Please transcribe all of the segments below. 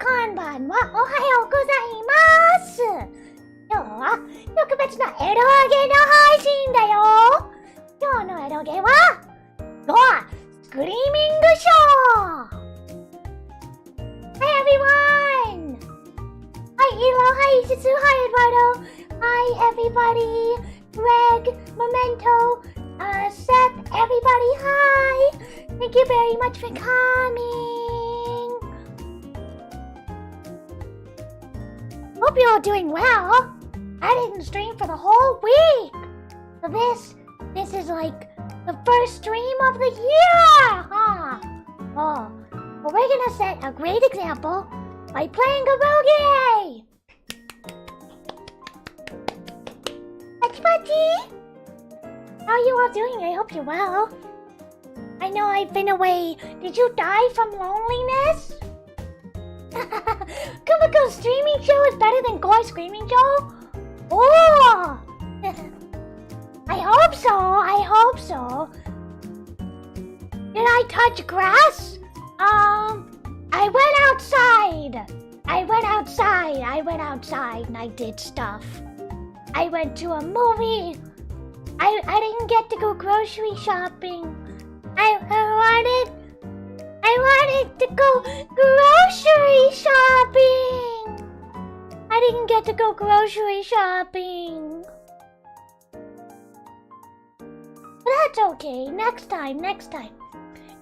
こんばんは。おはようございます。今日は特別なエロゲの配信だよ。今日のエロゲはGoreスクリーミングショー。Hi everyone! Hi Elo, hi Sitsu, hi Eduardo, hi everybody, Greg, Memento, Seth, everybody, hi! Thank you very much for coming. Hope you're all doing well. I didn't stream for the whole week. So this is like the first stream of the year, huh? Oh, well, we're gonna set a great example by playing Garoge. Buddy, how are you all doing? I hope you're well. I know I've been away. Did you die from loneliness? Kumakko's streaming show is better than Gore's screaming show? Oh! I hope so, I hope so. Did I touch grass? I went outside and I did stuff. I went to a movie. I didn't get to go grocery shopping. I wanted to go grocery shopping. I didn't get to go grocery shopping. But that's okay. Next time.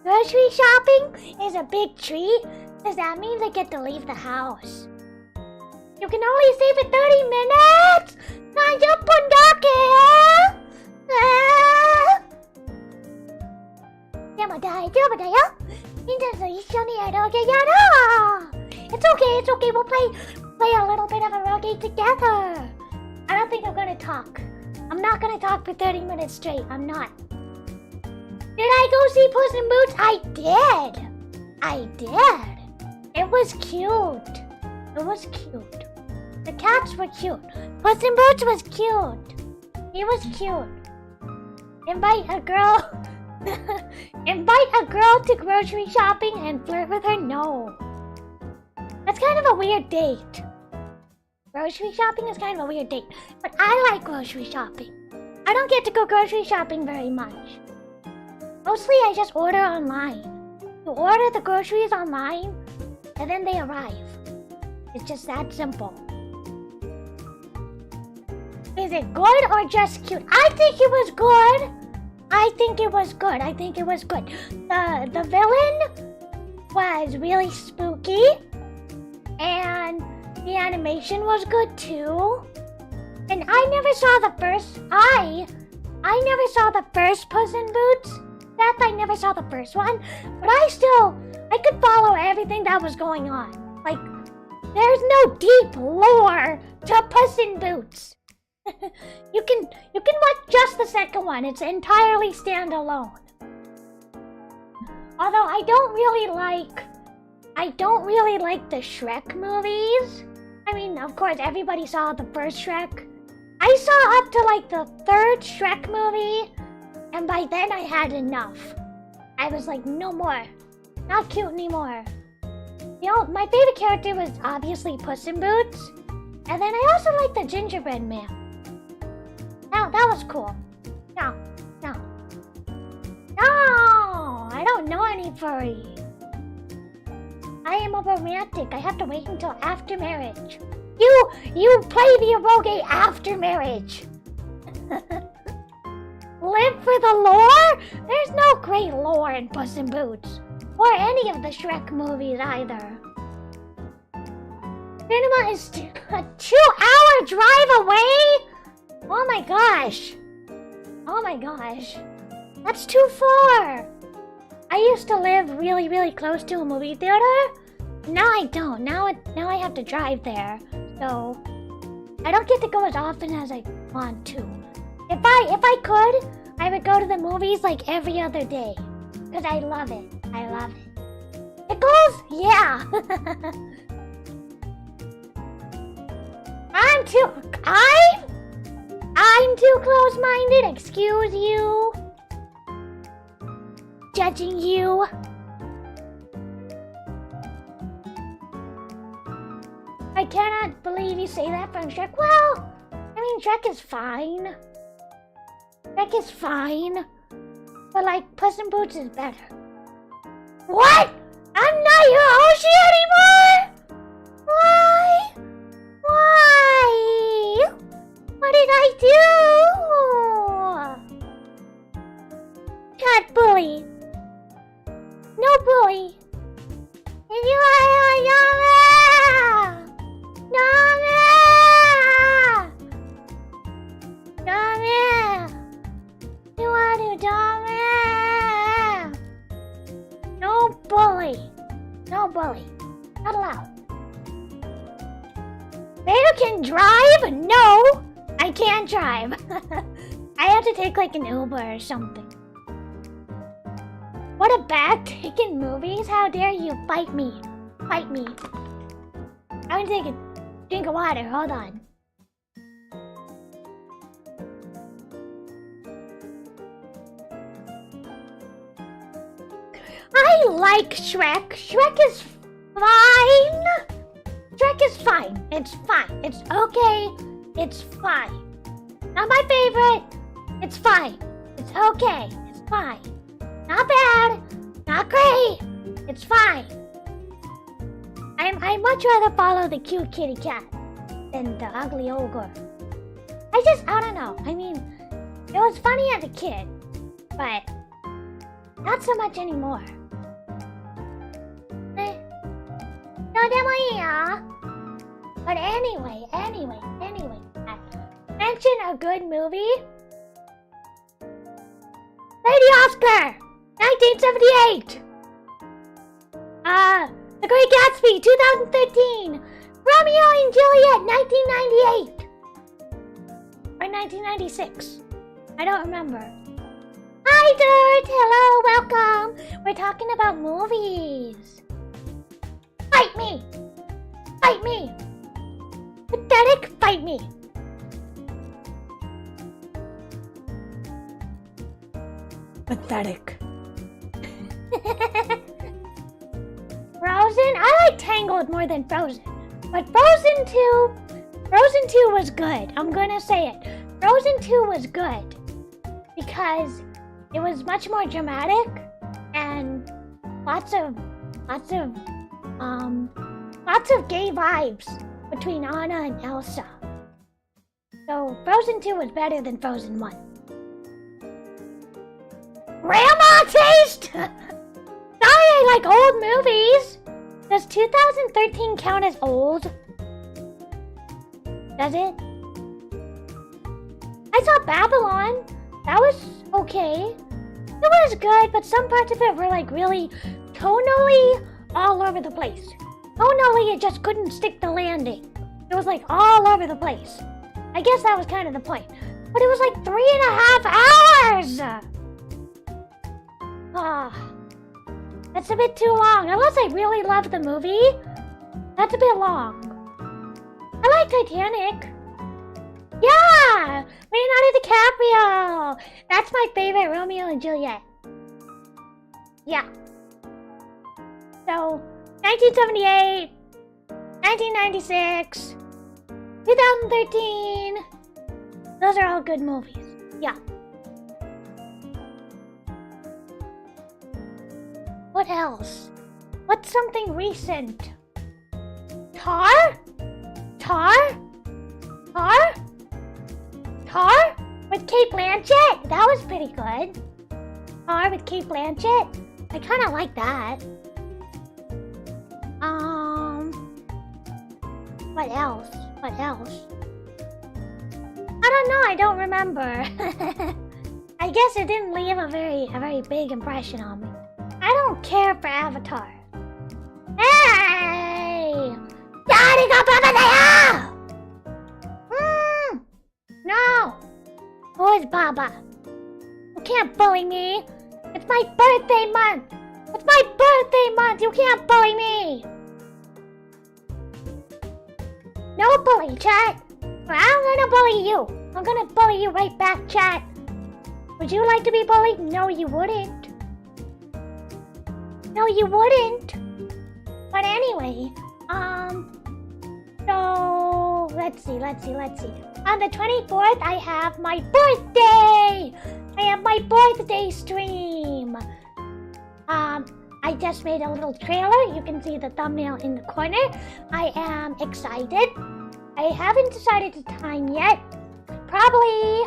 Grocery shopping is a big treat because that means I get to leave the house. You can only stay for 30 minutes. 30分だけでも大丈夫だよ。みんなと一緒にエロゲやろう。It's okay. We'll play a little bit of eroge together. I don't think I'm gonna talk. I'm not gonna talk for 30 minutes straight. I'm not. Did I go see Puss in Boots? I did. It was cute. The cats were cute. Puss in Boots was cute. He was cute. Invite a girl to grocery shopping and flirt with her? No. That's kind of a weird date. Grocery shopping is kind of a weird date. But I like grocery shopping. I don't get to go grocery shopping very much. Mostly I just order online. You order the groceries online and then they arrive. It's just that simple. Is it good or just cute? I think it was good. The villain was really spooky. And the animation was good too. And I never saw the first Puss in Boots. I never saw the first one. But I could follow everything that was going on. Like, there's no deep lore to Puss in Boots. You can watch just the second one. It's entirely standalone. Although I don't really like the Shrek movies. I mean, of course, everybody saw the first Shrek. I saw up to like the third Shrek movie, and by then I had enough. I was like, no more. Not cute anymore. You know, my favorite character was obviously Puss in Boots. And then I also liked the Gingerbread Man. That was cool. No, I don't know any furry. I am a romantic. I have to wait until after marriage. You play the eroge after marriage. Live for the lore? There's no great lore in Puss in Boots. Or any of the Shrek movies either. Cinema is a 2-hour drive away? Oh my gosh. That's too far. I used to live really, really close to a movie theater. Now I don't. Now I have to drive there. So I don't get to go as often as I want to. If I could, I would go to the movies like every other day. Because I love it. Pickles? Yeah. I'm too close-minded, excuse you. Judging you. cannot believe you say that from Shrek. Well, I mean, Shrek is fine. Shrek is fine. But, like, Puss in Boots is better. What? I'm not your Hoshi anymore? Why? Why? What did I do? Cat bully. No bully. And you are Dame! You are Dame! No bully. No bully. Not allowed. Bear can drive? No! I can't drive. I have to take like an Uber or something. What a bad taking movies? How dare you fight me? Fight me. I'm gonna take a drink of water. Hold on. I like Shrek. Shrek is fine. Shrek is fine. It's fine. It's okay. It's fine. Not my favorite. It's fine. It's okay. It's fine. Not bad. Not great. It's fine. I much rather follow the cute kitty cat than the ugly ogre. I don't know. I mean, it was funny as a kid, but not so much anymore. But anyway, mention a good movie. Lady Oscar, 1978. The Great Gatsby, 2013. Romeo and Juliet, 1998. Or 1996. I don't remember. Hi, Dirt. Hello, welcome. We're talking about movies. Fight me! Fight me! Pathetic, fight me! Pathetic. Frozen? I like Tangled more than Frozen. But Frozen 2 was good. I'm gonna say it. Frozen 2 was good. Because it was much more dramatic and lots of gay vibes between Anna and Elsa. So Frozen 2 was better than Frozen 1. Grandma taste! Sorry, I like old movies. Does 2013 count as old? Does it? I saw Babylon. That was okay. It was good, but some parts of it were like really tonally all over the place. Tonally, it just couldn't stick the landing. It was like all over the place. I guess that was kind of the point. But it was like 3.5 hours! That's a bit too long. Unless I really love the movie, that's a bit long. I like Titanic. Yeah! Leonardo DiCaprio! That's my favorite Romeo and Juliet. Yeah. So, 1978, 1996, 2013. Those are all good movies. Yeah. What else? What's something recent? Tar? With Kate Blanchett? That was pretty good. Tar with Kate Blanchett? I kind of like that. What else? I don't know, I don't remember. I guess it didn't leave a very big impression on me. I don't care for Avatar. Hey! Daddy got Baba! No! Who is Baba? You can't bully me. It's my birthday month. You can't bully me. No bully, chat. I'm gonna bully you. I'm gonna bully you right back, chat. Would you like to be bullied? No, you wouldn't. But anyway, so So, let's see. On the 24th, I have my birthday! I have my birthday stream! I just made a little trailer. You can see the thumbnail in the corner. I am excited. I haven't decided the time yet. Probably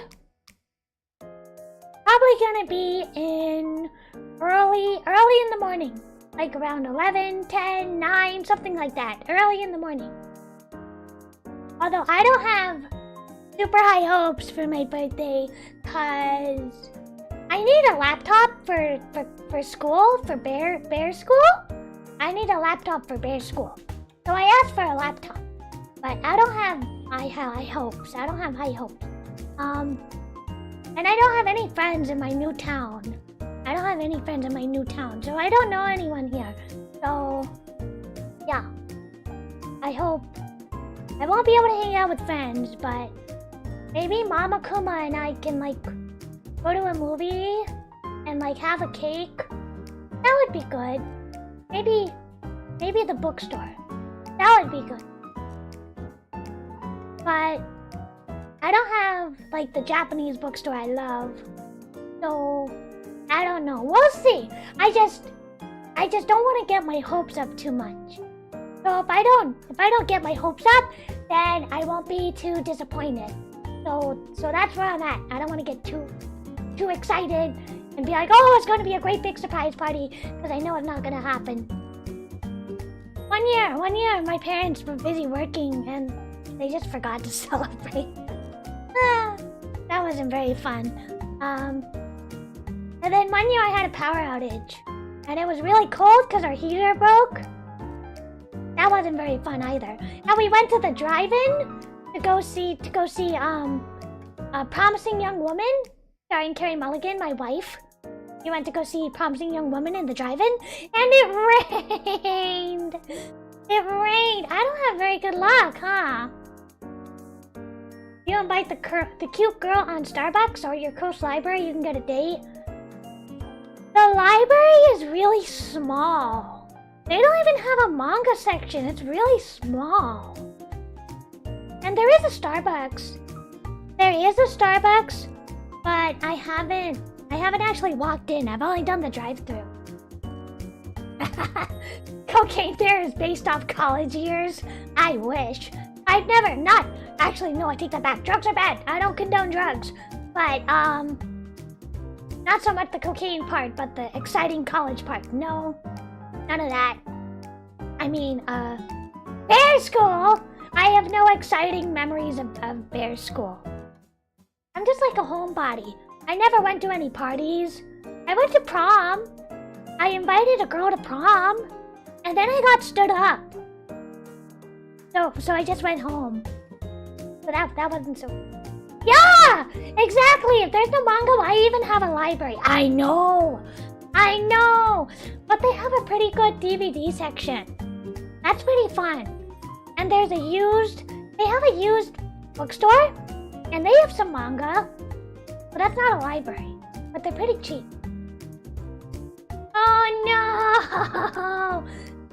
gonna be in early in the morning. Like around 11, 10, 9, something like that. Early in the morning. Although I don't have super high hopes for my birthday because I need a laptop for school, for bear school. I need a laptop for bear school. So I asked for a laptop. But I don't have high hopes. I don't have high hopes. And I don't have any friends in my new town. So I don't know anyone here. So, yeah. I hope I won't be able to hang out with friends, but maybe Mama Kuma and I can, like, go to a movie and, like, have a cake. That would be good. Maybe the bookstore. That would be good. But I don't have, like, the Japanese bookstore I love. So, I don't know. We'll see. I just don't want to get my hopes up too much. So if I don't get my hopes up, then I won't be too disappointed. So that's where I'm at. I don't want to get too excited and be like, oh, it's going to be a great big surprise party, because I know it's not going to happen. One year, my parents were busy working and they just forgot to celebrate. That wasn't very fun. And then one year I had a power outage, and it was really cold because our heater broke. That wasn't very fun either. And we went to the drive-in to go see a Promising Young Woman, starring Carey Mulligan, my wife. We went to go see Promising Young Woman in the drive-in, and it rained. It rained. I don't have very good luck, huh? You invite the cute girl on Starbucks or your close library, you can get a date. The library is really small. They don't even have a manga section. It's really small. And there is a Starbucks. But I haven't actually walked in. I've only done the drive-thru. Cocaine there is based off college years. I wish. I've never not. Actually, no, I take that back. Drugs are bad. I don't condone drugs. But, not so much the cocaine part, but the exciting college part. No, none of that. I mean, bear school! I have no exciting memories of bear school. I'm just like a homebody. I never went to any parties. I went to prom. I invited a girl to prom. And then I got stood up. So I just went home. So that wasn't so... Yeah! Exactly! If there's no manga, why even have a library? I know! But they have a pretty good DVD section. That's pretty fun. And they have a used bookstore, and they have some manga. But that's not a library. But they're pretty cheap. Oh no!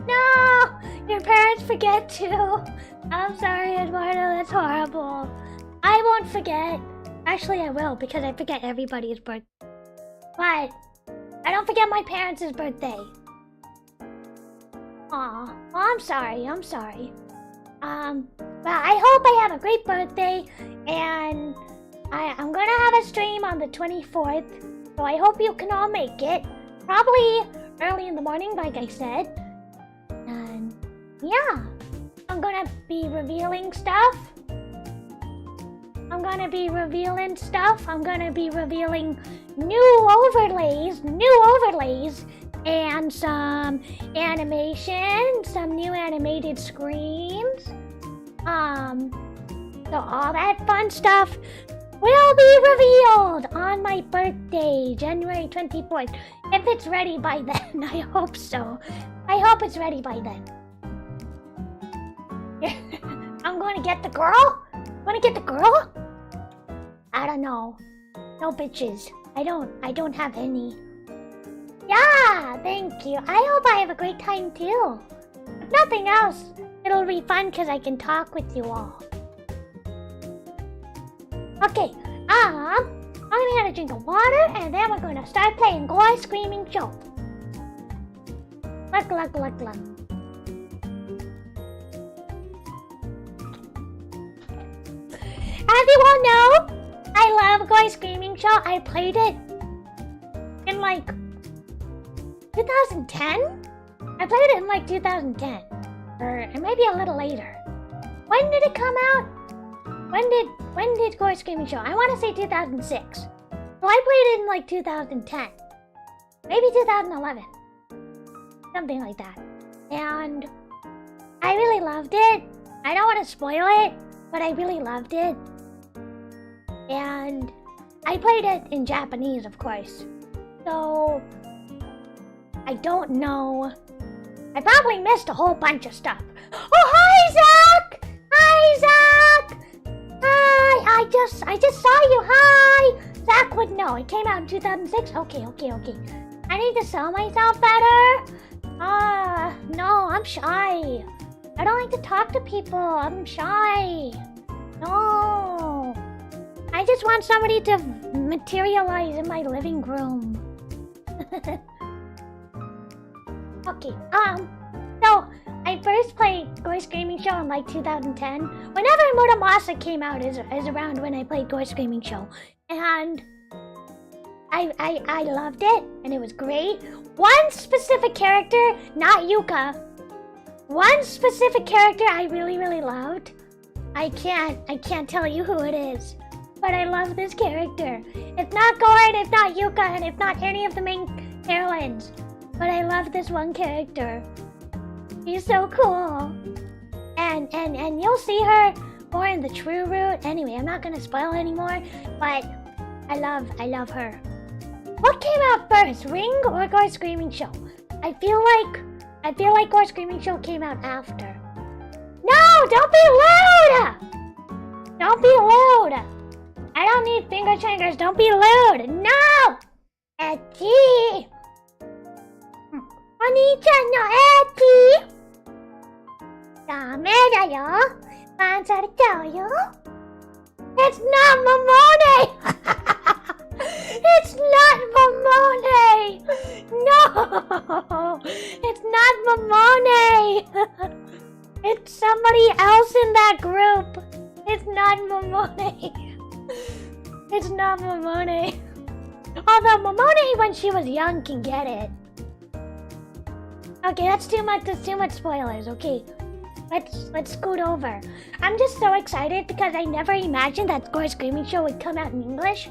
No! Your parents forget too. I'm sorry, Eduardo, that's horrible. I won't forget. Actually, I will, because I forget everybody's birthday. But I don't forget my parents' birthday. Aw, well, I'm sorry. Well, I hope I have a great birthday, and I'm gonna have a stream on the 24th, so I hope you can all make it. Probably early in the morning, like I said. And yeah, I'm gonna be revealing stuff. I'm gonna be revealing new overlays, and some animation, some new animated screens. So all that fun stuff will be revealed on my birthday, January 24th. If it's ready by then, I hope so. I hope it's ready by then. I'm gonna get the girl? I don't know. No bitches. I don't have any. Yeah, thank you. I hope I have a great time too. If nothing else, It'll be fun because I can talk with you all. Okay, I'm gonna get a drink of water and then we're gonna start playing Gore Screaming Show. Look. As you all know, I love Gore Screaming Show. I played it in like 2010? I played it in like 2010. Or it might be a little later. When did it come out? When did Gore Screaming Show? I want to say 2006. So I played it in like 2010. Maybe 2011. Something like that. And I really loved it. I don't want to spoil it, but I really loved it. And I played it in Japanese, of course. So I don't know. I probably missed a whole bunch of stuff. Oh, hi, Zach! Hi, Zach! Hi, I just saw you. Hi! Zach would know. It came out in 2006? Okay. I need to sell myself better. No, I'm shy. I don't like to talk to people. I'm shy. No. I just want somebody to materialize in my living room. Okay, so I first played Gore Screaming Show in like 2010. Whenever Moto came out is around when I played Gore Screaming Show. And I loved it, and it was great. One specific character, not Yuka. One specific character I really loved. I can't tell you who it is. But I love this character. It's not Gore, it's not Yuka, and it's not any of the main heroines. But I love this one character. She's so cool. And you'll see her more in the true route. Anyway, I'm not gonna spoil anymore, but I love her. What came out first, Ring or Gore Screaming Show? I feel like Gore Screaming Show came out after. No, don't be lewd! Don't be lewd! I don't need finger changers, don't be lewd! No! Eti! Oni-chan no eti! Dame da yo! Answer tell you? It's not Momone! It's not Momone! No! It's not Momone! It's somebody else in that group! It's not Momone! It's not Momone. Although Momone, when she was young, can get it. Okay, that's too much spoilers, okay. Let's scoot over. I'm just so excited because I never imagined that Gore Screaming Show would come out in English.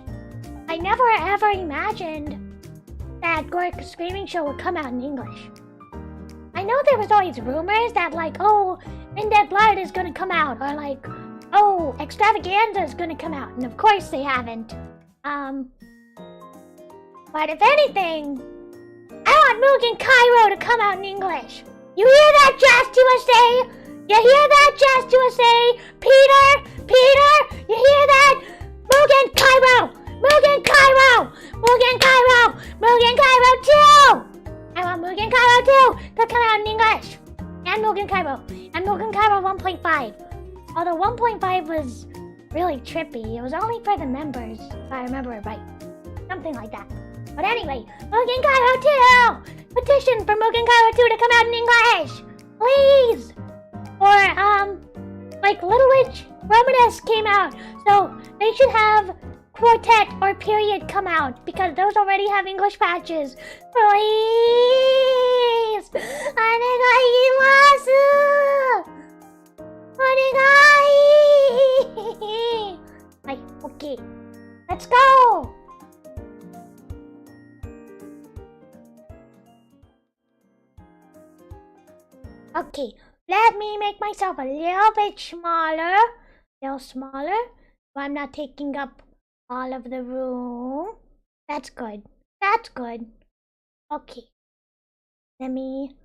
I never ever imagined that Gore Screaming Show would come out in English. I know there was always rumors that like, oh, In Dead Blood is gonna come out, or like, oh, Extravaganza is gonna come out, and of course they haven't. But if anything, I want Mugen Kairo to come out in English. You hear that, Just USA? You hear that, Just USA? Peter, you hear that? Mugen Kairo! Mugen Kairo! Mugen Kairo! Mugen Kairo 2! I want Mugen Kairo 2 to come out in English. And Mugen Kairo. And Mugen Kairo 1.5. Although 1.5 was really trippy. It was only for the members, if I remember it right. Something like that. But anyway, Mugen Kairo 2! Petition for Mugen Kairo 2 to come out in English! Please! Or, like Little Witch Romanesque came out, so they should have Quartet or Period come out, because those already have English patches. Please! Onegaishimasu! Onegai! Like, okay. Let's go! Okay, let me make myself a little bit smaller. So I'm not taking up all of the room. That's good. That's good. Okay. Let me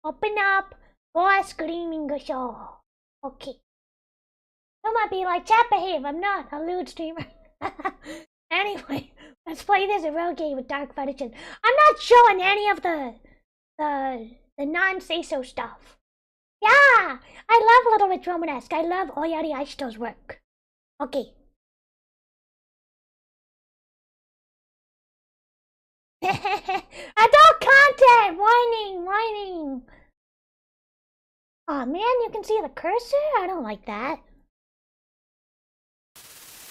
open up Gore Screaming Show. Okay. You might be like, chat behave, I'm not a lewd streamer. Anyway, let's play this eroge with dark fetishes. I'm not showing any of the non-say-so stuff. Yeah, I love Little Witch Romanesque. I love Oyari Aishito's work. Okay. Adult content! Whining! Aw, man, you can see the cursor? I don't like that.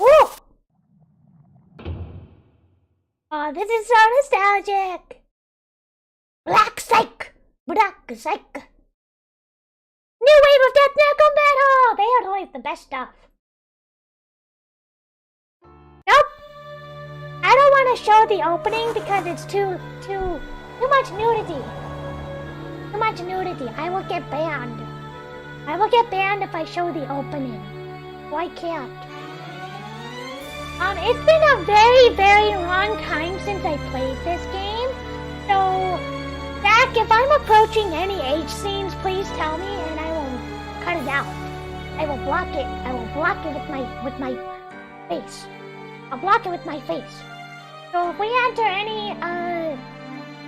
Oh! Oh, this is so nostalgic! Black Psych! New wave of death knuckle metal! They are always the best stuff. Nope! I don't want to show the opening because it's too much nudity. Too much nudity. I will get banned. I will get banned if I show the opening. So I can't. It's been a very, very long time since I played this game. So, Zach, if I'm approaching any age scenes, please tell me and I will cut it out. I will block it. I will block it with my face. I'll block it with my face. So if we enter any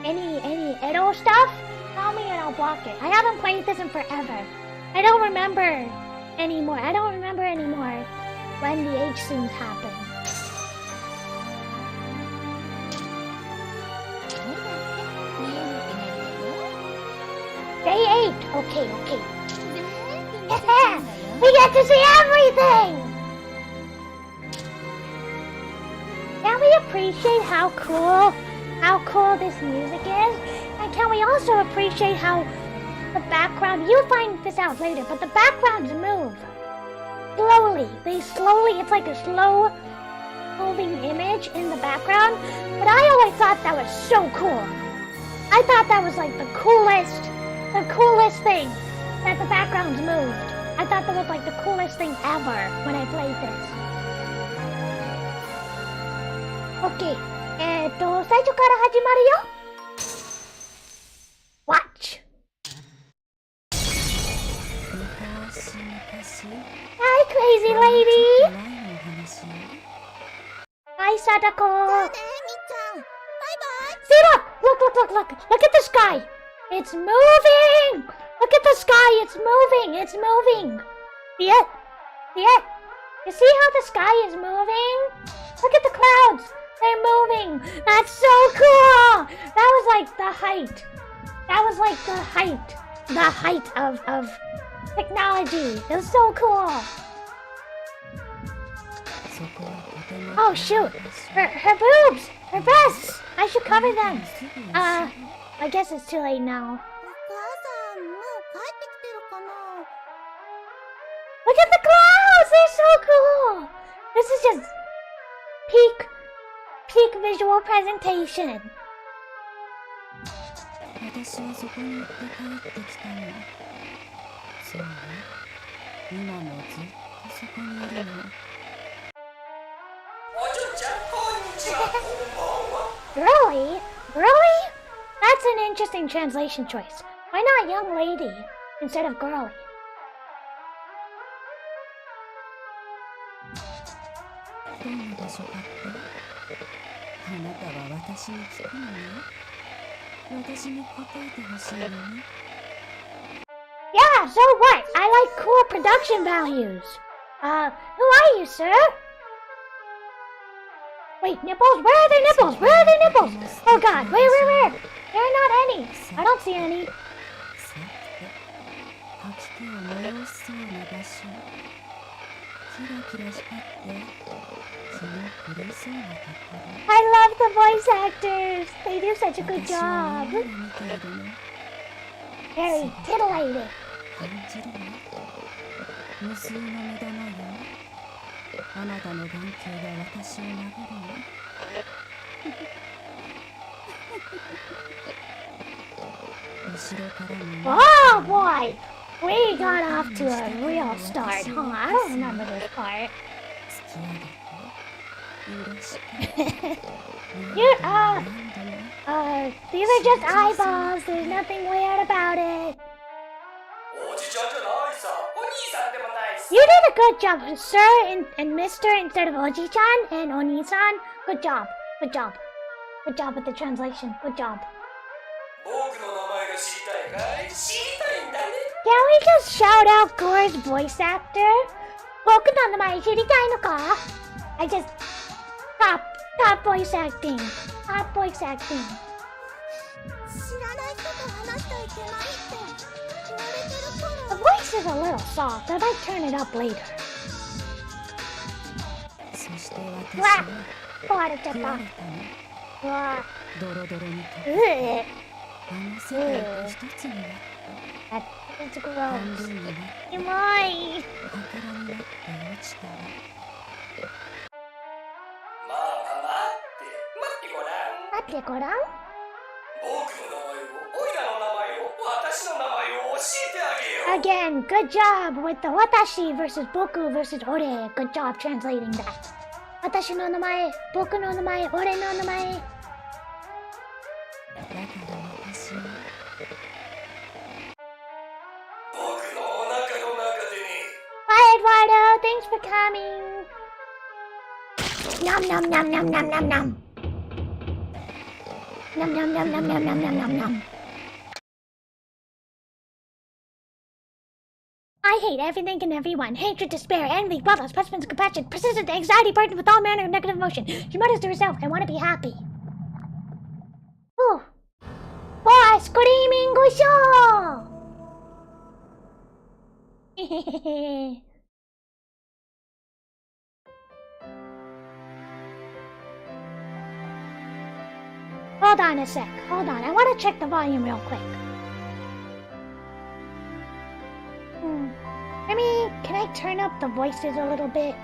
Edo stuff, tell me and I'll block it. I haven't played this in forever. I don't remember anymore. When the age scenes happen. Day 8. Okay. We get to see everything! Can we appreciate how cool this music is? And can we also appreciate how the background, you'll find this out later, but the backgrounds move. Slowly, it's like a slow moving image in the background. But I always thought that was so cool. I thought that was like the coolest thing, that the backgrounds moved. I thought that was like the coolest thing ever when I played this. Okay, 最初から始まるよ。Watch. Hi, crazy lady. Hi, Sadako. See, look at the sky. It's moving. Look at the sky. It's moving. See it? You see how the sky is moving? Look at the clouds. They're moving. That's so cool. That was like the height. The height of technology. It was so cool. Oh shoot. Her boobs. Her breasts. I should cover them. I guess it's too late now. Look at the clouds. They're so cool. This is just peak visual presentation. Really? That's an interesting translation choice. Why not young lady instead of girly? Yeah, so what? I like cool production values. Who are you, sir? Wait, nipples? Where are their nipples? Oh god, where? There are not any. I don't see any. I love the voice actors. They do such a good job. Very titillating. Oh boy! We got off to a real start, huh? I don't remember this part. These are just eyeballs. There's nothing weird about it. You did a good job, sir and mister instead of Oji-chan and Oni-san. Good job with the translation. Good job. Can we just shout out Gore's voice actor? 僕の名前知りたいのか? I just top voice acting. Top voice acting. 知らない人と話しちゃいけないって言われてるから。 The voice is a little soft. I might turn it up later. そして私うわは壊れちゃった。食われたね。うわドロドロに溶うけえあの世界と一つになった。That's 半 gross. 分になってキモい。宝になって落ちたわ。まあ待ってごらん。待ってごらん。僕の名前を、オイラの名前を、私の名前を教えてあげよう。 Again, good job with the watashi versus boku versus ore. Good job translating that. 私の名前、僕の名前、俺の名前。だから私は僕のお腹の中でね。Hi Eduardo, thanks for coming. Nom nom nom nom nom nom nom. Nom nom nom nom nom nom nom nom nom. I hate everything and everyone. Hatred, despair, envy, bloodlust, pestilence, compassion, persistent anxiety, burdened with all manner of negative emotion. She mutters to herself, I want to be happy. Ooh. Boy, screaming show! Hold on a sec. Hold on. I want to check the volume real quick. Can I turn up the voices a little bit?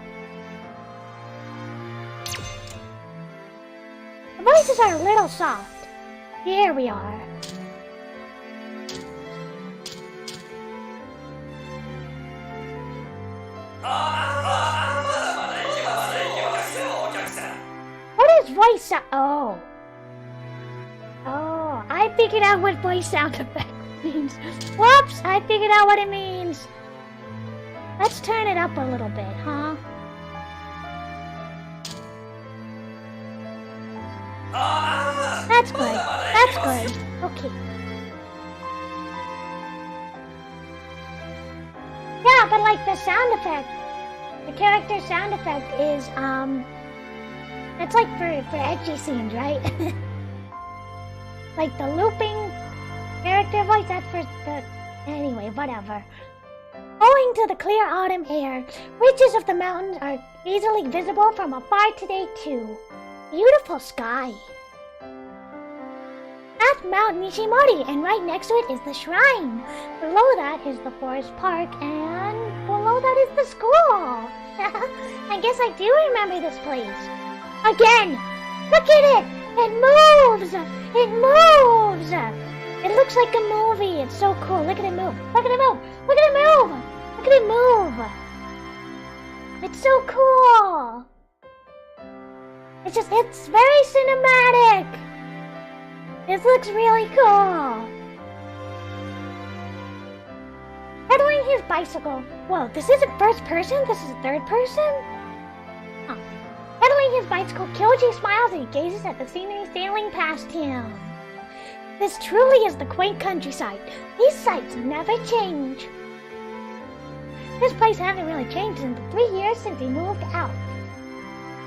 The voices are a little soft. Here we are. What is voice sound? Oh, I figured out what voice sound effect means. Whoops, I figured out what it means. Let's turn it up a little bit, huh? That's good. That's good. Okay. Yeah, but like the sound effect, the character sound effect is, it's like for edgy scenes, right? Like the looping character voice, that's for the... Anyway, whatever. Owing to the clear autumn air, ridges of the mountains are easily visible from afar today too. Beautiful sky. That's Mount Nishimori, and right next to it is the shrine. Below that is the forest park, and below that is the school. I guess I do remember this place. Again! Look at it! It moves! It moves! It looks like a movie. It's so cool. Look at it move. Look at it move. Look at it move. Look at it move. It's so cool. It's very cinematic. This looks really cool. Pedaling his bicycle. Whoa, this isn't first person. This is third person? Huh. Pedaling his bicycle, Kyoji smiles and he gazes at the scenery sailing past him. This truly is the quaint countryside. These sights never change. This place hasn't really changed in the 3 years since he moved out.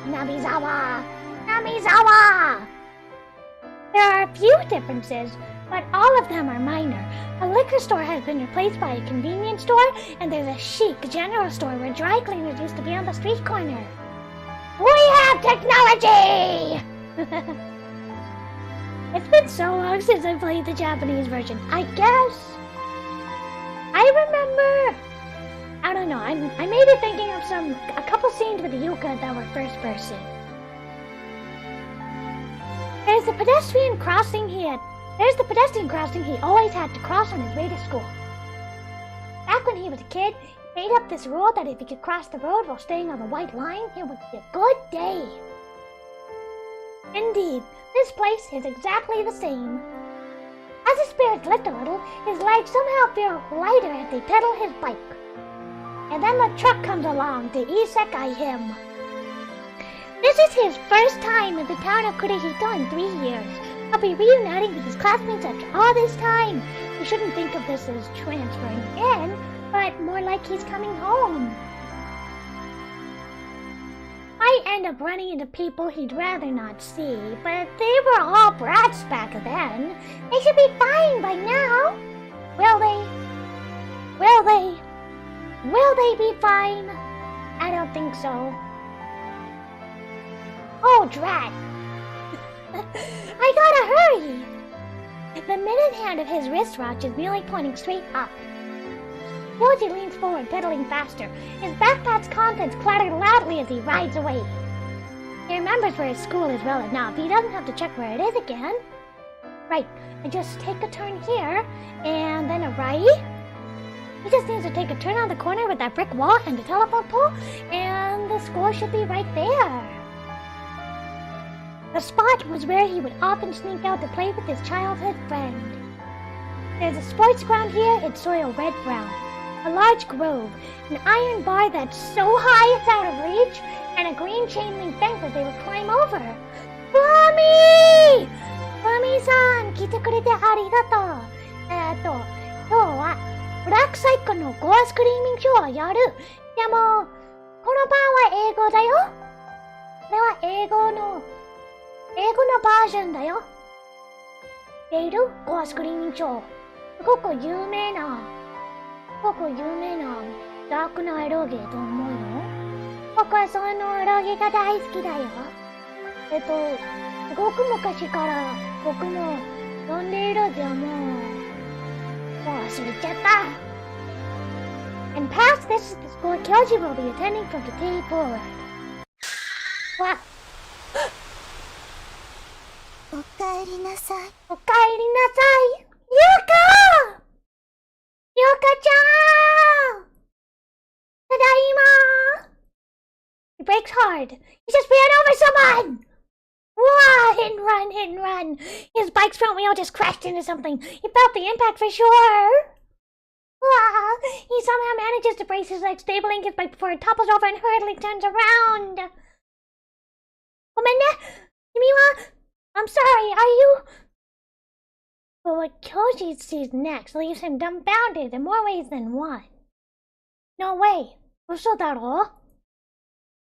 Namizawa! Namizawa! There are a few differences, but all of them are minor. A liquor store has been replaced by a convenience store, and there's a chic general store where dry cleaners used to be on the street corner. We have technology! It's been so long since I played the Japanese version. I guess I remember. I don't know. I made it thinking of a couple scenes with Yuka that were first person. There's the pedestrian crossing he always had to cross on his way to school. Back when he was a kid, he made up this rule that if he could cross the road while staying on the white line, it would be a good day. Indeed, this place is exactly the same. As his spirits lift a little, his legs somehow feel lighter as they pedal his bike. And then the truck comes along to isekai him. This is his first time in the town of Kurihito in 3 years. He'll be reuniting with his classmates after all this time. You shouldn't think of this as transferring in, but more like he's coming home. Might end up running into people he'd rather not see, but they were all brats back then. They should be fine by now. Will they? Will they? Will they be fine? I don't think so. Oh, drat. I gotta hurry. The minute hand of his wristwatch is merely pointing straight up. Yoji leans forward, pedaling faster. His backpack's contents clatter loudly as he rides away. He remembers where his school is well enough. He doesn't have to check where it is again. Right, I just take a turn here, and then a right. He just needs to take a turn on the corner with that brick wall and the telephone pole, and the school should be right there. The spot was where he would often sneak out to play with his childhood friend. There's a sports ground here, it's soil red-brown. A large grove, an iron bar that's so high it's out of reach, and a green chain-link fence that they would climb over. Fumi! Fumi-san, 来てくれてありがとう。今日はブラックサイクのゴアスクリーミングショーをやる。でも、この版は英語だよ。これは英語のバージョンだよ。でいるゴアスクリーミングショー。すごく有名なダークなエロゲーと思うよ。僕はそのエロゲーが大好きだよ。すごく昔から僕も読んでいるけどもう忘れちゃった。And past this is the school Kyoji will be attending from today forward. わおかえりなさい。おかえりなさい。ゆうかちゃんただいま He breaks hard. He just ran over someone! Whoa! Hit and run! His bike's front wheel just crashed into something. He felt the impact for sure. Whoa! He somehow manages to brace his legs, stabling his bike before it topples over and hurriedly turns around. ごめんね。君は I'm sorry, are you? But what Kyoji sees next leaves him dumbfounded in more ways than one. No way. 嘘だろ？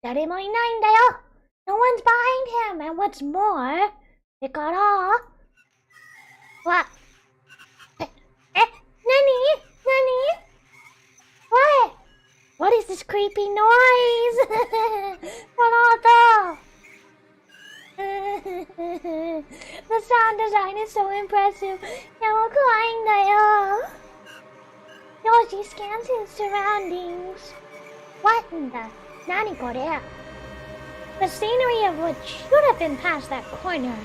誰もいないんだよ。No one's behind him, and what's more, だからわ何 What is this creepy noise? この音The sound design is so impressive. でも怖いんだよ。Yoshi scans his surroundings. What in the? 何これ? The scenery of what should have been past that corner.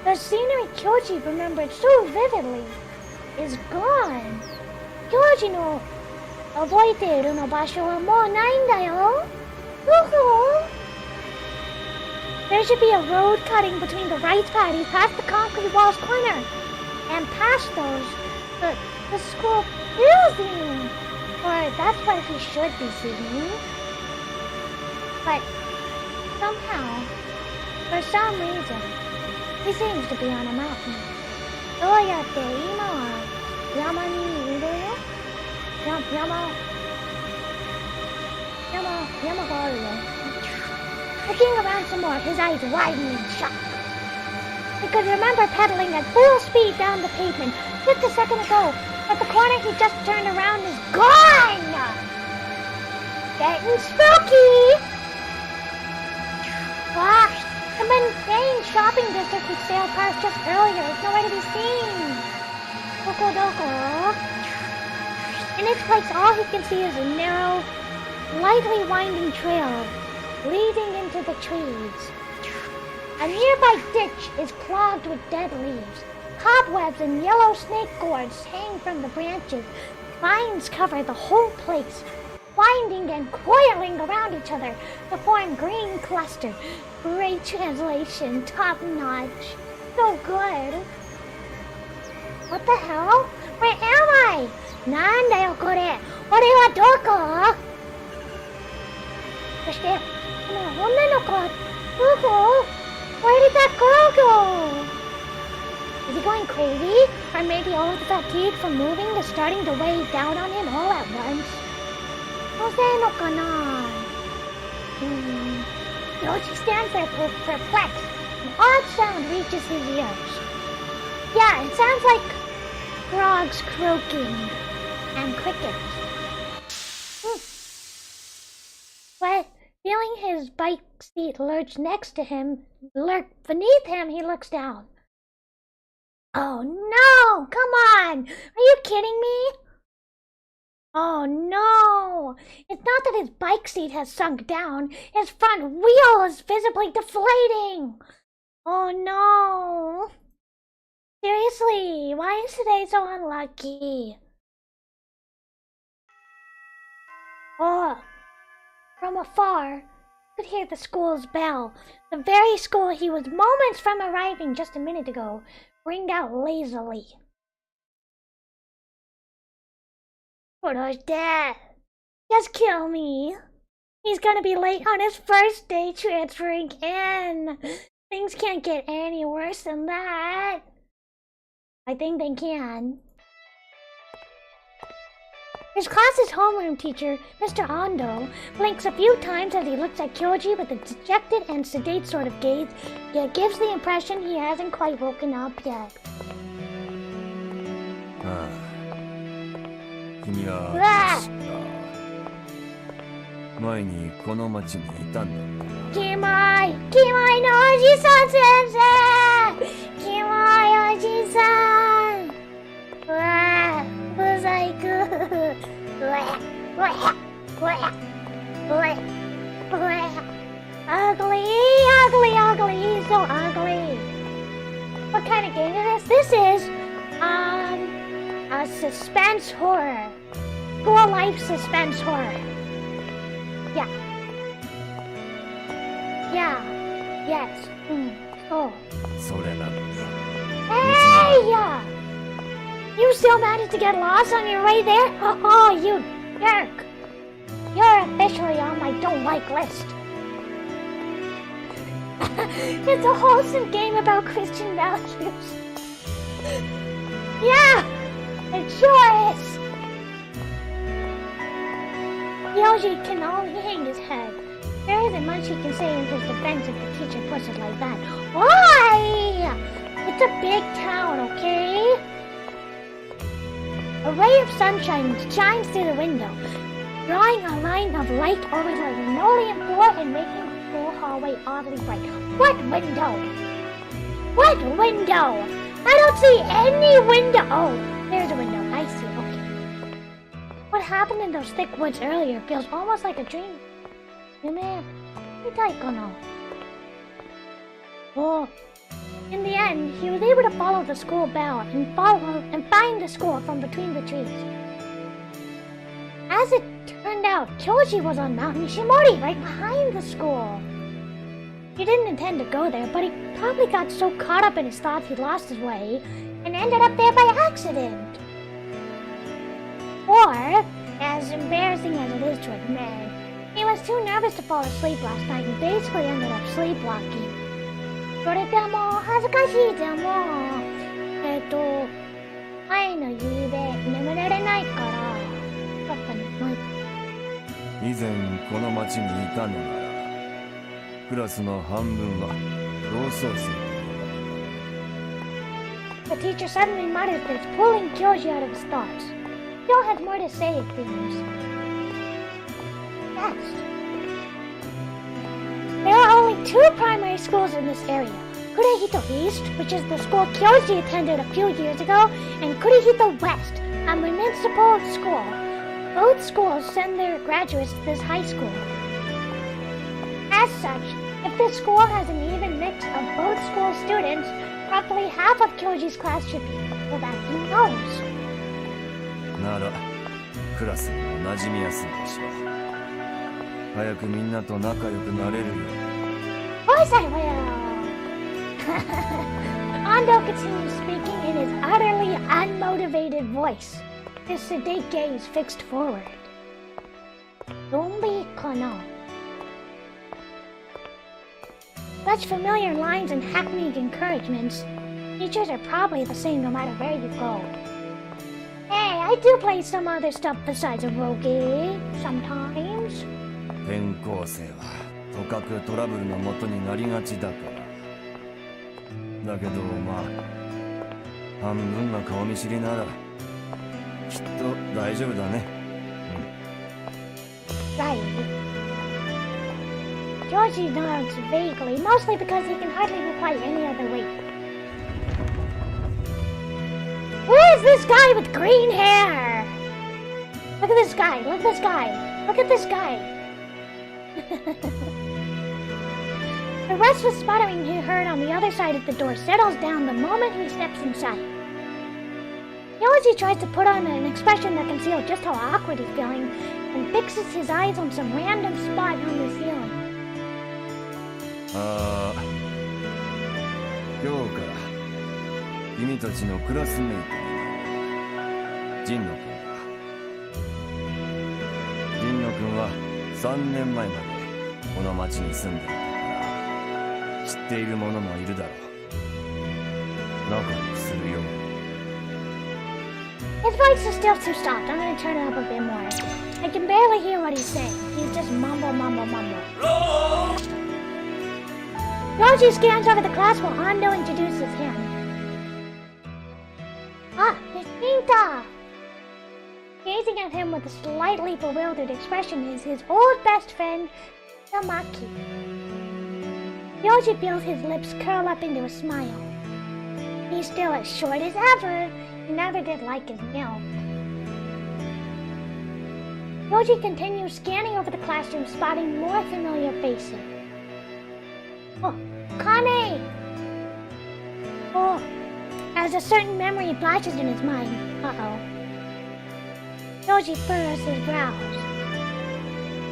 The scenery Kyoji remembered so vividly is gone. Kyoji の覚えているの場所はもうないんだよ。There should be a road cutting between the rice paddies past the concrete wall's corner and past those, the school building. Or that's what he should be seeing. But somehow, for some reason, he seems to be on a mountain. どうやって今は山にいるよ。山があるよ。Looking around some more, his eyes widen in shock. He could remember pedaling at full speed down the pavement just a second ago, but the corner he just turned around is gone! Getting spooky! Gosh, the mundane shopping district with sale cars just earlier is nowhere to be seen. Doko. In its place, all he can see is a narrow, lightly winding trail leading into the trees. A nearby ditch is clogged with dead leaves. Cobwebs and yellow snake gourds hang from the branches. Vines cover the whole place, winding and coiling around each other to form green cluster. Great translation, top notch. So good. What the hell? Where am I? なんだよこれ。俺はどこ？そして、この女の子はどこ？ Where did that girl go? Is he going crazy? Or maybe all of the fatigue from moving is starting to weigh down on him all at once? どうせのかな? Yoshi stands there perplexed. An odd sound reaches his ears. Yeah, it sounds like frogs croaking and crickets. But feeling his bike seat lurch beneath him, he looks down. Oh no! Come on! Are you kidding me? Oh no! It's not that his bike seat has sunk down. His front wheel is visibly deflating! Oh no! Seriously, why is today so unlucky? Oh, from afar, you could hear the school's bell. The very school he was moments from arriving just a minute ago ring out lazily. Moto's dead. Just kill me. He's gonna be late on his first day transferring in. Things can't get any worse than that. I think they can. His class's homeroom teacher, Mr. Ando, blinks a few times as he looks at Kyoji with a dejected and sedate sort of gaze, yet gives the impression he hasn't quite woken up yet. 君は前にこの町にいたんだ。キモいのおじさん先生、キモいおじさん。うわブザイク。Ugly, he's so ugly. What kind of game is this? This is a suspense horror. School life suspense horror. Yeah. Yes. Oh. Hey! You still managed to get lost on your way there? Oh, you jerk. You're officially on my don't like list. It's a wholesome game about Christian values. Yeah, it sure is. Yoshi can only hang his head. There isn't much he can say in his defense if the teacher puts it like that. Why? It's a big town, okay? A ray of sunshine shines through the window, drawing a line of light over the linoleum floor and making the full hallway oddly bright. What window? What window? I don't see any window. Oh, there's a window. I see. Okay. What happened in those thick woods earlier feels almost like a dream. Oh. In the end, he was able to follow the school bell and find the school from between the trees. As it turned out, Kyoji was on Mount Nishimori, right behind the school. He didn't intend to go there, but he probably got so caught up in his thoughts he lost his way and ended up there by accident. Or, as embarrassing as it is to admit, he was too nervous to fall asleep last night and basically ended up sleepwalking. それでも恥ずかしいでも前の夕べ眠れないからちょっと眠い。以前この町にいたのならクラスの半分は同窓生。The teacher suddenly muttered this, pulling Kyoji out of his thoughts. Still had more to say, it seems. Yes. There are only two primary schools in this area. Kurihito East, which is the school Kyoji attended a few years ago, and Kurihito West, a municipal school. Both schools send their graduates to this high school. As such, if this school has an even mix of both school students, roughly half of Kyoji's class should be people that he knows. なら、クラスにも馴染みやすいでしょう。早くみんなと仲良くなれるよ。Of course I will! Ando continues speaking in his utterly unmotivated voice, his sedate gaze fixed forward. Zombie kana. Such familiar lines and hackneyed encouragements. Teachers are probably the same no matter where you go. Hey, I do play some other stuff besides a rogue sometimes. 転校生はとかくトラブルの元になりがちだから。だけどまあ半分が顔見知りならきっと大丈夫だね。Right. Georgie nods vaguely, mostly because he can hardly reply any other way. Who is this guy with green hair? Look at this guy, look at this guy, look at this guy. The restless sputtering he heard on the other side of the door settles down the moment he steps inside. Georgie tries to put on an expression that conceals just how awkward he's feeling and fixes his eyes on some random spot on the ceiling. 今日から君たちのクラスメイトになるジンノ君だ。ジンノ君は3年前までこの町に住んでいたから知っている者もいるだろう。仲良くするよ。His voice is still too soft. I'm gonna turn it up a bit more. I can barely hear what he's saying. He's just mumble. Georgie scans over the class while Hondo introduces him. Ah, it's Pinta! Gazing at him with a slightly bewildered expression is his old best friend, Kumakko. Georgie feels his lips curl up into a smile. He's still as short as ever. He never did like his milk. Georgie continues scanning over the classroom, spotting more familiar faces. Oh, Kane! Oh, as a certain memory flashes in his mind. Uh-oh. Georgie furrows his brows.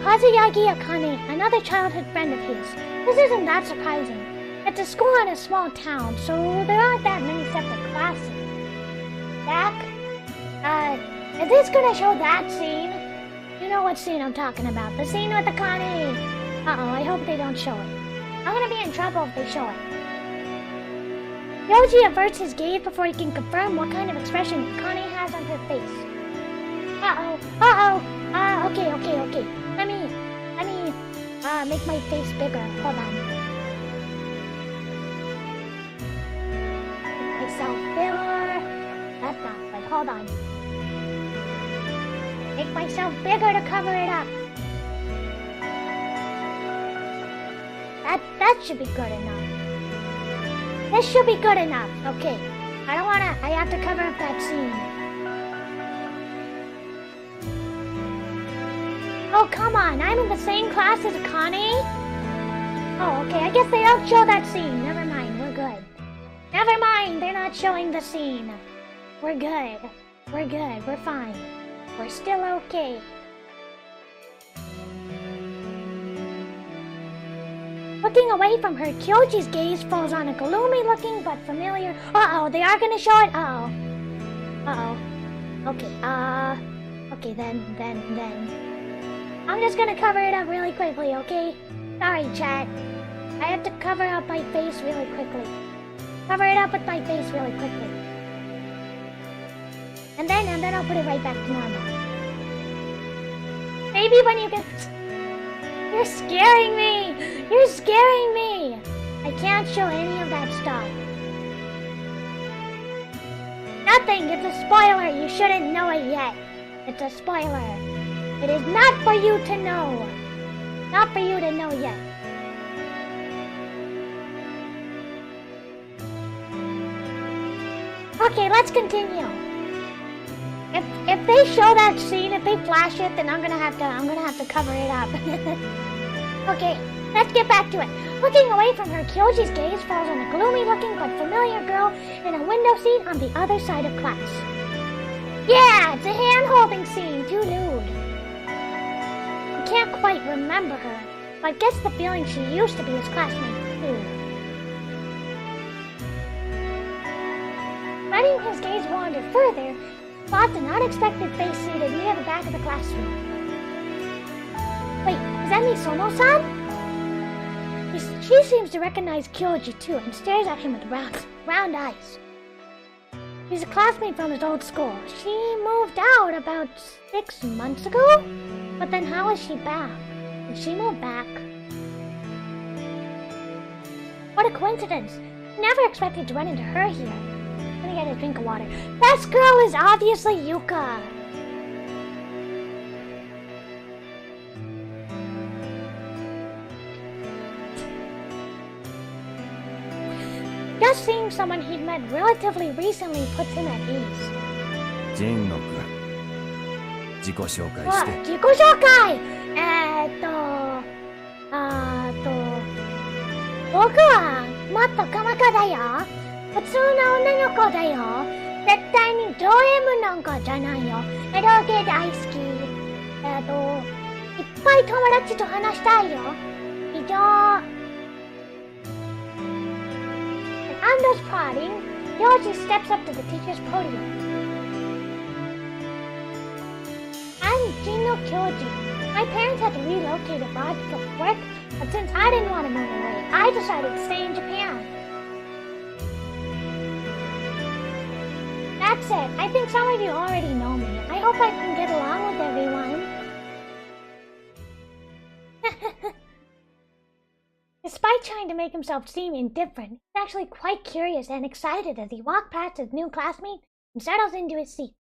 Kazuyagi Akane, another childhood friend of his. This isn't that surprising. It's a school in a small town, so there aren't that many separate classes. Back? Is this gonna show that scene? You know what scene I'm talking about. The scene with the Kane. Uh-oh, I hope they don't show it. I'm gonna be in trouble if they show it. Yoji averts his gaze before he can confirm what kind of expression Kane has on her face. Okay. Let me, make my face bigger. Hold on. Make myself bigger. That's not good. Hold on. Make myself bigger to cover it up. That should be good enough. This should be good enough. Okay. I have to cover up that scene. Oh, come on. I'm in the same class as Akane? Oh, okay. I guess they don't show that scene. Never mind. We're good. Never mind. They're not showing the scene. We're good. We're fine. We're still okay. Looking away from her, Kyoji's gaze falls on a gloomy-looking but familiar... Uh-oh, they are gonna show it? Uh-oh. Okay, okay, then. I'm just gonna cover it up really quickly, okay? Sorry, chat. I have to cover up my face really quickly. Cover it up with my face really quickly. And then I'll put it right back to normal. Maybe when you get... You're scaring me! You're scaring me! I can't show any of that stuff. Nothing! It's a spoiler! You shouldn't know it yet. It's a spoiler. It is not for you to know. Not for you to know yet. Okay, let's continue. If they show that scene, if they flash it, then I'm gonna have to cover it up. Okay, let's get back to it. Looking away from her, Kyoji's gaze falls on a gloomy-looking but familiar girl in a window seat on the other side of class. Yeah, it's a hand-holding scene, too nude. I can't quite remember her, but gets the feeling she used to be his classmate, too. Letting his gaze wander further, spots an unexpected face seated near the back of the classroom. Wait, is that Misono-san? She seems to recognize Kyoji too and stares at him with wrath. round eyes. She's a classmate from his old school. She moved out about 6 months ago? But then how is she back? Did she move back? What a coincidence. Never expected to run into her here. Let me get a drink of water. This girl is obviously Yuka. Just seeing someone he'd met relatively recently puts him at ease. ジンノ君、自己紹介して。自己紹介僕はもっと細かだよ。普通の女の子だよ。絶対にド M なんかじゃないよ。エロゲ大好き。いっぱい友達と話したいよ。以上。And those prodding, Yoshi steps up to the teacher's podium. I'm Jino Kyoji. My parents had to relocate abroad because of work, but since I didn't want to move away, I decided to stay in Japan. That's it. I think some of you already know me. I hope I can get along with everyone. Despite trying to make himself seem indifferent, he's actually quite curious and excited as he walks past his new classmate and settles into his seat.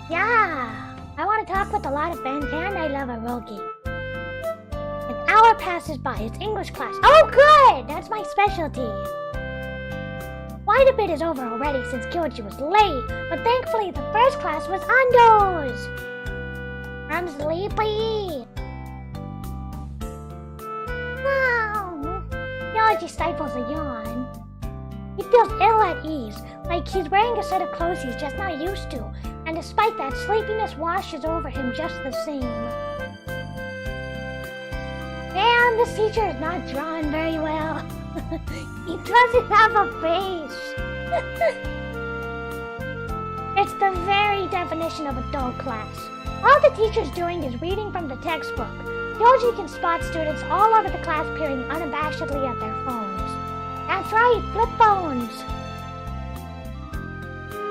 Yeah, I want to talk with a lot of friends and I love eroge. An hour passes by, it's English class. Oh good, that's my specialty. Quite a bit is over already since Kyoji was late, but thankfully the first class was Ando's. I'm sleepy. Oh. Kyoji stifles a yawn. He feels ill at ease, like he's wearing a set of clothes he's just not used to, and despite that, sleepiness washes over him just the same. Man, this teacher is not drawn very well. He doesn't have a face. It's the very definition of a dull class. All the teacher's doing is reading from the textbook. Kyoji can spot students all over the class peering unabashedly at their phones. That's right, flip phones.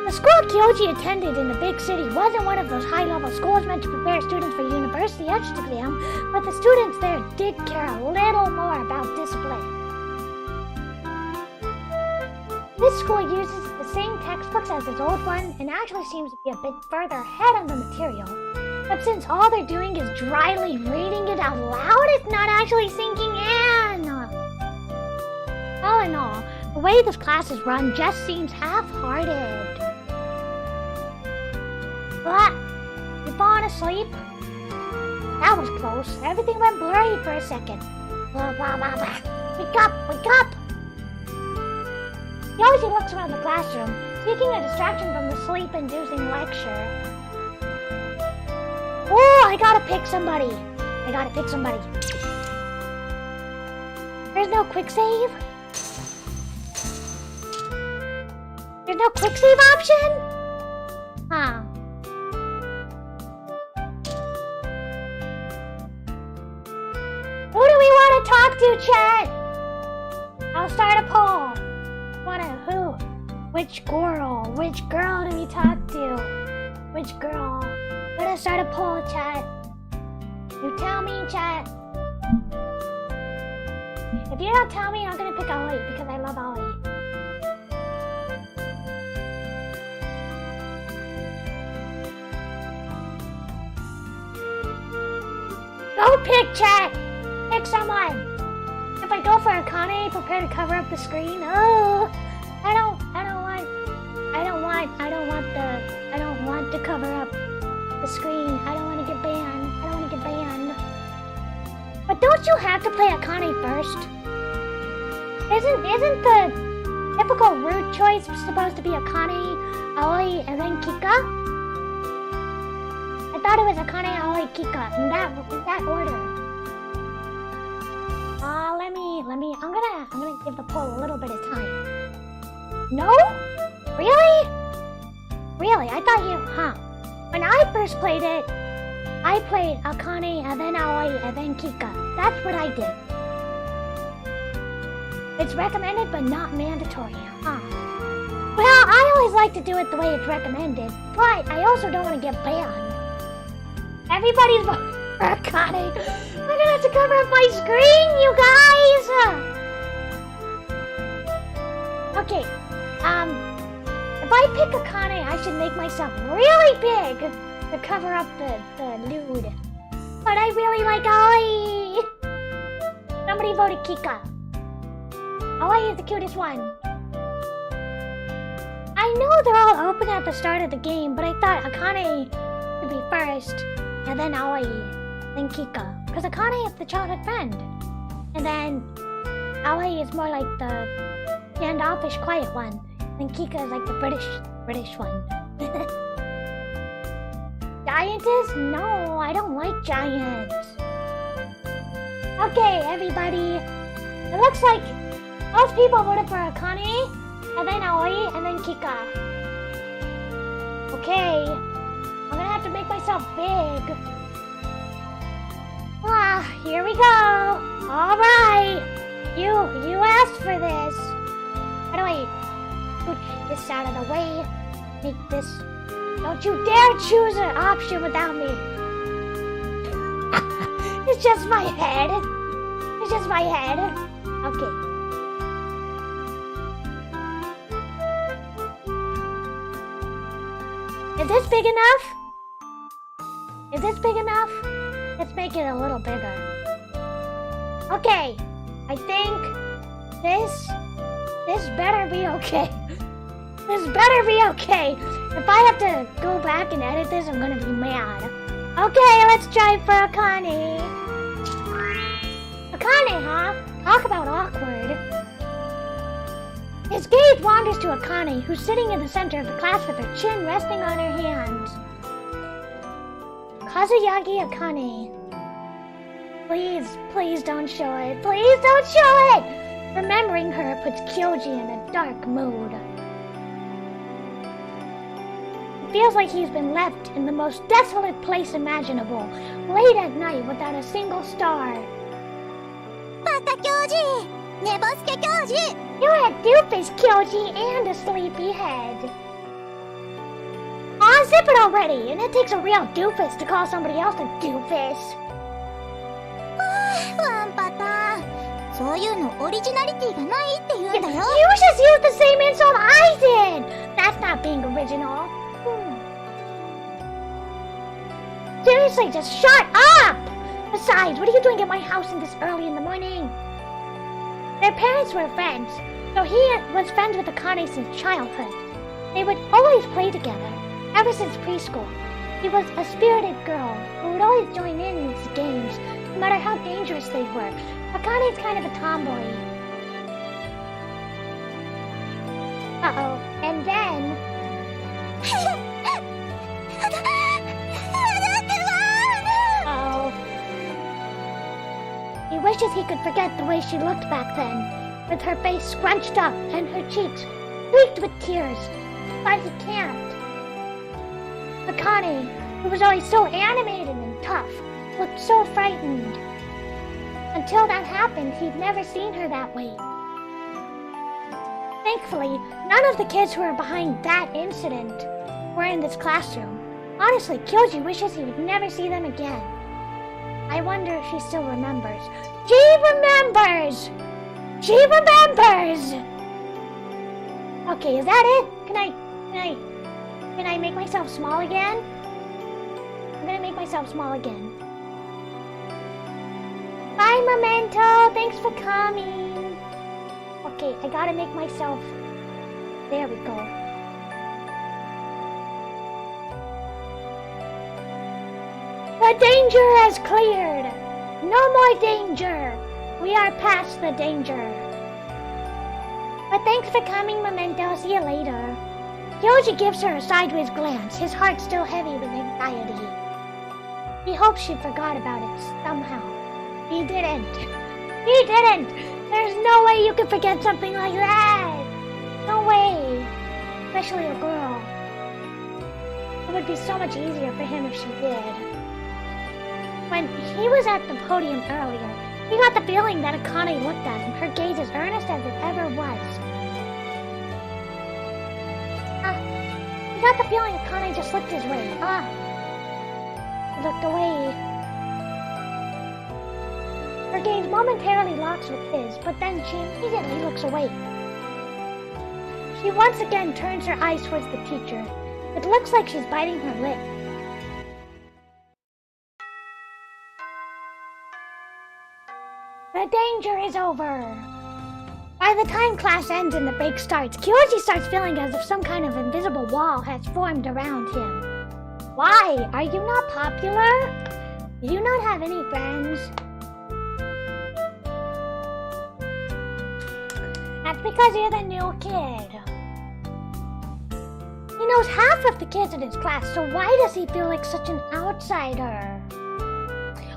The school Kyoji attended in the big city wasn't one of those high-level schools meant to prepare students for university entrance exam, but the students there did care a little more about discipline. This school uses the same textbooks as its old one and actually seems to be a bit further ahead on the material. But since all they're doing is dryly reading it out loud, it's not actually sinking in. All in all, the way this class is run just seems half-hearted. What? You falling asleep? That was close. Everything went blurry for a second. Blah, blah, blah, blah. Wake up! Wake up! Yoshi looks around the classroom, seeking a distraction from the sleep-inducing lecture. Oh, I gotta pick somebody. There's no quick save? There's no quick save option? Huh. Who do we want to talk to, Chet? I'll start a poll. Who? Which girl? Which girl do we talk to? Which girl? Let us start a poll, chat. You tell me, chat. If you don't tell me, I'm gonna pick Ollie because I love Ollie. Go pick, chat. Pick someone. If I go for Akane, prepare to cover up the screen. Oh, I don't want to cover up the screen. I don't want to get banned. But don't you have to play Akane first? Isn't the typical route choice supposed to be Akane, Aoi, and then Kika? I thought it was Akane, Aoi, Kika in that order. I'm gonna give the poll a little bit of time. No? Really? I thought you, When I first played it, I played Akane and then Aoi and then Kika. That's what I did. It's recommended but not mandatory, huh? Well, I always like to do it the way it's recommended, but I also don't want to get banned. Everybody's voting for Akane. I'm gonna have to cover up my screen, you guys! Okay, if I pick Akane, I should make myself really big to cover up the nude. But I really like Aoi! Somebody voted Kika. Aoi is the cutest one. I know they're all open at the start of the game, but I thought Akane would be first, and then Aoi, then Kika. Because Akane is the childhood friend. And then Aoi is more like the standoffish, quiet one. And Kika is like the British one. Giantess? No, I don't like giants. Okay, everybody. It looks like most people voted for Akane, and then Aoi, and then Kika. Okay, I'm gonna have to make myself big. Ah, here we go. All right, you asked for this. How do I put this out of the way? Make this. Don't you dare choose an option without me. It's just my head. It's just my head. Okay. Is this big enough? Is this big enough? Let's make it a little bigger. Okay. I think this better be okay. This better be okay. If I have to go back and edit this, I'm gonna be mad. Okay, let's try for Akane. Akane, huh? Talk about awkward. His gaze wanders to Akane, who's sitting in the center of the class with her chin resting on her hands. Kazuyagi Akane. Please don't show it. Please don't show it! Remembering her puts Kyoji in a dark mood. It feels like he's been left in the most desolate place imaginable, late at night without a single star. Baka Kyoji! Nebosuke Kyoji! You're a doofus, Kyoji, and a sleepyhead. Aw, zip it already, and it takes a real doofus to call somebody else a doofus. ワンパターン。そういうのオリジナリティがないって言うんだよ。You just used the same insult I did! That's not being original. Seriously, just shut up! Besides, what are you doing at my house in this early in the morning? Their parents were friends, so he was friends with Akane since childhood. They would always play together, ever since preschool. She was a spirited girl who would always join in these games, no matter how dangerous they were. Akane's kind of a tomboy. Uh-oh, and then... Uh-oh. He wishes he could forget the way she looked back then, with her face scrunched up and her cheeks streaked with tears, but he can't. Akane, who was always so animated and tough, looked so frightened. Until that happened, he'd never seen her that way. Thankfully, none of the kids who were behind that incident were in this classroom. Honestly, Kyoji wishes he would never see them again. I wonder if she still remembers. She remembers! She remembers! Okay, is that it? Can I make myself small again? I'm gonna make myself small again. Bye, Memento! Thanks for coming! Okay, I gotta make myself... There we go. The danger has cleared! No more danger! We are past the danger. But thanks for coming, Memento. See you later. Kyoji gives her a sideways glance, his heart still heavy with anxiety. He hopes she forgot about it somehow. He didn't. He didn't! There's no way you could forget something like that! No way! Especially a girl. It would be so much easier for him if she did. When he was at the podium earlier, he got the feeling that Akane looked at him, her gaze as earnest as it ever was. He got the feeling Akane just looked his way. He looked away. Her gaze momentarily locks with his, but then she immediately looks away. She once again turns her eyes towards the teacher. It looks like she's biting her lip. The danger is over. By the time class ends and the break starts, Kyoji starts feeling as if some kind of invisible wall has formed around him. Why? Are you not popular? Do you not have any friends? That's because you're the new kid. He knows half of the kids in his class, so why does he feel like such an outsider?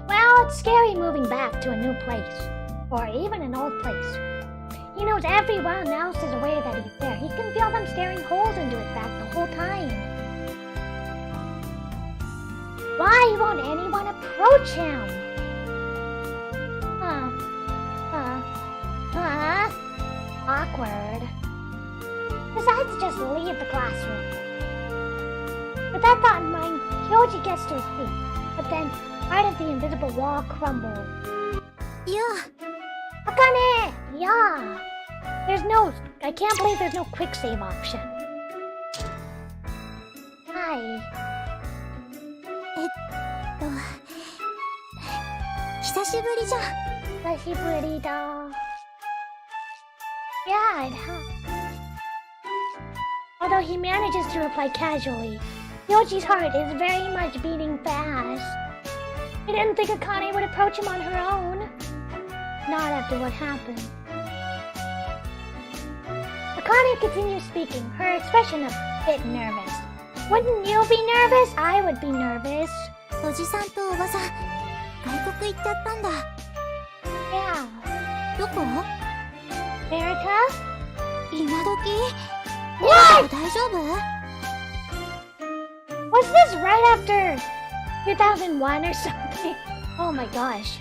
Well, it's scary moving back to a new place, or even an old place. He knows everyone else is aware that he's there. He can feel them staring holes into his back the whole time. Why won't anyone approach him? Awkward. Decides to just leave the classroom. With that thought in mind, Kyoji gets to his feet, but then part of the invisible wall crumbles. Yeah. Akane! Yeah! I can't believe there's no quick save option. Hi. 久しぶりじゃん。久しぶりだ. Yeah, it has. Although he manages to reply casually, Yoji's heart is very much beating fast. He didn't think Akane would approach him on her own. Not after what happened. Akane continues speaking, her expression a bit nervous. Wouldn't you be nervous? I would be nervous. おじさんとおばさん、外国行っちゃったんだ。Yeah. どこ？ America? 今時？ What? 大丈夫？ Was this right after 2001 or something? Oh my gosh.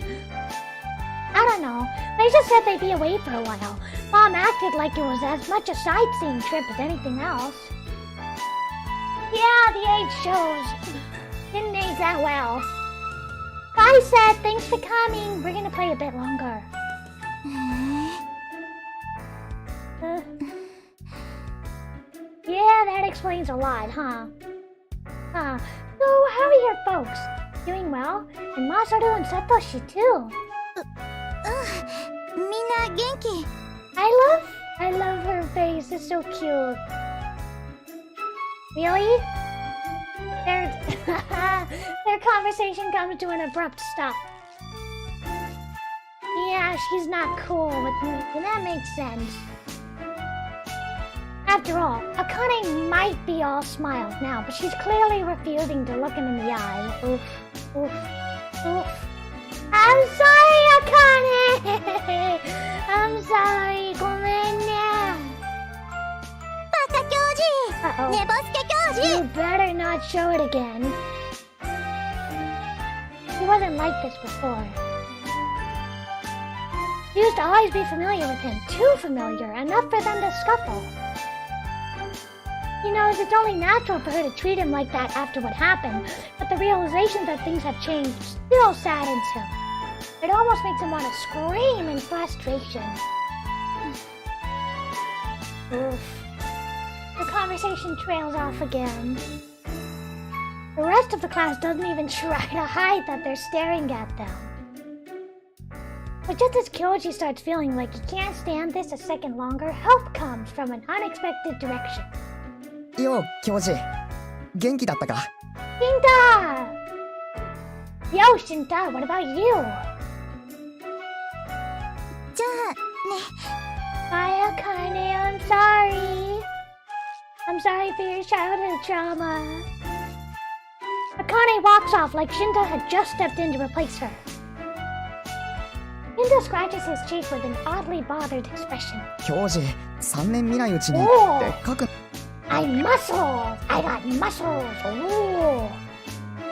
I don't know. They just said they'd be away for a while. Mom acted like it was as much a sightseeing trip as anything else. Yeah, the age shows. Didn't age that well. Bye, said. Thanks for coming. We're gonna play a bit longer. Yeah, that explains a lot, huh? So, how are your folks? Doing well? And Masaru and Satoshi, too. みんな元気？ I love her face. It's so cute. Really? Their conversation comes to an abrupt stop. Yeah, she's not cool with me, and that makes sense. After all, Akane might be all smiles now, but she's clearly refusing to look him in the eye. Oof, oof, oof. I'm sorry, Akane! I'm sorry, ごめんね. バカ教授！ Uh-oh. 寝ぼすけ教授！ You better not show it again. He wasn't like this before. She used to always be familiar with him, too familiar, enough for them to scuffle. He knows it's only natural for her to treat him like that after what happened, but the realization that things have changed still saddens him. It almost makes him want to scream in frustration. Oof. The conversation trails off again. The rest of the class doesn't even try to hide that they're staring at them. But just as Kyoji starts feeling like he can't stand this a second longer, help comes from an unexpected direction. よう、教授。元気だったか？ Shinta! Yo, Shinta, what about you? じゃあ、ね。 Hi, Akane, I'm sorry. I'm sorry for your childhood trauma. Akane walks off like Shinta had just stepped in to replace her. Shinta scratches his cheek with an oddly bothered expression. 教授、3年見ないうちにおーでっかく。 I muscles! I got muscles! Ooh!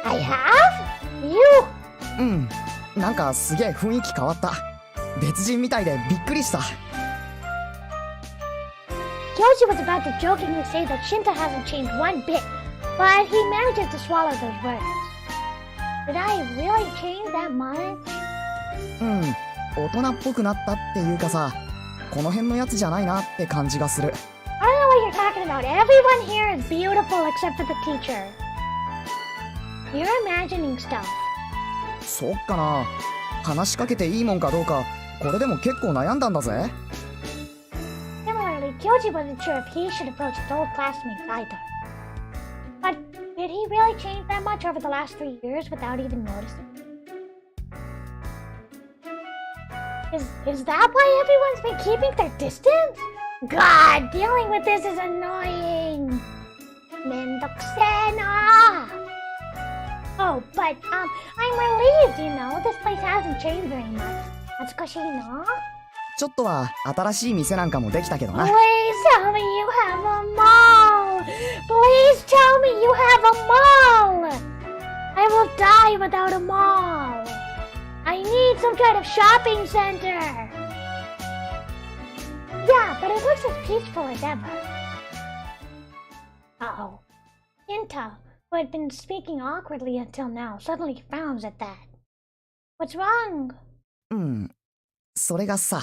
I have? You? うんなんかすげえ雰囲気変わった。別人みたいでびっくりした。 Kyoji was about to jokingly say that Shinta hasn't changed one bit, but he manages to swallow those words. Did I really change that much? うん大人っぽくなったっていうかさ、この辺のやつじゃないなって感じがする。 I don't know what you're talking about. Everyone here is beautiful except for the teacher. You're imagining stuff. そっかな、話しかけていいもんかどうかこれでも結構悩んだんだぜ。 Similarly, Kyoji wasn't sure if he should approach his old classmates either. But did he really change that much over the last 3 years without even noticing? Is that why everyone's been keeping their distance? God, dealing with this is annoying. Mendokusena. Oh, but I'm relieved, you know. This place hasn't changed very much. Atsukoshi no? ちょっとは新しい店なんかもできたけどな。 Please tell me you have a mall. Please tell me you have a mall. I will die without a mall. I need some kind of shopping center. Yeah, but it looks as peaceful as ever. Uh-oh. Shinta, who had been speaking awkwardly until now, suddenly frowns at that. What's wrong? うんそれがさ、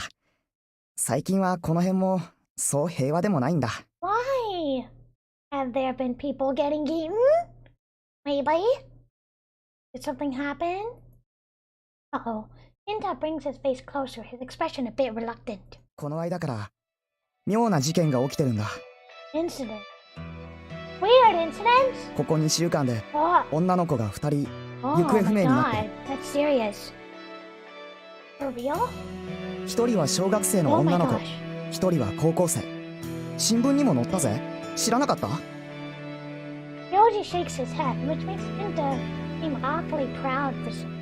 最近はこの辺もそう平和でもないんだ。 Why? Have there been people getting eaten? Maybe? Did something happen? Uh-oh. Shinta brings his face closer, his expression a bit reluctant. この間から妙な事件が起きてるんだ。 Incident? Weird incidents? ここ2週間で Oh, 女の子が2人 oh 行方 my 不明になって god. That's serious. For real? 1人は小学生の Oh my 女の子、 gosh. 1人は高校生。新聞にも載ったぜ。知らなかった？ Yoji shakes his head, which makes Shinta seem awfully proud for some.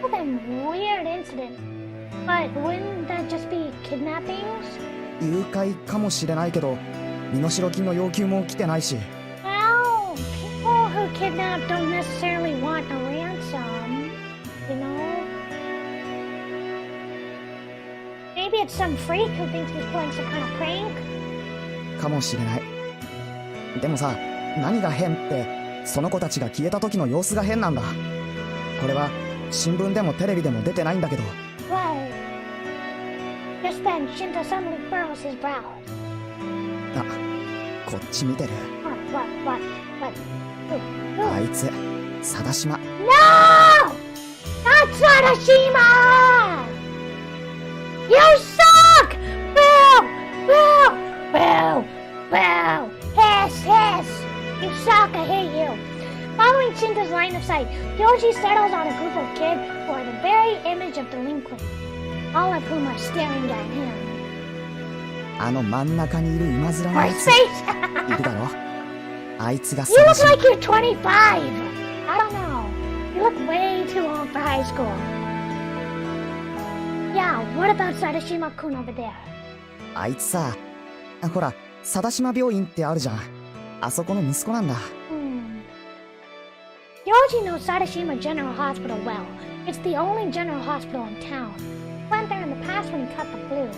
Well, then, weird incident. But wouldn't that just be kidnappings? 誘拐かもしれないけど身代金の要求も来てないし。 Well, people who kidnap don't necessarily want a ransom, you know? Maybe it's some freak who thinks he's pulling some kind of prank? かもしれない。でもさ、何が変ってその子たちが消えた時の様子が変なんだ。これは新聞でもテレビでも出てないんだけど。 What? Just then, Shinta suddenly furrows his brow. あ、こっち見てる。 What? Who? あいつ、貞島。 No! Not Sadashima! You suck! Boo! Hiss! You suck, I hate you. Following Shinta's line of sight, Yoji settles on a group of kids who are the very image of delinquents, all of whom are staring at him. あの真ん中にいる今面の For や his つ face! いるだろ。あいつが You 貞 look 島。 like you're 25! I don't know. You look way too old for high school. Yeah, what about Sadashima-kun over there? あいつさ、ほら、貞島病院ってあるじゃん。あそこの息子なんだ。Yoji knows Sadashima General Hospital well. It's the only general hospital in town. Went there in the past when he caught the flu.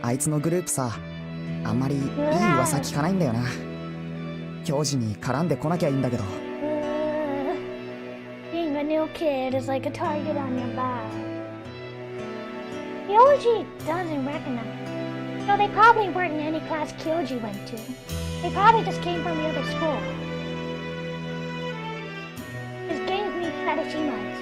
あいつのグループさ、あんまりいい噂聞かないんだよな。教授に絡んでこなきゃいいんだけど。Being a new kid is like a target on your back. Kyoji doesn't recognize him. So they probably weren't in any class Kyoji went to. They probably just came from the other school. His gang meets Sadashima's.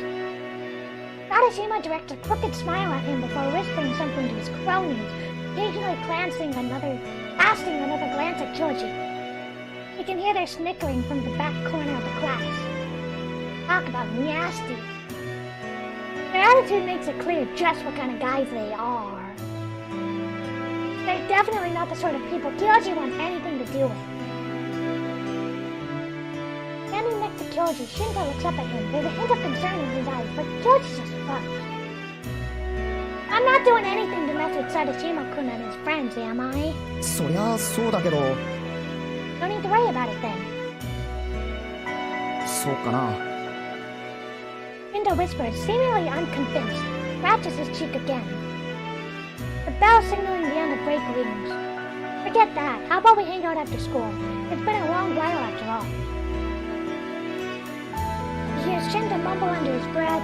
Sadashima directs a crooked smile at him before whispering something to his cronies, occasionally casting another glance at Kyoji. You can hear their snickering from the back corner of the class. Talk about nasty. Their attitude makes it clear just what kind of guys they are. They're definitely not the sort of people Kyoji wants anything to do with. Standing next to Kyoji, Shinta looks up at him. There's a hint of concern in his eyes, but Kyoji's just fine. I'm not doing anything to mess with Sadashima-kun and his friends, am I? そりゃそうだけど。 Don't need to worry about it then. そうかな。 Linda whispers, seemingly unconvinced, scratches his cheek again. The bell signaling the end of break rings. Forget that. How about we hang out after school? It's been a long while after all. He hears Shinda mumble under his breath.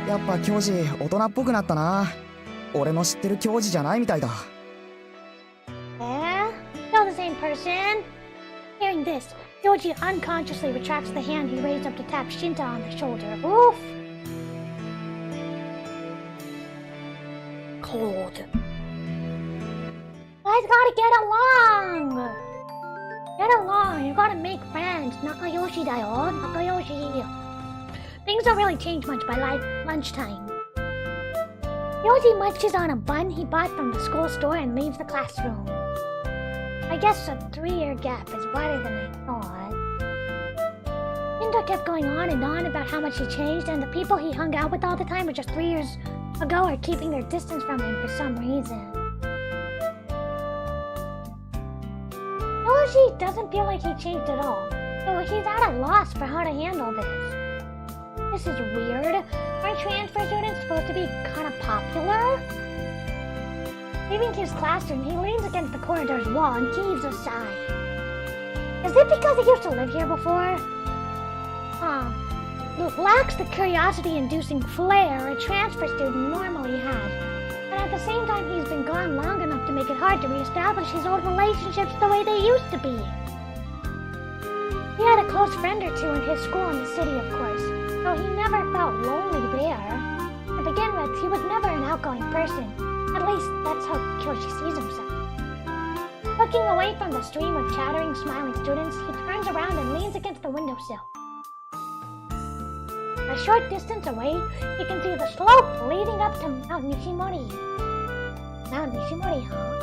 やっぱ教師大人っぽくなったな。俺の知ってる教師じゃないみたいだ。Eh? Still the same person? Hearing this, Yoji unconsciously retracts the hand he raised up to tap Shinta on the shoulder. Oof! Cold. Guys gotta get along! Get along, you gotta make friends. Nakayoshi da yo, Nakayoshi. Things don't really change much by lunchtime. Yoji munches on a bun he bought from the school store and leaves the classroom. I guess a 3-year gap is wider than I thought. Shinta kept going on and on about how much he changed, and the people he hung out with all the time were just 3 years ago are keeping their distance from him for some reason. Yoshi doesn't feel like he changed at all, so he's at a loss for how to handle this. This is weird. Aren't transfer students supposed to be kind of popular? Leaving his classroom, he leans against the corridor's wall and heaves a sigh. Is it because he used to live here before? Lacks the curiosity-inducing flair a transfer student normally has. And at the same time, he's been gone long enough to make it hard to reestablish his old relationships the way they used to be. He had a close friend or two in his school in the city, of course, so he never felt lonely there. To begin with, he was never an outgoing person. At least, that's how Kyoshi sees himself. Looking away from the stream of chattering, smiling students, he turns around and leans against the windowsill. A short distance away, he can see the slope leading up to Mount Nishimori. Mount Nishimori, huh?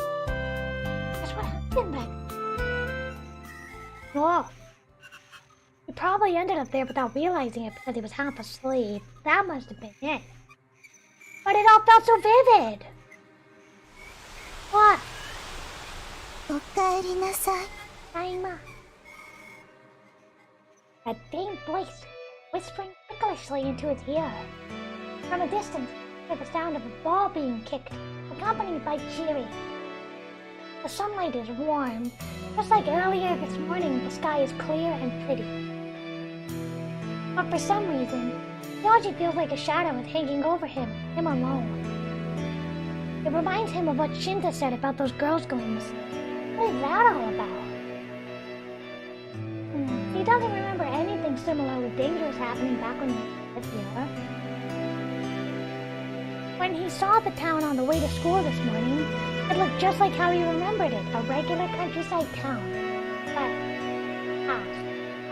That's what happened back there. Oh. He probably ended up there without realizing it because he was half asleep. That must have been it. But it all felt so vivid. What? おかえりなさい。 Taima. A faint voice whispering tickishly into his ear. From a distance, he heard the sound of a ball being kicked, accompanied by cheering. The sunlight is warm. Just like earlier this morning, the sky is clear and pretty. But for some reason, Yoji feels like a shadow is hanging over him alone. It reminds him of what Shinta said about those girls going missing. What is that all about? He doesn't remember anything similarly dangerous happening back when he was here. When he saw the town on the way to school this morning, it looked just like how he remembered it, a regular countryside town. But past,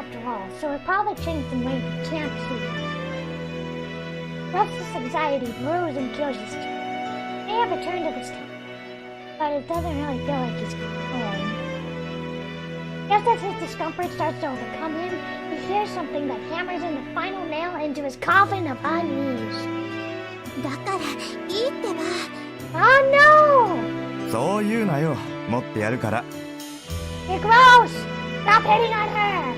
after all, so it probably changed in ways he can't see. Restless anxiety brews in Kyoshi's chest. He may have returned to this town, but it doesn't really feel like he's home. Just as his discomfort starts to overcome him, he hears something that hammers in the final nail into his coffin of unease. だからいいってば。 Oh no! そう言うなよ。持ってやるから。 You're gross! Stop hitting on her!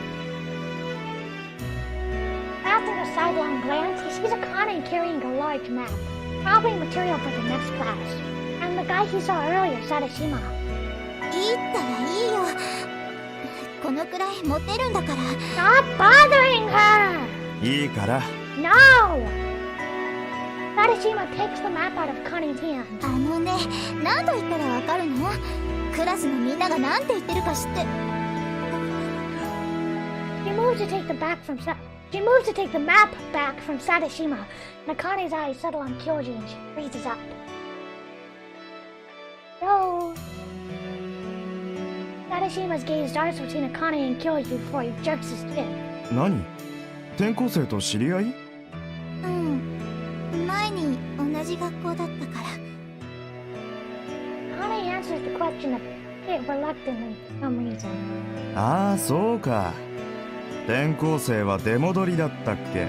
After a sidelong glance, he sees Akane carrying a large map, probably material for the next class, and the guy he saw earlier, Sadashima. いいったらいいよ。このくらい持てるんだから。 Stop bothering her! いいから。 No! Sadashima takes the map out of Kane's hand. あのね、何度言ったらわかるの？クラスのみんなが何て言ってるか知って。 She moves to take the map back from Sadashima, and Akane's eyes settle on Kyoji and she freezes up. So... Sadashima's gaze darts between Akane and Kyoji before he jerks his chin. 何？転校生と知り合い？うん。前に同じ学校だったから。Akane answers the question a bit reluctantly for some reason. ああ、そうか。転校生は出戻りだったっけ？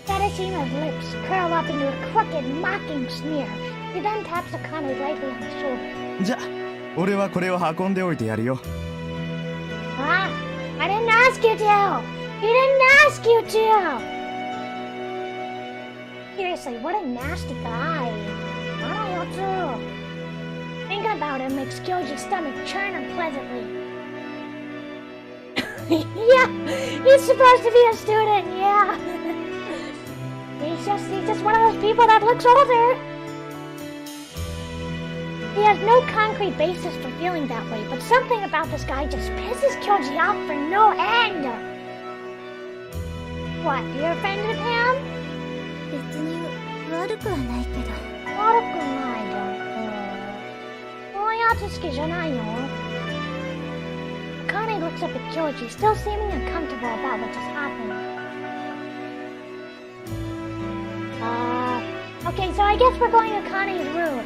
Sadashima's lips curl up into a crooked, mocking sneer. He then taps Akane lightly on the shoulder. じゃ、俺はこれを運んでおいてやるよ。Ah, I didn't ask you to! He didn't ask you to! Seriously, what a nasty guy. Arayotsu. Thinking about him makes Kyoji's stomach churn unpleasantly. Yeah, he's supposed to be a student, yeah. He's just one of those people that looks older. He has no concrete basis for feeling that way, but something about this guy just pisses Kyoji off for no end. What, you're offended with him? 別に悪くはないけど。悪くないよ。そういうやつ好きじゃないよ。Akane looks up at Kyoji, still seeming uncomfortable about what just happened. Okay, so I guess we're going to Akane's room.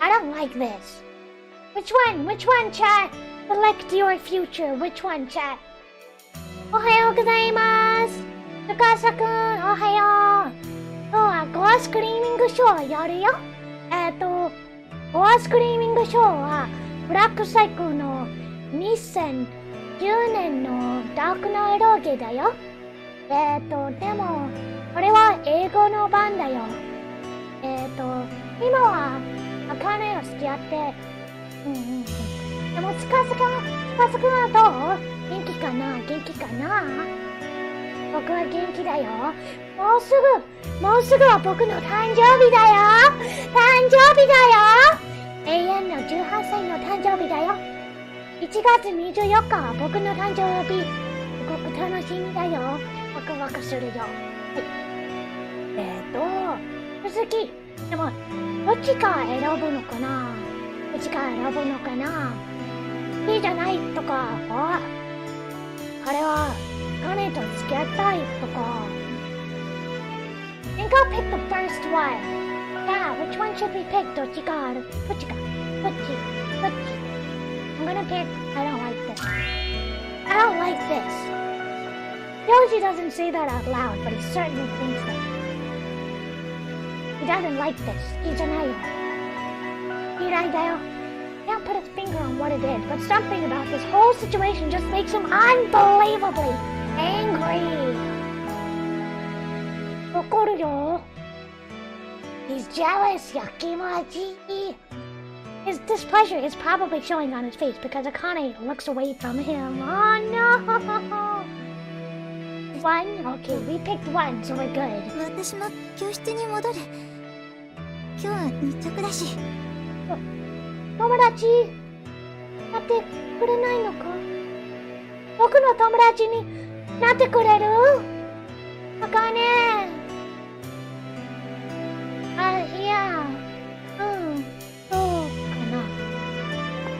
I don't like this. Which one, chat? Select your future. Which one, chat? おはようございます。高橋くん、おはよう。今日はゴアスクリーミングショーやるよ。ゴアスクリーミングショーはブラックサイクルの2010年のダークなエロゲだよ。でもこれは英語の版だよ。今は茜を付き合って、でもつかずくんはどう？元気かな？僕は元気だよ。もうすぐは僕の誕生日だよ。永遠の18歳の誕生日だよ。1月24日は僕の誕生日。すごく楽しみだよ。ワクワクするよ。続き。でも、どっちか選ぶのかな？いいじゃないとか、彼は彼と付き合いたいとか。Think I'll pick the first one. Yeah, which one should we pick? どっちか。I'm gonna pick, I don't like this. Yoshi doesn't say that out loud, but he certainly thinks that. He doesn't like this. いいじゃないよ。嫌いだよ。Can't put his finger on what it is, but something about this whole situation just makes him unbelievably angry. 怒るよ。He's jealous, やきもち。His displeasure is probably showing on his face because Akane looks away from him. Oh no! One? Okay, we picked one, so we're good. 私も教室に戻る。今日は日直だし。友達なってくれないのか？僕の友達になってくれる？Akane! いや、そうかな。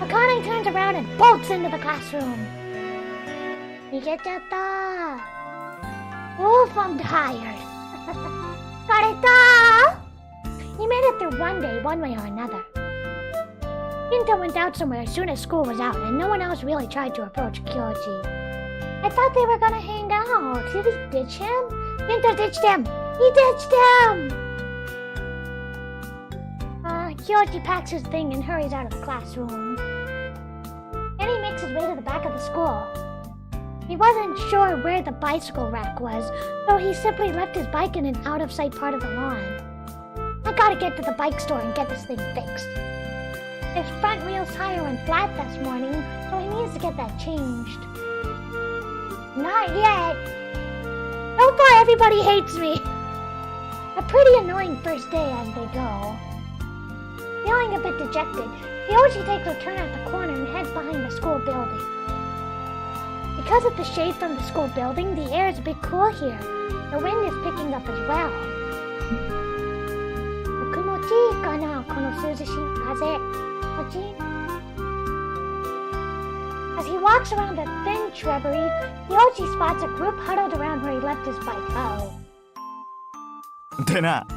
Akane turns around and bolts into the classroom. 逃げちゃった。Oof, I'm tired. 疲れた。He made it through one day, one way or another. Ginto went out somewhere as soon as school was out, and no one else really tried to approach Kyoji. I thought they were gonna hang out. Did he ditch him? Ginto ditched him! He ditched him! Kyoji packs his thing and hurries out of the classroom. Then he makes his way to the back of the school. He wasn't sure where the bicycle rack was, so he simply left his bike in an out-of-sight part of the lawn. I gotta get to the bike store and get this thing fixed. His front wheel tire went flat this morning, so he needs to get that changed. Not yet. So far, everybody hates me. A pretty annoying first day as they go. Feeling a bit dejected, Kyoji takes a turn at the corner and heads behind the school building. Because of the shade from the school building, the air is a bit cool here. The wind is picking up as well. 気持ちいいかな、この涼しい風。As he walks around the thin shrubbery, Kyoji spots a group huddled around where he left his bike. Oh. でな、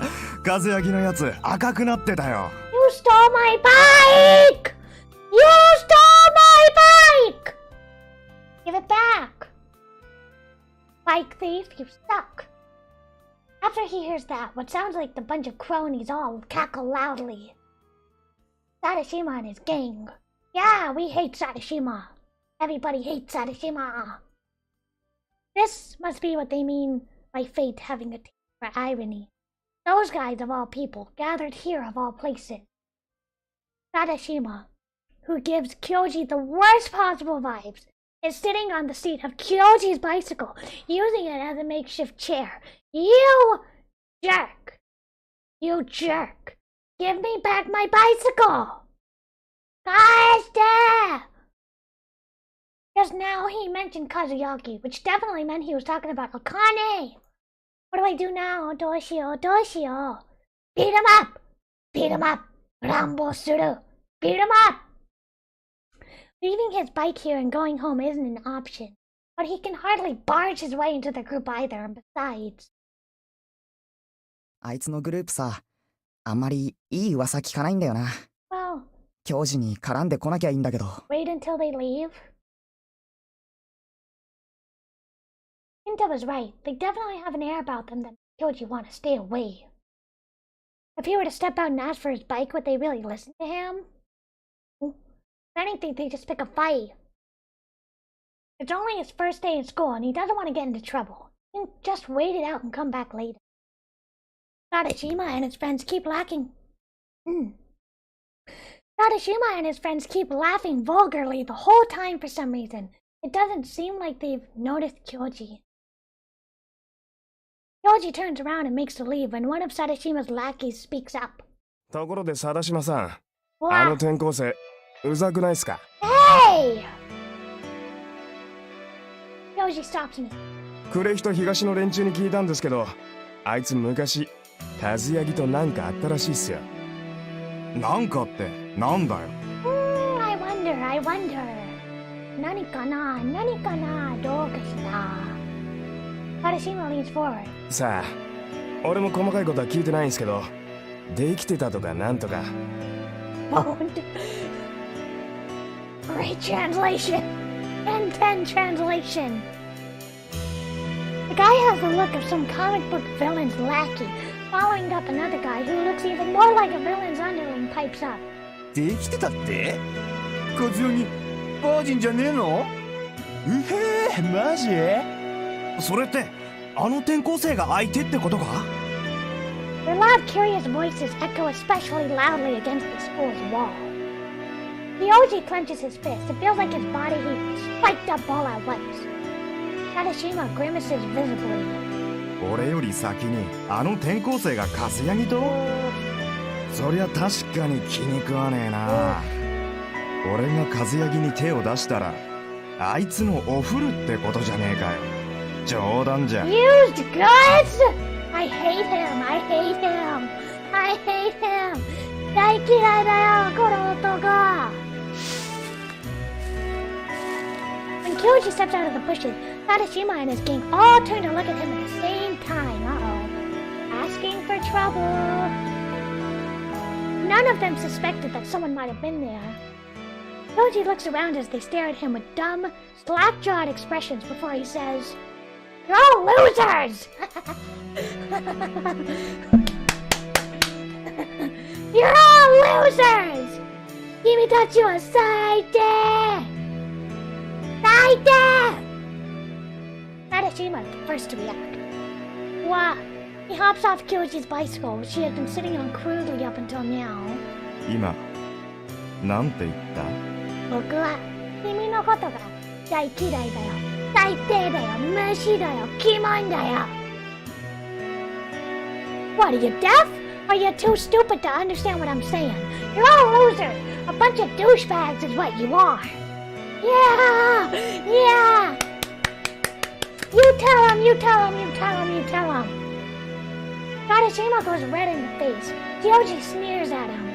風焼きのやつ赤くなってたよ。You stole my bike! You stole my bike! Give it back! Bike thief, you suck. After he hears that, what sounds like the bunch of cronies all cackle loudly. Sadashima and his gang. Yeah, we hate Sadashima. Everybody hates Sadashima. This must be what they mean by fate having a taste for irony. Those guys of all people, gathered here of all places. Sadashima, who gives Kyoji the worst possible vibes, is sitting on the seat of Kyoji's bicycle, using it as a makeshift chair. You jerk! You jerk! Give me back my bicycle! Gosh, just now he mentioned Kazuyaki, which definitely meant he was talking about Akane. What do I do now? Doshio. Beat him up! Beat him up! Rambo Suru! Beat him up! Leaving his bike here and going home isn't an option, but he can hardly barge his way into the group either, and besides... あいつのグループさ、あんまりいい噂聞かないんだよな。Well, 教授に絡んでこなきゃいいんだけど。wait until they leave. Inta was right. They definitely have an air about them that Kyoji want to stay away. If he were to step out and ask for his bike, would they really listen to him? If anything, they just pick a fight. It's only his first day in school and he doesn't want to get into trouble. He can just wait it out and come back later. Sadashima and his friends keep laughing. Sadashima and his friends keep laughing vulgarly the whole time for some reason. It doesn't seem like they've noticed Kyoji. Kyoji turns around and makes to leave when one of Sadashima's lackeys speaks up. ところで貞島さん、 What? あの転校生うざくないっすか？ Hey! Kyoji stops me. 呉人東の連中に聞いたんですけど、あいつ昔和ヤギとなんかあったらしいっすよ。なんかってなんだよ。I wonder. 何かなどうかした。Sadashima leans forward. さあ、俺も細かいことは聞いてないんすけど、できてたとかなんとか。Great translation! 10 translation! The guy has the look of some comic book villain's lackey, following up another guy who looks even more like a villain's underling pipes up. できてたって？カズヤギバージンじゃねえの？マジ？それってあの転校生が相手ってことか？ Their loud, curious voices echo especially loudly against the school's wall. Ryoji clenches his fist. It feels like his body heat spiked up all at once. Sadashima grimaces visibly. 俺より先にあの転校生がカズヤギと？そりゃ確かに気に食わねえな。俺がカズヤギに手を出したらあいつのおふるってことじゃねえかよ。冗談じゃ。 Used goods! I hate him! 大嫌いだよ、この男! When Kyoji steps out of the bushes, Sadashima and his gang all turn to look at him at the same time. Asking for trouble. None of them suspected that someone might have been there. Kyoji looks around as they stare at him with dumb, slack-jawed expressions before he says, "You're all losers! You're all losers! Kimitachi wa saite! Saite!" Sadashima is the first to react. What? He hops off Kyoji's bicycle, which she has been sitting on crudely up until now. 今なんて言った？僕は君のことが大嫌いだよ。最低だよ。無視だよ。キモいんだよ。What, are you deaf? Are you too stupid to understand what I'm saying? You're all losers. A bunch of douchebags is what you are. Yeah! You tell him. Sadashima goes red in the face. Kyoji sneers at him.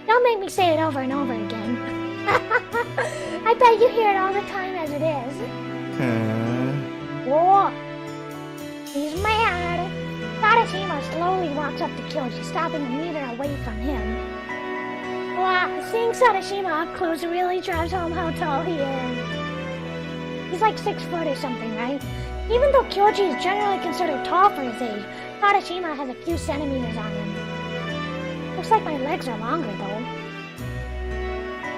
Don't make me say it over and over again. I bet you hear it all the time as it is. Whoa! He's mad. Sadashima slowly walks up to Kyoji, stopping a meter away from him. Wow, seeing Sadashima up close really drives home how tall he is. He's like 6 foot or something, right? Even though Kyoji is generally considered tall for his age, Sadashima has a few centimeters on him. Looks like my legs are longer though.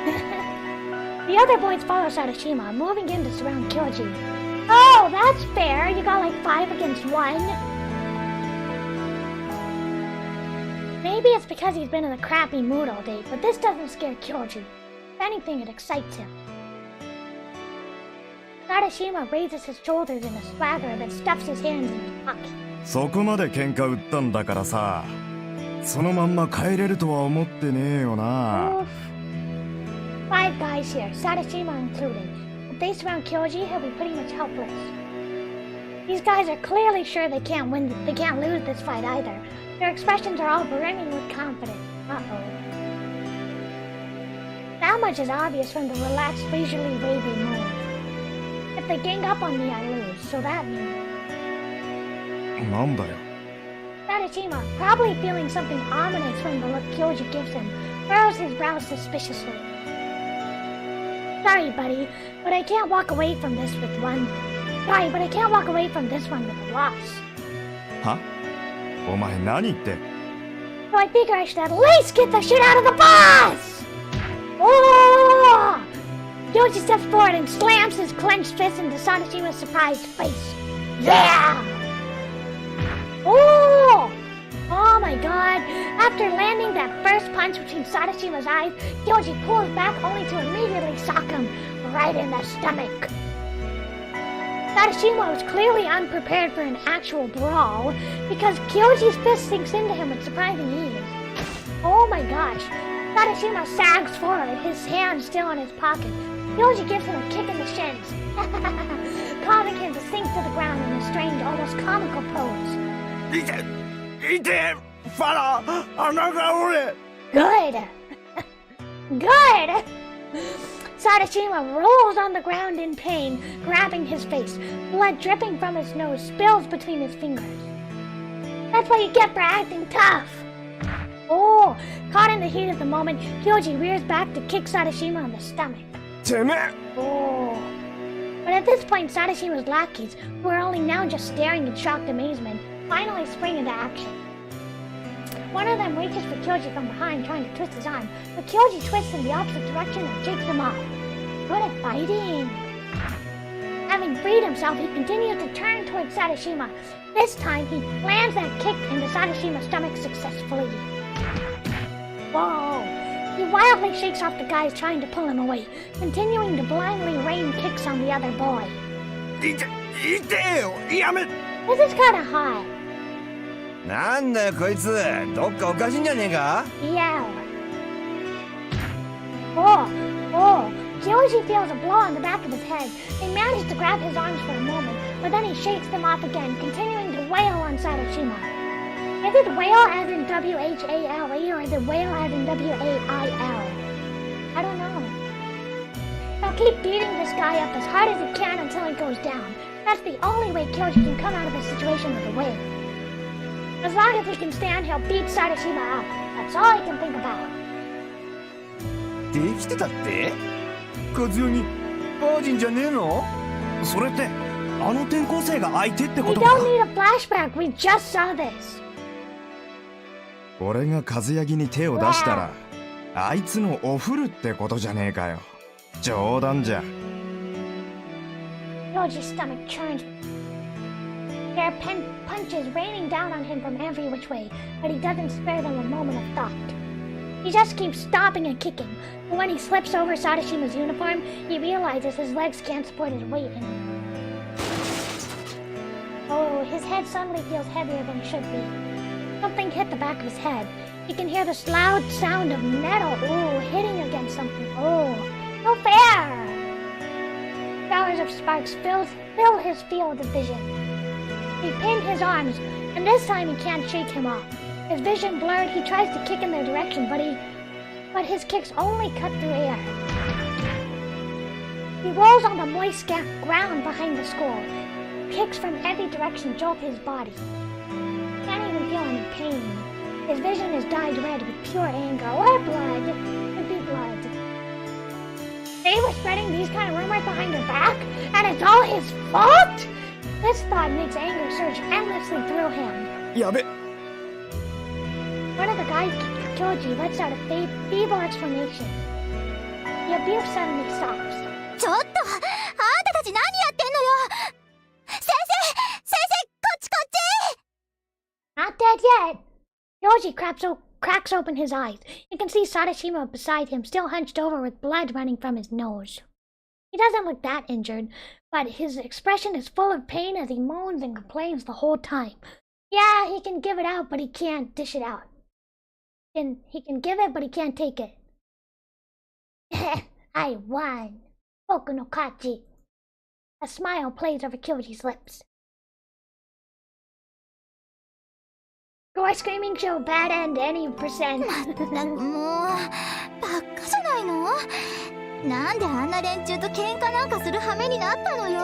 The other boys follow Sadashima, moving in to surround Kyoji. Oh, that's fair. You got like 5 against 1. Maybe it's because he's been in a crappy mood all day, but this doesn't scare Kyoji. If anything, it excites him. Sadashima raises his shoulders in a swagger that stuffs his hands in his pocket. そこまで喧嘩売ったんだからさ、そのまんま帰れるとは思ってねえよな。5 guys here, Sadashima included. If they surround Kyoji, he'll be pretty much helpless. These guys are clearly sure they can't lose this fight either. Their expressions are all brimming with confidence. Uh-oh. That much is obvious from the relaxed, leisurely waving move. If they gang up on me, I lose, so that means... なんだよ。 Sadashima, probably feeling something ominous from the look Kyoji gives him, furrows his brows suspiciously. Sorry, buddy, but I can't walk away from this with one. Sorry, but I can't walk away from this one with a loss. は？お前何言って？ So I figure I should at least get the shit out of the boss! Oh! Kyoji steps forward and slams his clenched fist into Sadashima's surprised face. Yeah! Oh! Oh my god! After landing that first punch between Sadashima's eyes, Kyoji pulls back only to immediately sock him right in the stomach. Sadashima was clearly unprepared for an actual brawl because Kyoji's fist sinks into him with surprising ease. Oh my gosh! Sadashima sags forward, his hand still in his pocket. Kyoji gives him a kick in the shins, causing him to sink to the ground in a strange, almost comical pose. いてファラ穴が折れ Good! Good! Sadashima rolls on the ground in pain, grabbing his face. Blood dripping from his nose spills between his fingers. That's what you get for acting tough! Oh! Caught in the heat of the moment, Kyoji rears back to kick Sadashima in the stomach. てめえ Oh! But at this point, Sadashima's lackeys, who are only now just staring in shocked amazement, finally spring into action. One of them reaches for Kyoji from behind, trying to twist his arm, but Kyoji twists in the opposite direction and shakes him off. Good at fighting! Having freed himself, he continues to turn towards Sadashima. This time, he lands that kick into Sadashima's stomach successfully. Whoa! He wildly shakes off the guys trying to pull him away, continuing to blindly rain kicks on the other boy. いてよやめ This is kinda hot. なんだよこいつ、どっかおかしいんじゃねえか？ Yell. Oh! Kyoji feels a blow on the back of his head. They manage to grab his arms for a moment, but then he shakes them off again, continuing to wail on Sadashima. Is it wail as in W-H-A-L-E or is it wail as in W-A-I-L? I don't know. He'll keep beating this guy up as hard as he can until he goes down. That's the only way Kyoji can come out of this situation with a win. As long as he can stand, he'll beat Sadashima up. That's all he can think about. できてたって？カズヨにバージンじゃねえの？それってあの転校生が相手ってこ We とか don't need a flashback. We just saw this. 俺が和ヤギに手を出したらあいつのおふるってことじゃねえかよ。冗談じゃ。 Kyoji's stomach churns. There are punches raining down on him from every which way, but he doesn't spare them a moment of thought. He just keeps stomping and kicking, but when he slips over Sadashima's uniform, he realizes his legs can't support his weight anymore. Oh, his head suddenly feels heavier than it should be. Something hit the back of his head. He can hear this loud sound of metal, hitting against something. Oh, no fair! Showers of sparks fill his field of vision. He pinned his arms, and this time he can't shake him off. His vision blurred, he tries to kick in their direction, but his kicks only cut through air. He rolls on the moist ground behind the school. Kicks from every direction jolt his body. Can't even feel any pain. His vision is dyed red with pure anger or blood. Could be blood. They were spreading these kind of rumors behind her back, and it's all his fault? This thought makes anger surge endlessly through him. やべ One of the guys, Kyoji, lets out a feeble exclamation. the abuse suddenly stops. ちょっと、あんたたち何やってんのよ。先生、こっちこっち。 Not dead yet. Yoji cracks open his eyes. You can see Sadashima beside him, still hunched over with blood running from his nose. He doesn't look that injured, but his expression is full of pain as he moans and complains the whole time. Yeah, he can give it out, but he can't dish it out. He can give it, but he can't take it. I won. Boku no Kachi. A smile plays over Kyoji's lips. Gore screaming show bad end any percent. まったくもう、バッカじゃないの。なんであんな連中と喧嘩なんかする羽目になったのよ。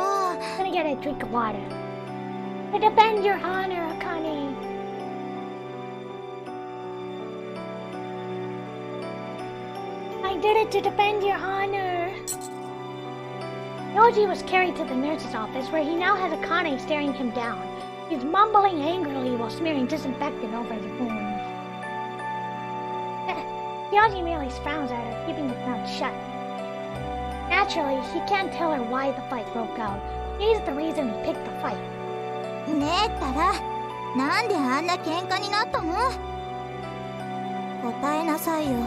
Gonna get a drink of water. To defend your honor, Akane. I did it to defend your honor. Yoji was carried to the nurse's office where he now has Akane staring him down. He's mumbling angrily while smearing disinfectant over his wounds. Yoji merely frowns at her, keeping his mouth shut. Naturally, he can't tell her why the fight broke out. He's the reason he picked the fight. ねえったら、なんであんな喧嘩になったの？答えなさいよ。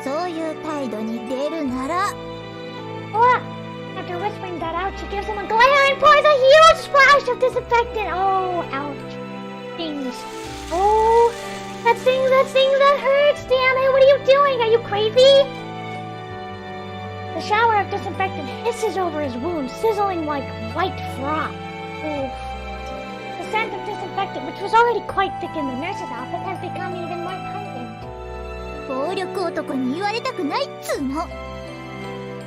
そういう態度に出るなら。Ah! After whispering that out, she gives him a glare and pours a huge splash of disinfectant. Oh, ouch. Stings. Oh, that stings, that hurts. Damn it, what are you doing? Are you crazy? The shower of disinfectant hisses over his wound, sizzling like white froth. Oof. The scent of disinfectant, which was already quite thick in the nurse's office, has become even more pungent. 暴力男に言われたくないっつーの。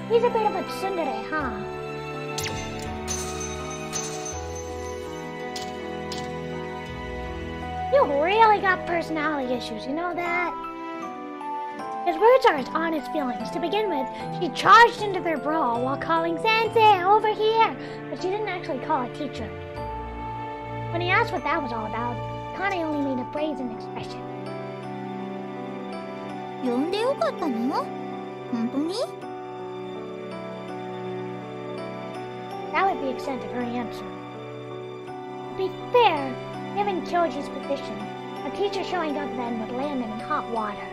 He's a bit of a tsundere, huh? You really got personality issues, you know that? His words are his honest feelings. To begin with, she charged into their brawl while calling Sensei over here, but she didn't actually call a teacher. When he asked what that was all about, Kane only made a brazen expression. 呼んでよかったの？本当に？ That was the extent of her answer. To be fair, given Kyoji's position, a teacher showing up then would land him in hot water.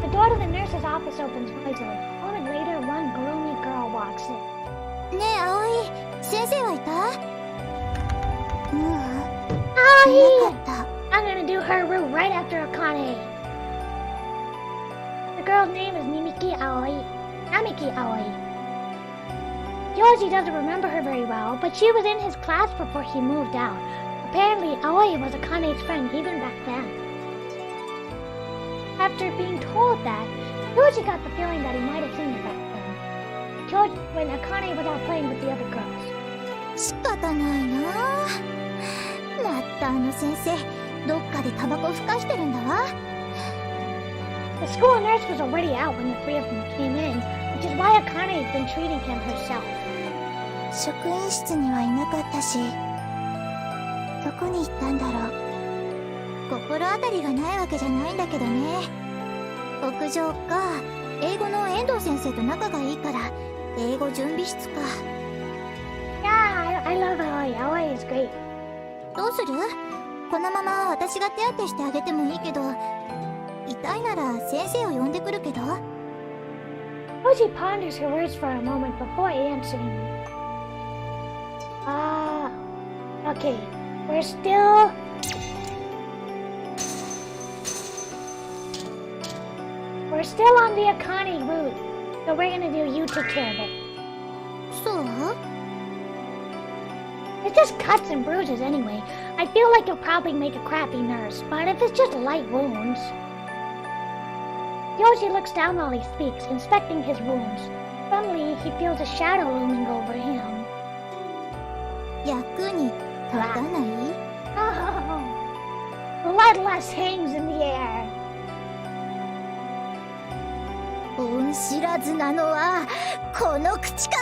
The door to the nurse's office opens noisily. A moment later, one gloomy girl walks in. ねえ葵、先生はいた？Aoi! なかった。 I'm gonna do her route right after Akane. The girl's name is Namiki Aoi. Yoji doesn't remember her very well, but she was in his class before he moved out. Apparently, Aoi was Akane's friend even back then. After being told that, Yoji got the feeling that he might have seen her back then. When Akane was out playing with the other girls. 仕方ないな。まったあの先生、どっかでタバコふかしてるんだわ。 The school nurse was already out when the three of them came in, which is why Akane had been treating him herself. 職員室にはいなかったし、どこに行ったんだろう。心当たりがないわけじゃないんだけどね。屋上か、英語の遠藤先生と仲がいいから英語準備室か。 Yeah, I love Aoi. Aoi is great. どうする？このまま私が手当てしてあげてもいいけど、痛いなら先生を呼んでくるけど。 Yoji ponders her words for a moment before answering. Okay. We're still on the Akane route, so we're gonna do you take care of it. そう？ It's just cuts and bruises anyway. I feel like you'll probably make a crappy nurse, but if it's just light wounds... Yoji looks down while he speaks, inspecting his wounds. Suddenly, he feels a shadow looming over him. 役に立たない？ Oh! Bloodlust hangs in the air. 恩知らずなのはこの口か！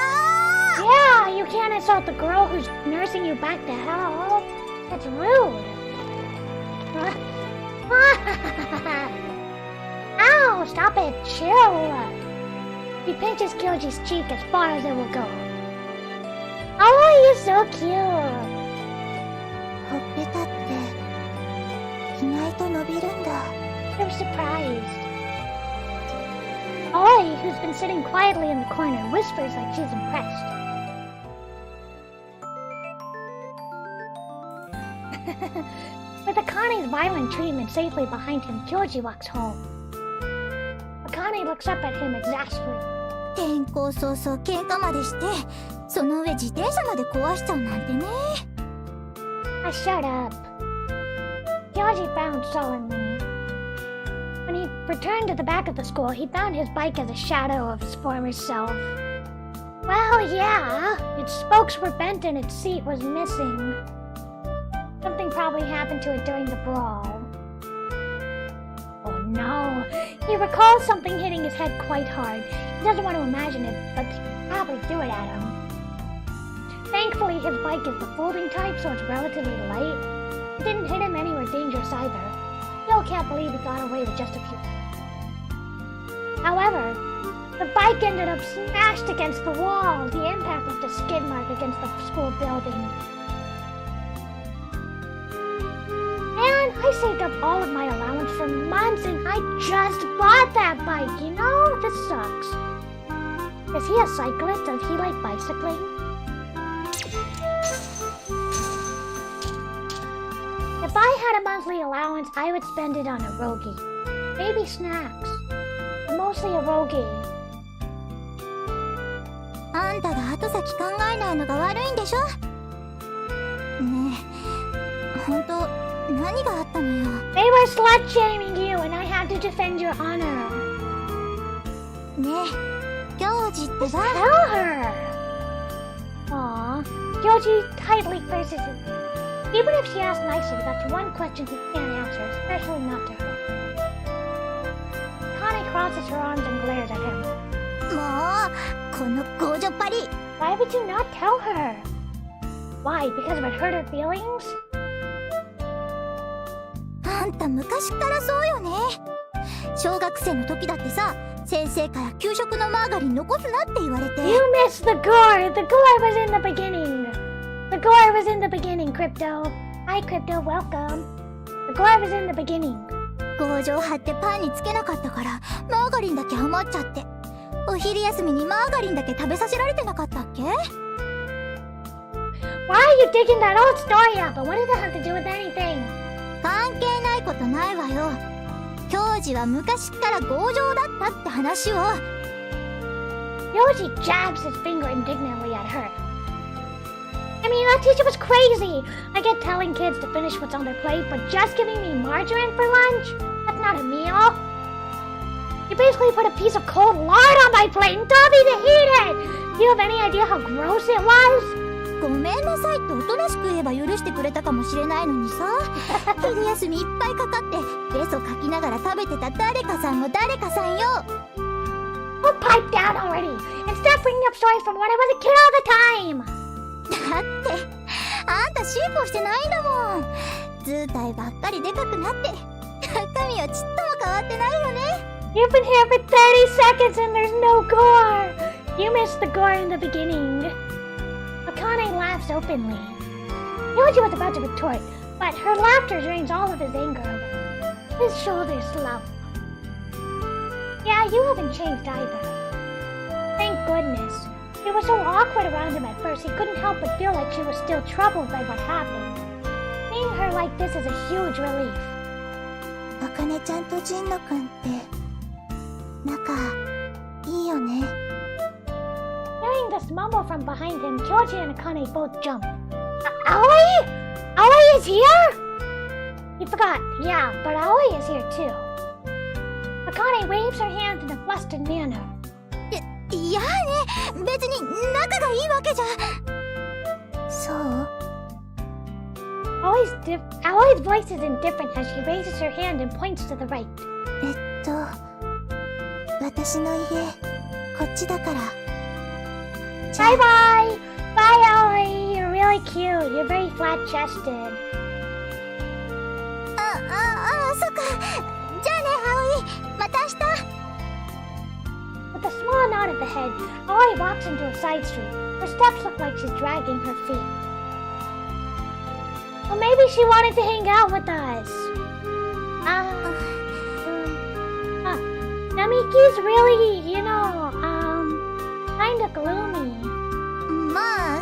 Yeah, you can't insult the girl who's nursing you back to health. That's rude. Ow, stop it, chill. He pinches Kyoji's cheek as far as it will go. Oh, you're so cute. ほっぺたって意外と伸びるんだ。 I'm surprised. Oi, who's been sitting quietly in the corner, whispers like she's impressed. With Akane's violent treatment safely behind him, Kyoji walks home. Akane looks up at him exasperated. 転校早々喧嘩までして、その上自転車まで壊しちゃうなんてね。Shut up. Kyoji frowned sullenly. When he returned to the back of the school, he found his bike as a shadow of his former self. Well, yeah, its spokes were bent and its seat was missing. Something probably happened to it during the brawl. Oh no, he recalls something hitting his head quite hard. He doesn't want to imagine it, but they probably threw it at him. Thankfully, his bike is the folding type, so it's relatively light. It didn't hit him anywhere dangerous either. Still can't believe he got away with just a few. However, the bike ended up smashed against the wall. The impact left a skid mark against the school building. Man, I saved up all of my allowance for months and I just bought that bike, you know? This sucks. Is he a cyclist? Does he like bicycling? If I had a monthly allowance, I would spend it on a rogi. Maybe snacks. But mostly a rogi. あんたが後先考えないのが悪いんでしょ。ねえ、本当何があったのよ。 They were slut-shaming you and I had to defend your honor. ねえ、行事ってば。 Tell her! Aw, Kyoji tightly curses his. Even if she asks nicely, that's one question he can't answer, especially not to her. Connie crosses her arms and glares at him. もうこの強女っぱり。 Why would you not tell her? Why? Because it would hurt her feelings? あんた昔からそうよね。小学生の時だってさ、先生から給食のマーガリン残すなって言われて。 You missed the gore! The gore was in the beginning! The gore was in the beginning, Crypto. Hi, Crypto, welcome. The gore was in the beginning. 強情張ってパンにつけなかったからマーガリンだけ余っちゃって。お昼休みにマーガリンだけ食べさせられてなかったっけ？ Why are you digging that old story up? But what does that have to do with anything? 関係ないことないわよ。教授は昔から強情だったって話を。 Yoji jabs his finger indignantly at her. I mean, that teacher was crazy. I get telling kids to finish what's on their plate, but just giving me margarine for lunch? That's not a meal. You basically put a piece of cold lard on my plate and told me to eat it. Do you have any idea how gross it was? ごめんなさいっておとなしく言えば許してくれたかもしれないのにさ。昼休みいっぱいかかってレソ書きながら食べてた誰かさんも誰かさんよ。 Oh, pipe down already and stop bringing up stories from when I was a kid all the time. だってあんた進歩してないんだもん。図体ばっかりでかくなって中身はちっとも変わってないよね。 You've been here for 30 seconds and there's no gore. You missed the gore in the beginning. Akane laughs openly. Yoji was about to retort, but her laughter drains all of his anger away. His shoulders slump. Yeah, you haven't changed either. Thank goodness. It was so awkward around him at first, he couldn't help but feel like she was still troubled by what happened. Seeing her like this is a huge relief. あかねちゃんとジンノくんって仲いいよね。 Hearing this mumble from behind him, Kyoji and Akane both jump. Aoi? Aoi is here? You forgot, yeah, but Aoi is here too. Akane waves her hand in a flustered manner. いやね、別に仲がいいわけじゃ。そう？ Aoi's voice is indifferent as she raises her hand and points to the right. 私の家、こっちだから。 Bye bye! Bye, Aoi! You're really cute. You're very flat-chested. そっか。じゃあね、葵。また明日。 With a small nod of the head, Aoi walks into a side street. Her steps look like she's dragging her feet. Well, maybe she wanted to hang out with us. Namiki's really, kinda gloomy. まあ、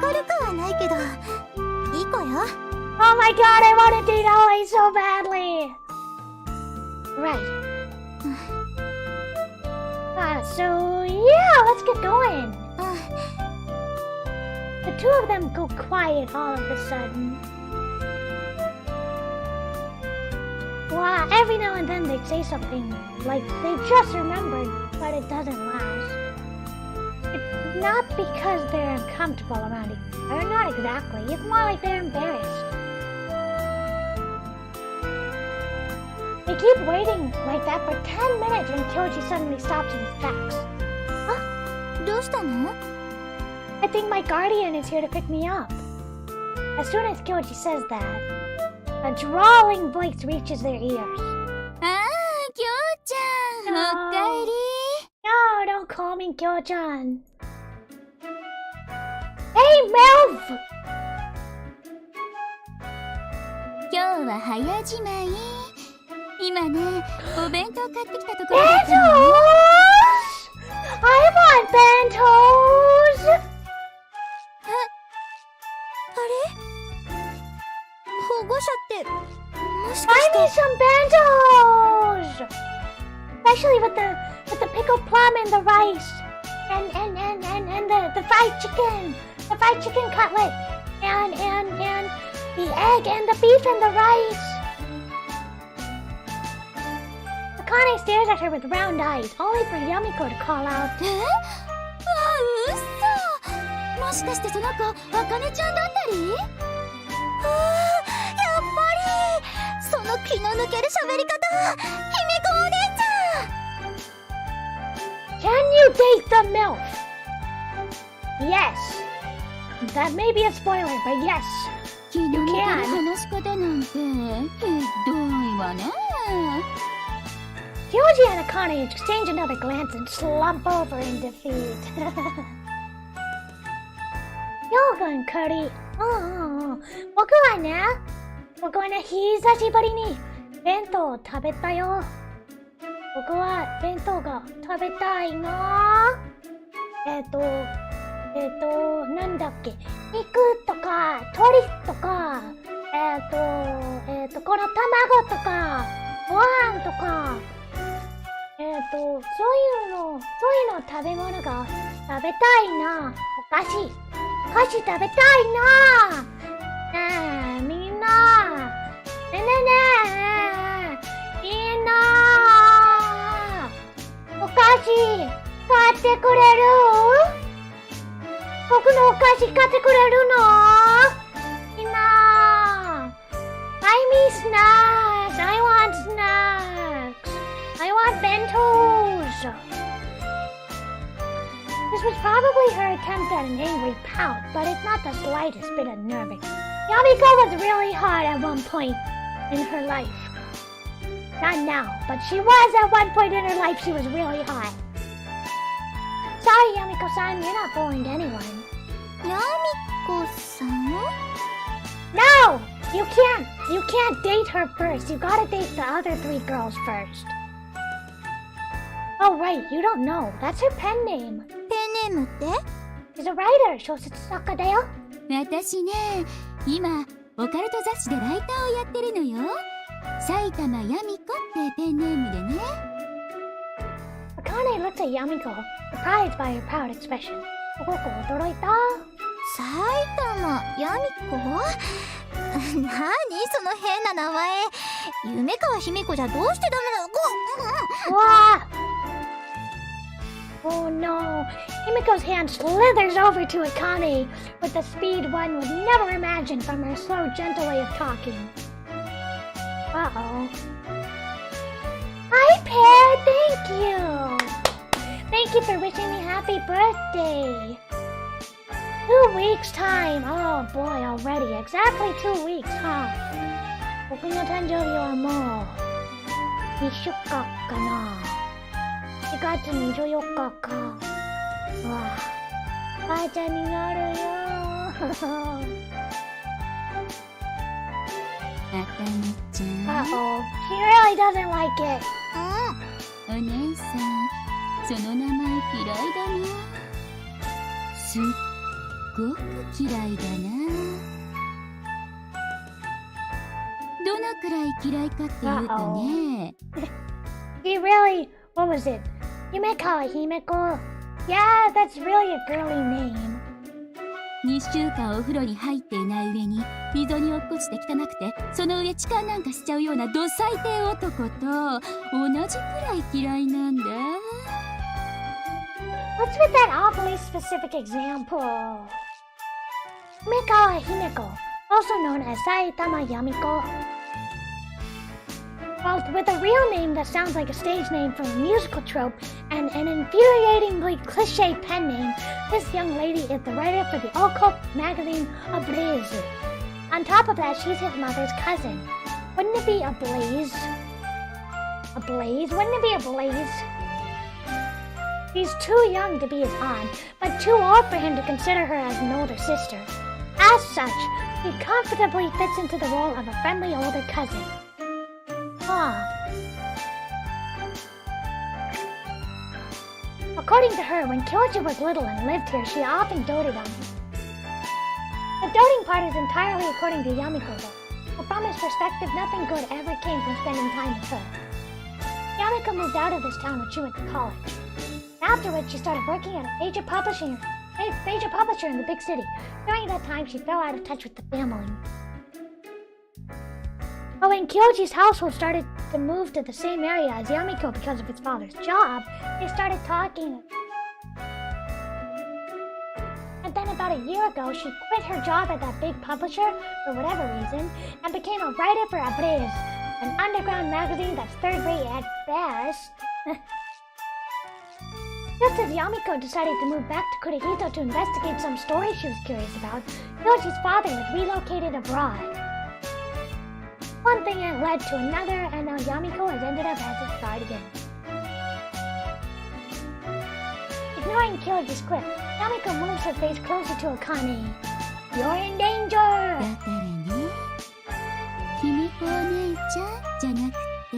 明るくはないけど、いい子よ。Oh my god, I want to date Aoi so badly! Right. So yeah, let's get going. The two of them go quiet all of a sudden. Well, every now and then they say something like they just remembered, but it doesn't last. It's not because they're uncomfortable around each other, not exactly. It's more like they're embarrassed. They keep waiting like that for 10 minutes when Kyoji suddenly stops in his tracks. どうしたの？ I think my guardian is here to pick me up. As soon as Kyoji says that, a drawling voice reaches their ears. ああ、きょうちゃん、おかえり。 No, don't call me Kyo-chan. Hey, Melv! 今日は早じまい。今ね、お弁当買ってきたところだったの。 Bentos! I want bentos! あれ？保護者って、もしか I して。 need some bentos! Especially with the pickled plum and the rice. And the fried chicken. The fried chicken cutlet. And the egg and the beef and the rice. Akane stares at her with round eyes, only for Yamiko to call out. え？あ、嘘。もしかしてその子、あかねちゃんだったり？ああ、やっぱり。その気の抜ける喋り方、ひみこお姉ちゃん。 Can you date the MILF? Yes. That may be a spoiler, but yes. 気の抜ける話し方なんて、ひどいわね。 Kyoji and Akane exchange another glance and slump over in defeat. Yoga and Cody. 僕はね、僕はね、久しぶりに弁当を食べたよ。僕は弁当が食べたいな。なんだっけ、肉とか鶏とか、この卵とかご飯とか、そういうの食べ物が食べたいな。お菓子食べたいな。ねえみんな、ねえみんな、お菓子買ってくれる？僕のお菓子買ってくれるの？みんな、I need snacks. I want snacks. I want bentos. This was probably her attempt at an angry pout, but it's not the slightest bit unnerving. Yamiko was really hot at one point in her life. Not now, but she was at one point in her life. She was really hot. Sorry, Yamiko-san, you're not fooling anyone. やみこさん？ No! You can't date her first. You gotta date the other three girls first. Oh, right, you don't know. That's her pen name. ペンネームって？ She's a writer. 小説作家だよ。私ね、今オカルト雑誌でライターをやってるのよ。埼玉やみこってペンネームでね。Akane looked at Yamiko, surprised by her proud expression. すごく驚いた。埼玉やみこ？なにその変な名前。夢川ひみこじゃどうしてダメなの？わあ！Oh no! Himiko's hand slithers over to Akane with the speed one would never imagine from her slow, gentle way of talking. Uh-oh. Hi, Pear! Thank you! Thank you for wishing me happy birthday! 2 weeks' time! Oh boy, already. Exactly 2 weeks, huh? 僕の誕生日はもう2週間かな。4月24日か。うわ、ばあちゃんになるよ。あかねちゃん。Uh-oh. She really doesn't like it. お姉さん、その名前嫌いだね。すっごく嫌いだな。どのくらい嫌いかっていうとね。She really, what was it? Himeko, Himeko. Yeah, that's really a girly name. 2週間お風呂に入っていない上に溝に落っこちて汚くて、その上痴漢なんかしちゃうようなド最低男と同じくらい嫌いなんだ。 What's with that awfully specific example? Himeko, Himeko, also known as Saitama Yamiko. Well, with a real name that sounds like a stage name from a musical trope and an infuriatingly cliché pen name, this young lady is the writer for the occult magazine Ablaze. On top of that, she's his mother's cousin. Wouldn't it be a blaze? A blaze? Wouldn't it be a blaze? She's too young to be his aunt, but too old for him to consider her as an older sister. As such, she comfortably fits into the role of a friendly older cousin. According to her, when Kyoji was little and lived here, she often doted on him. The doting part is entirely according to Yamiko, though, but from his perspective, nothing good ever came from spending time with her. Yamiko moved out of this town when she went to college. Afterwards, she started working at a major publisher in the big city. During that time, she fell out of touch with the family. But when Kyoji's household started to move to the same area as Yamiko because of his father's job, they started talking. And then about a year ago, she quit her job at that big publisher for whatever reason and became a writer for Ablaze, an underground magazine that's third-rate at best. Just as Yamiko decided to move back to Kurihito to investigate some story she was curious about, Kyoji's father was relocated abroad. One thing had led to another, and now Yamiko has ended up as his guardian. Ignoring Kyoji's quip, Yamiko moves her face closer to Akane. You're in danger! だからね、姫子お姉ちゃんじゃなくて、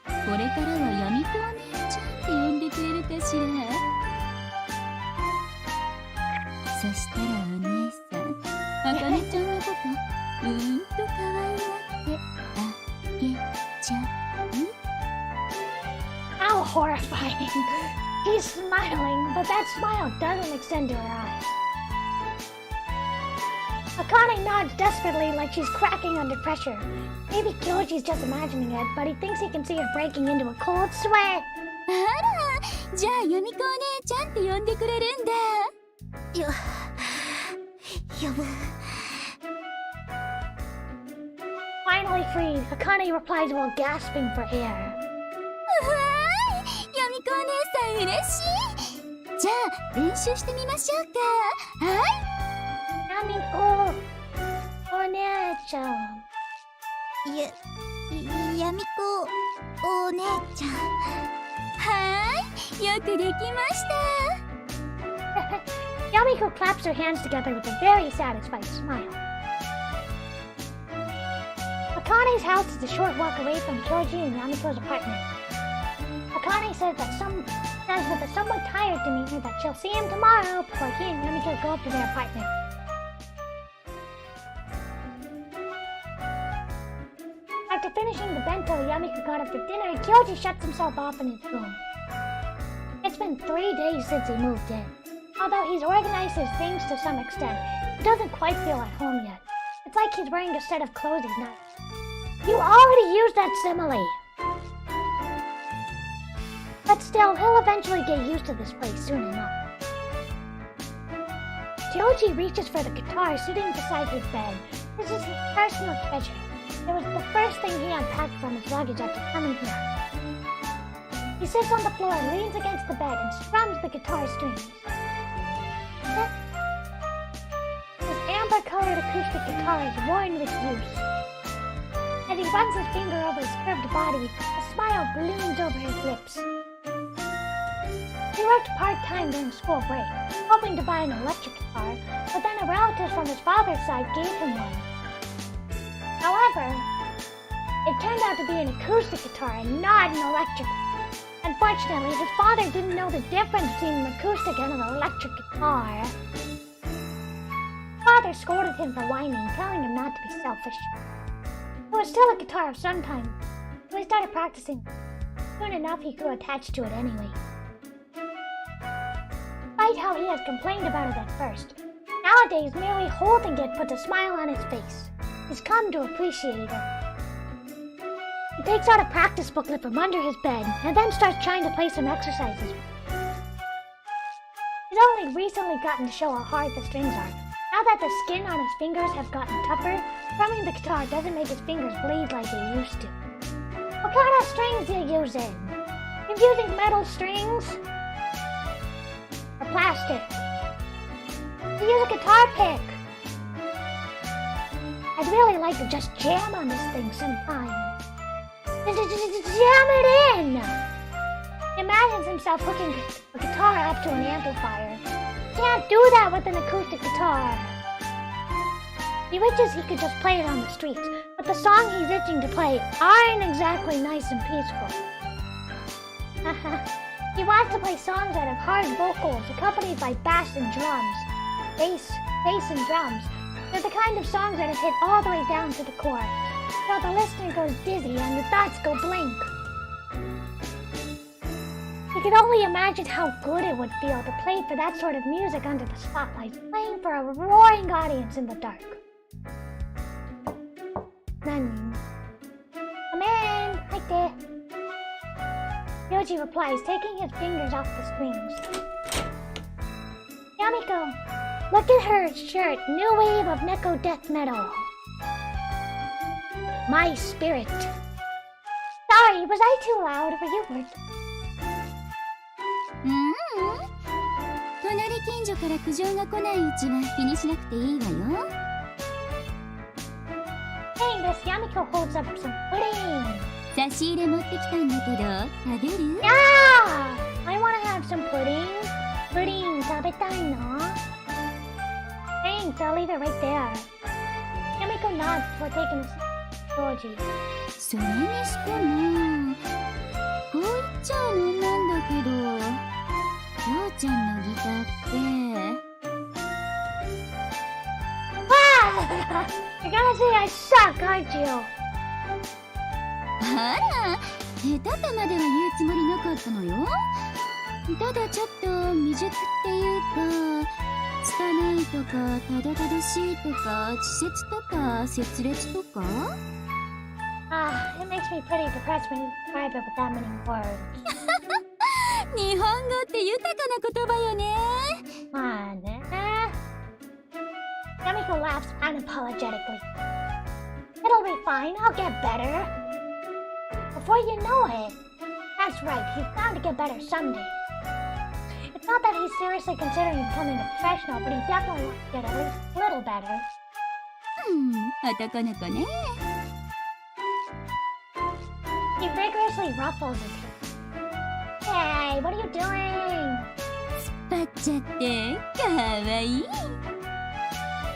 これからはやみこお姉ちゃんって呼んでくれるかしら。そしたらお姉さん、あかねちゃんのこと、と可愛がってあげちゃう。How horrifying! He's smiling, but that smile doesn't extend to her eyes. Akane nods desperately like she's cracking under pressure. Maybe Kyoji's just imagining it, but he thinks he can see her breaking into a cold sweat. あら、じゃあやみこお姉ちゃんって呼んでくれるんだ。呼ぶ。Finally freed, Akane replies while gasping for air. うわーい、やみこお姉さん嬉しい。じゃあ練習してみましょうか。はい。Yamiko,お姉ちゃん。やみこお姉ちゃん。はーい、よくできました。Yamiko claps her hands together with a very satisfied smile. Akane's house is a short walk away from Kyoji and Yamiko's apartment. Akane says that they're somewhat tired to meet her, that she'll see him tomorrow before he and Yamiko go up to their apartment. After finishing the bento Yamiko got up for dinner, Kyoji shuts himself off in his room. It's been 3 days since he moved in. Although he's organized his things to some extent, he doesn't quite feel at home yet. It's like he's wearing a set of clothes he's not. You already used that simile! But still, he'll eventually get used to this place soon enough. Kyoji reaches for the guitar sitting beside his bed. This is his personal treasure. It was the first thing he unpacked from his luggage after coming here. He sits on the floor, leans against the bed, and strums the guitar strings. His amber-colored acoustic guitar is worn with use. As he runs his finger over his curved body, a smile balloons over his lips. He worked part-time during school break, hoping to buy an electric guitar, but then a relative from his father's side gave him one. However, it turned out to be an acoustic guitar and not an electric one. Unfortunately, his father didn't know the difference between an acoustic and an electric guitar. His father scolded him for whining, telling him not to be selfish. It was still a guitar of some kind, so he started practicing. Soon enough, he grew attached to it anyway. Despite how he had complained about it at first, nowadays merely holding it puts a smile on his face. He's come to appreciate it. He takes out a practice booklet from under his bed and then starts trying to play some exercises. He's only recently gotten to show how hard the strings are. Now that the skin on his fingers have gotten tougher, strumming the guitar doesn't make his fingers bleed like they used to. What kind of strings are you using? You're using metal strings? Or plastic? You use a guitar pick. I'd really like to just jam on this thing sometime. Jam it in! He imagines himself hooking a guitar up to an amplifier. Can't do that with an acoustic guitar. He wishes he could just play it on the streets, but the songs he's itching to play aren't exactly nice and peaceful. He wants to play songs that have hard vocals accompanied by bass and drums. Bass and drums. They're the kind of songs that have hit all the way down to the core, so the listener goes dizzy and the thoughts go blank. You can only imagine how good it would feel to play for that sort of music under the spotlight, playing for a roaring audience in the dark. None. Come in, right there. Yoji replies, taking his fingers off the strings. Yamiko, look at her shirt, new wave of Neko death metal. My spirit. Sorry, was I too loud for you? 隣近所から苦情が来ないうちは気にしなくていいわよ。Saying this, Yamiko holds up some pudding. 差し入れ持ってきたんだけど、食べる？ Yeah! I wanna have some pudding. Pudding, 食べたいの? Thanks, I'll leave it right there. Yamiko nods before taking a Yoji. それにしても、こう言っちゃうのなんだけど、ようちゃんのギターって。Wow! You're gonna say I suck, aren't you? あら、下手とまでは言うつもりなかったのよ。ただちょっと未熟っていうか、拙いとか、たどたどしいとか、稚拙とか、拙劣とか。It makes me pretty depressed when you describe it with that many words. 日本語って豊かな言葉よね。まあね。Yamiko laughs unapologetically. It'll be fine, I'll get better. Before you know it. That's right, he's bound to get better someday. It's not that he's seriously considering becoming a professional, but he definitely wants to get at least a little better. 男の子ね。He vigorously ruffles his hair. Hey, what are you doing? 突っ張っちゃってかわいい。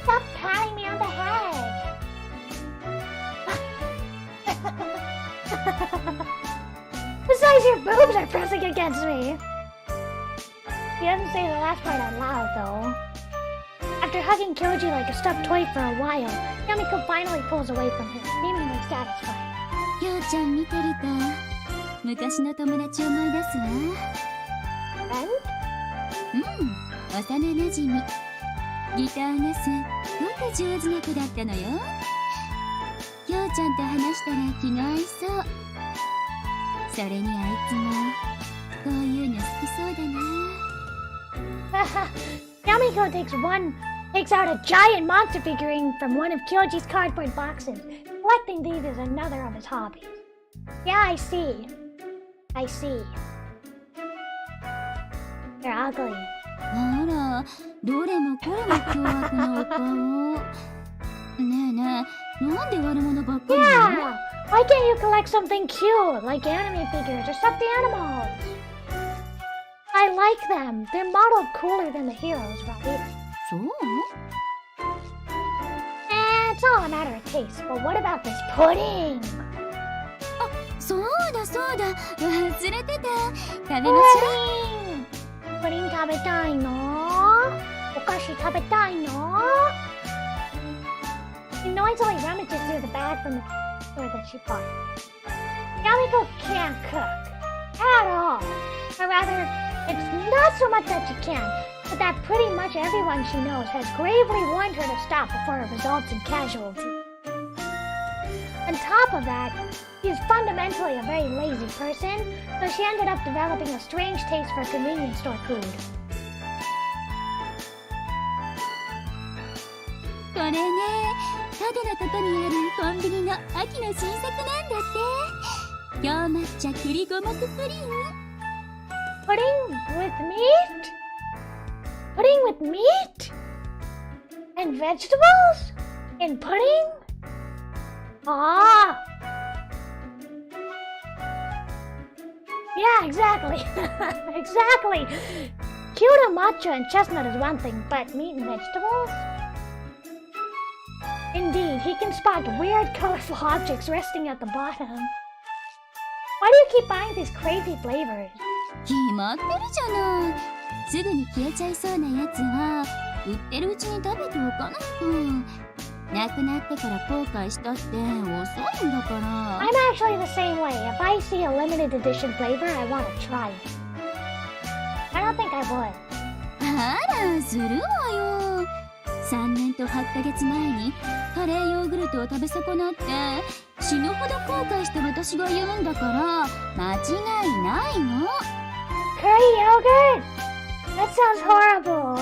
Stop patting me on the head. Besides, your boobs are pressing against me. He doesn't say the last part out loud, though. After hugging Kyoji like a stuffed toy for a while, Yamiko finally pulls away from him, seemingly satisfied. ようちゃん見てると昔の友達思い出すわ。 Friend? 幼なじみ。ギターがすっごく上手な子だったのよ。ようちゃんと話したら気が合いそう。それにあいつもこういうの好きそうだな。Yamiko takes out a giant monster figurine from one of Kyoji's cardboard boxes. Collecting these is another of his hobbies. Yeah, I see. They're ugly. あら、どれもこれも凶悪なお顔。ねえねなんで悪者ばっかりなの？ Yeah! Why can't you collect something cute, like anime figures or stuffed animals? I like them. They're modeled cooler than the heroes, right? そう？ It's all a matter of taste, but what about this pudding? そうだそうだ、忘れてた。食べましょう。Pudding 食べたいの？お菓子食べたいの？ She noisily rummages through the bag from the store that she bought. Yamiko can't cook at all. Or rather, it's not so much that she can't, but that pretty much everyone she knows has gravely warned her to stop before it results in casualty. On top of that, she's fundamentally a very lazy person, so she ended up developing a strange taste for convenience store food. これね、角のとこにあるコンビニの秋の新作なんだって。京抹茶栗五目プリン。Pudding with meat? Pudding with meat? And vegetables? In pudding? Ah! Yeah, exactly. Exactly. Cute matcha and chestnut is one thing, but meat and vegetables? Indeed, he can spot weird, colorful objects resting at the bottom. Why do you keep buying these crazy flavors? 決まってるじゃない。すぐに消えちゃいそうなやつは売ってるうちに食べておかないと。なくなってから後悔したって遅いんだから。I'm actually the same way. If I see a limited edition flavor, I want to try it. I don't think I would. あら、するわよ。3年と8ヶ月前にカレーヨーグルトを食べ損なって死ぬほど後悔して私が言うんだから間違いないの。Curry yogurt? That sounds horrible.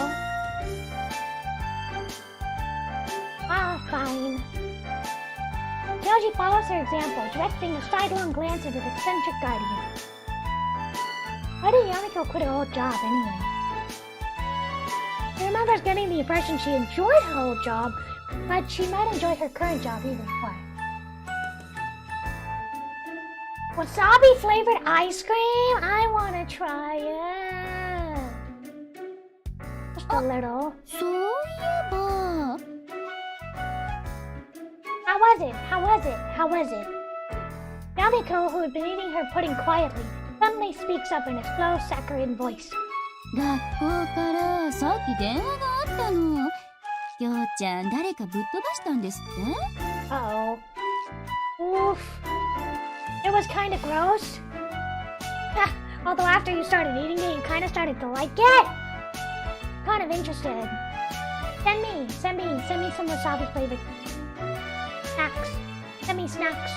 Ah, fine. Yoji follows her example, directing a sidelong glance at his eccentric guardian. Why did Yamiko quit her old job anyway? She remembers getting the impression she enjoyed her old job, but she might enjoy her current job even more. Wasabi flavored ice cream? I want to try it. Just a little. そういえば。 How was it? How was it? How was it? Yamiko, who had been eating her pudding quietly, suddenly speaks up in a slow, saccharine voice. 学校からさっき電話があったの。きょうちゃん誰かぶっ飛ばしたんですって？ Uh-oh. Oof. It was kind of gross. Although after you started eating it, you kind of started to like it. Kind of interested. Send me some wasabi flavored snacks. Send me snacks.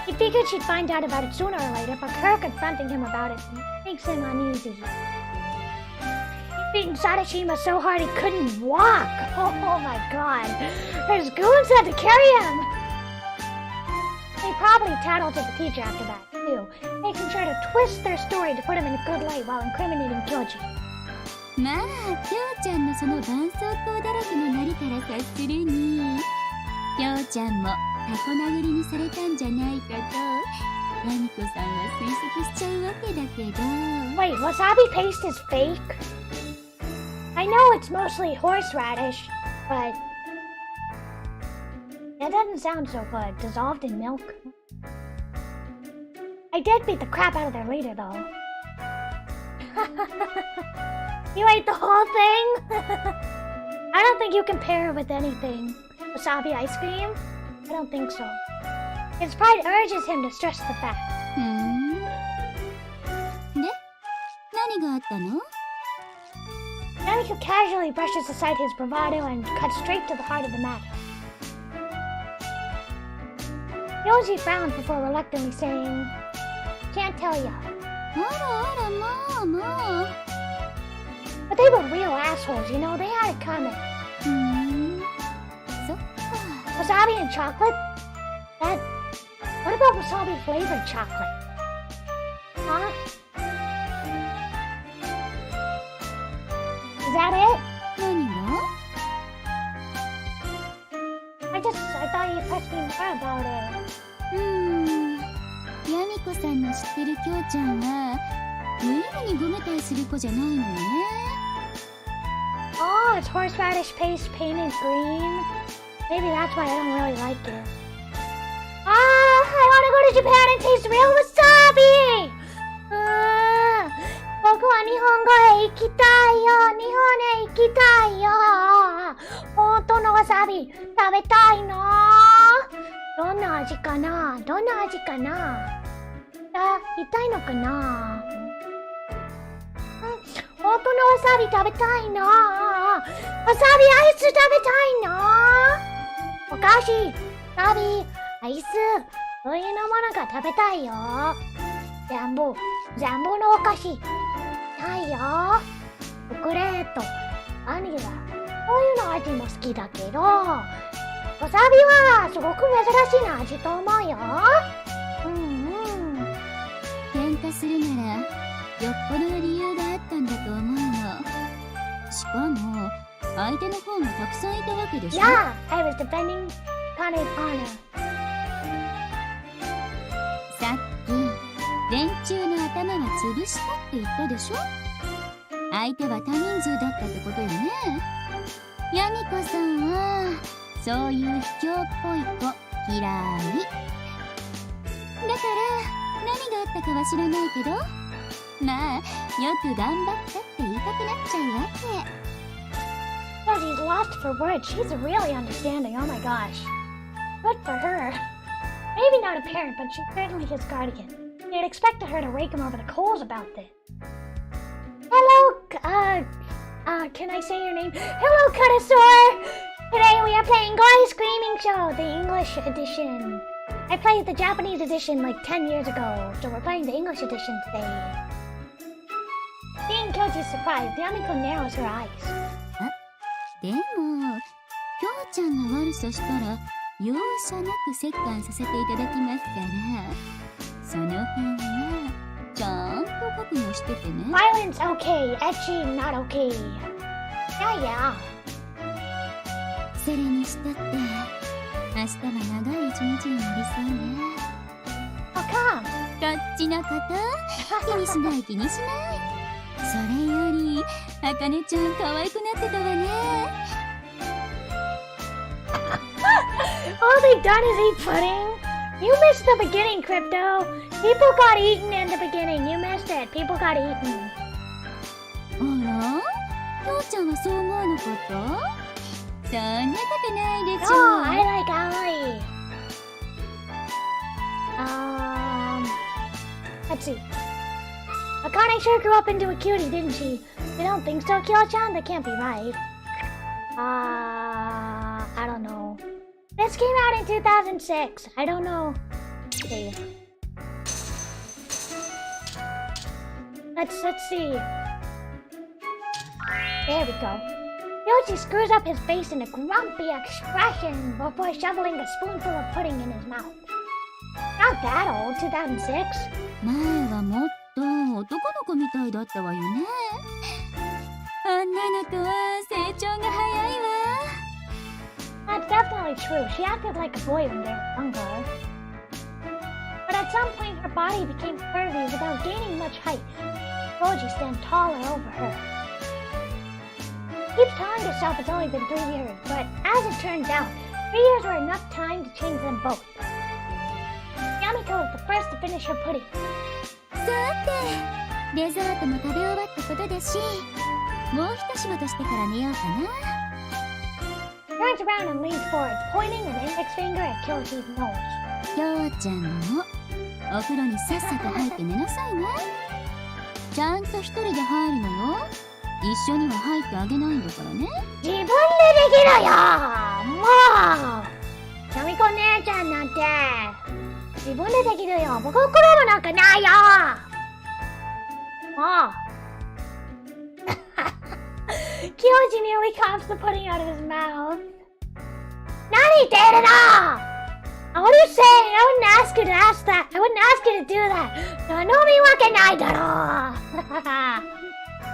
He figured she'd find out about it sooner or later, but her confronting him about it makes him uneasy. He's beating Sadashima so hard he couldn't walk. Oh my god. His goons had to carry him. They probably tattled to the teacher after that, too, making sure to twist their story to put him in a good light while incriminating Kyoji. まあ、きょうちゃんのその絆創膏だらけのなりから察するに、きょうちゃんもタコ殴りにされたんじゃないかと、ヤミコさんは推測しちゃうわけだけど。Wait, wasabi paste is fake? I know it's mostly horseradish, but that doesn't sound so good. Dissolved in milk? I did beat the crap out of their leader, though. You ate the whole thing? I don't think you can pair it with anything. Wasabi ice cream? I don't think so. His pride urges him to stress the fact. ふん。で、何があったの？ Yamiko casually brushes aside his bravado and cuts straight to the heart of the matter. Yoji frowns before reluctantly saying, "Can't tell ya." あらあら、まあまあ。 But they were real assholes, you know, they had it coming. ふん。そっか。 Wasabi and chocolate? What about wasabi flavored chocolate? Huh? Is that it? 何が？ I I thought you pressed me more about it. ヤミコさんの知ってるキョウちゃんは無意味にごめたりする子じゃないのよね。Oh, it's horseradish paste painted green. Maybe that's why I don't really like it. Ah, I want to go to Japan and taste real wasabi! 僕は日本語へ行きたいよ。日本へ行きたいよ。本当のわさび食べたいの。どんな味かな？どんな味かな？痛いのかな？本当のわさび食べたいの。わさびアイス食べたいの。お菓子、わさび、アイス、そういうのものが食べたいよ。全部のお菓子たいよ。チョコレート、バニラ、そういうの味も好きだけど、わさびはすごく珍しいな味と思うよ。喧嘩するならよっぽどの理由があったんだと思うの。しかも相手の方もたくさんいたわけでしょ。 Yeah, I was defending Kane's honor. さっき連中の頭は潰したって言ったでしょ。相手は多人数だったってことよね。ヤミコさんはそういう卑怯っぽい子嫌いだから、何があったかは知らないけど、まあよく頑張ったって言いたくなっちゃうわけ。Oh, she's lost for words. She's really understanding. Oh my gosh. Good for her. Maybe not a parent, but she's certainly his guardian. You'd expect her to rake him over the coals about this. Hello, can I say your name? Hello, Katasaur! Today we are playing Gore Screaming Show, the English edition. I played the Japanese edition like 10 years ago, so we're playing the English edition today. Seeing Kyoji's surprise, Yamiko narrows her eyes. でもキョウちゃんが悪さしたら容赦なく折檻させていただきますから、その辺はちゃんと覚悟しててね。 Violence okay, ecchi not okay. Yeah. それにしたって明日は長い一日になりそうね。 How come? こっちのこと気にしない気にしない。それよりあかねちゃん可愛くなってたわね。All they've done is eat pudding. You missed the beginning, Crypto. People got eaten in the beginning. You missed it. People got eaten. あら、きょうちゃんはそう思わなかった？そんなことないでしょ。Oh, I like Ali. Let's see. Akane sure grew up into a cutie, didn't she? You don't think so, Kyo-chan? That can't be right. I don't know. This came out in 2006. I don't know. Okay. Let's see. There we go. Yoshi screws up his face in a grumpy expression before shoveling a spoonful of pudding in his mouth. Not that old, 2006. 前はもっと男の子みたいだったわよね。女の子は成長が早いわ。That's definitely true. She acted like a boy when they were younger. But at some point, her body became curvy without gaining much height. Roji stands taller over her. Keeps telling herself it's only been 3 years, but as it turns out, 3 years were enough time to change them both. Yamiko was the first to finish her pudding. さて、デザートも食べ終わったことだし、もう一仕事してから寝ようかな。Turns around and leans forward, pointing an index finger at Kyoji's nose. きょうちゃんもお風呂にさっさと入って寝なさいね。ちゃんと一人で入るのよ。一緒には入ってあげないんだからね。自分でできるよ。もうYamiko姉ちゃんなんて自分でできるよ。僕は苦労なんかないよ。もうKyoji nearly coughs the pudding out of his mouth. 何言ってるの？ What are you saying? I wouldn't ask you to ask that. I wouldn't ask you to do that. 頼みわけないだろう。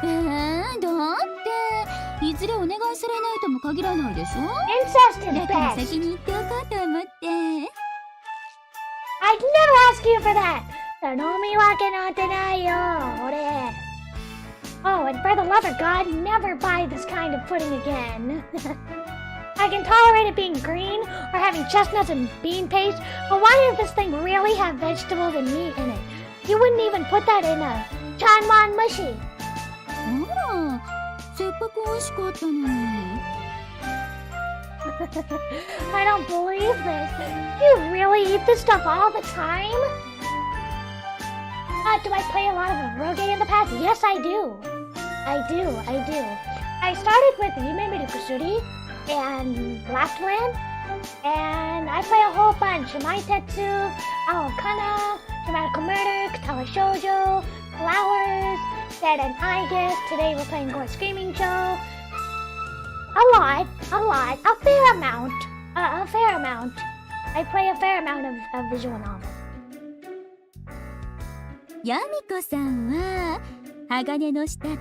だっていずれお願いされないとも限らないでしょ。Incest is だから best. 先に言っておと思って。I'd never ask you for that! 頼みわけなんてないよ、俺。Oh, and for the love of God, never buy this kind of pudding again. I can tolerate it being green or having chestnuts and bean paste, but why does this thing really have vegetables and meat in it? You wouldn't even put that in a chanman mushi. あら、せっかく美味しかったのに。I don't believe this. You really eat this stuff all the time? Do I play a lot of eroge in the past? Yes, I do. I do. I started with Yume Mirukusuri and Lastland, and I play a whole bunch. Maitetsu, Aokana, Dramatical Murder, Katala Shoujo, Flowers, Dead and I Guess. Today we're playing Gore Screaming Show. A lot, a fair amount. I play a fair amount of visual novels. ヤミコさんは鋼の舌と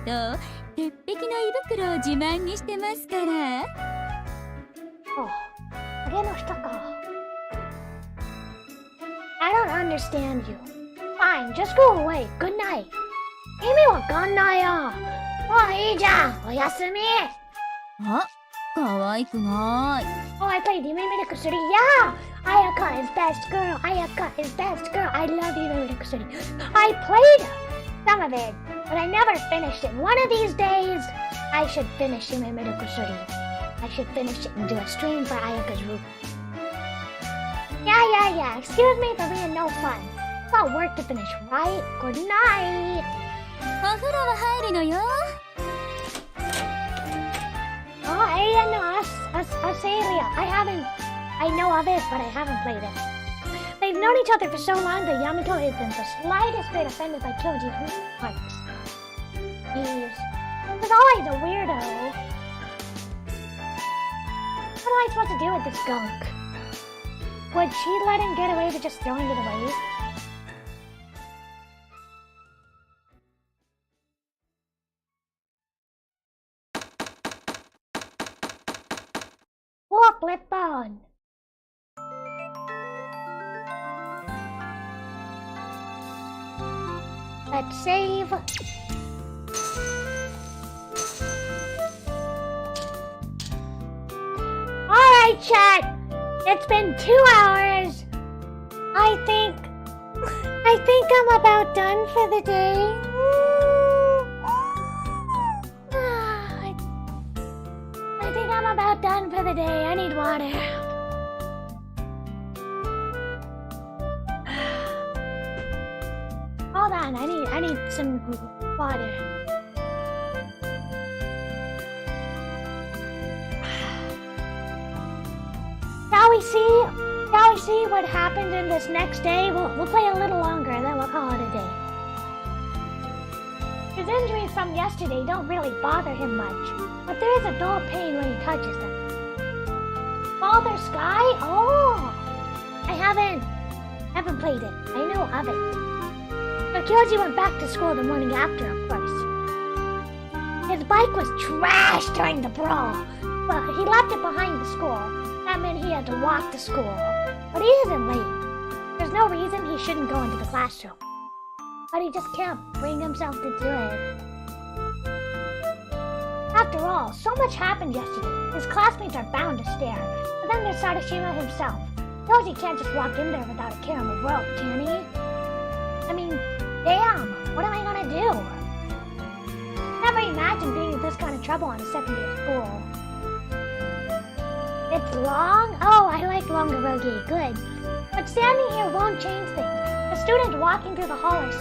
鉄壁の胃袋を自慢にしてますから。Oh, again, I don't understand you. Fine, just go away. Good night. 意味わかんないよ。もういいじゃん。おやすみ。あ、可愛くない。Oh, I played Yume Mirukusuri. Yeah, Ayaka is best girl. I love Yume Mirukusuri. I played some of it, but I never finished it. One of these days, I should finish Yume Mirukusuri. I should finish it and do a stream for Ayaka's room. Yeah. Excuse me for being no fun. Got work to finish, right? Good night. お風呂は入るのよ。Oh, Asalia. I know of it, but I haven't played it. They've known each other for so long that Yamato isn't the slightest bit offended by Kyoji's remarks. He's always a weirdo. What am I supposed to do with this gunk? Would she let him get away with just throwing it away? Oh, flip on. Let's save. Alright, chat. It's been 2 hours. I think I'm about done for the day. I think I'm about done for the day. I need water. Hold on, I need some water. Shall we see what happened in this next day? We'll play a little longer and then we'll call it a day. His injuries from yesterday don't really bother him much, but there is a dull pain when he touches them. Father Sky? Oh! I haven't played it. I know of it. But Kyoji went back to school the morning after, of course. His bike was trashed during the brawl, but he left it behind the school. That meant he had to walk to school. But he isn't late. There's no reason he shouldn't go into the classroom. But he just can't bring himself to do it. After all, so much happened yesterday. His classmates are bound to stare. But then there's Sadashima himself. Kyoji can't just walk in there without a care in the world, can he? I mean, damn, what am I gonna do? Never imagined being in this kind of trouble on a second day of school. It's long? Oh, I like longer rogi, good. But standing here won't change things. The students walking through the hall are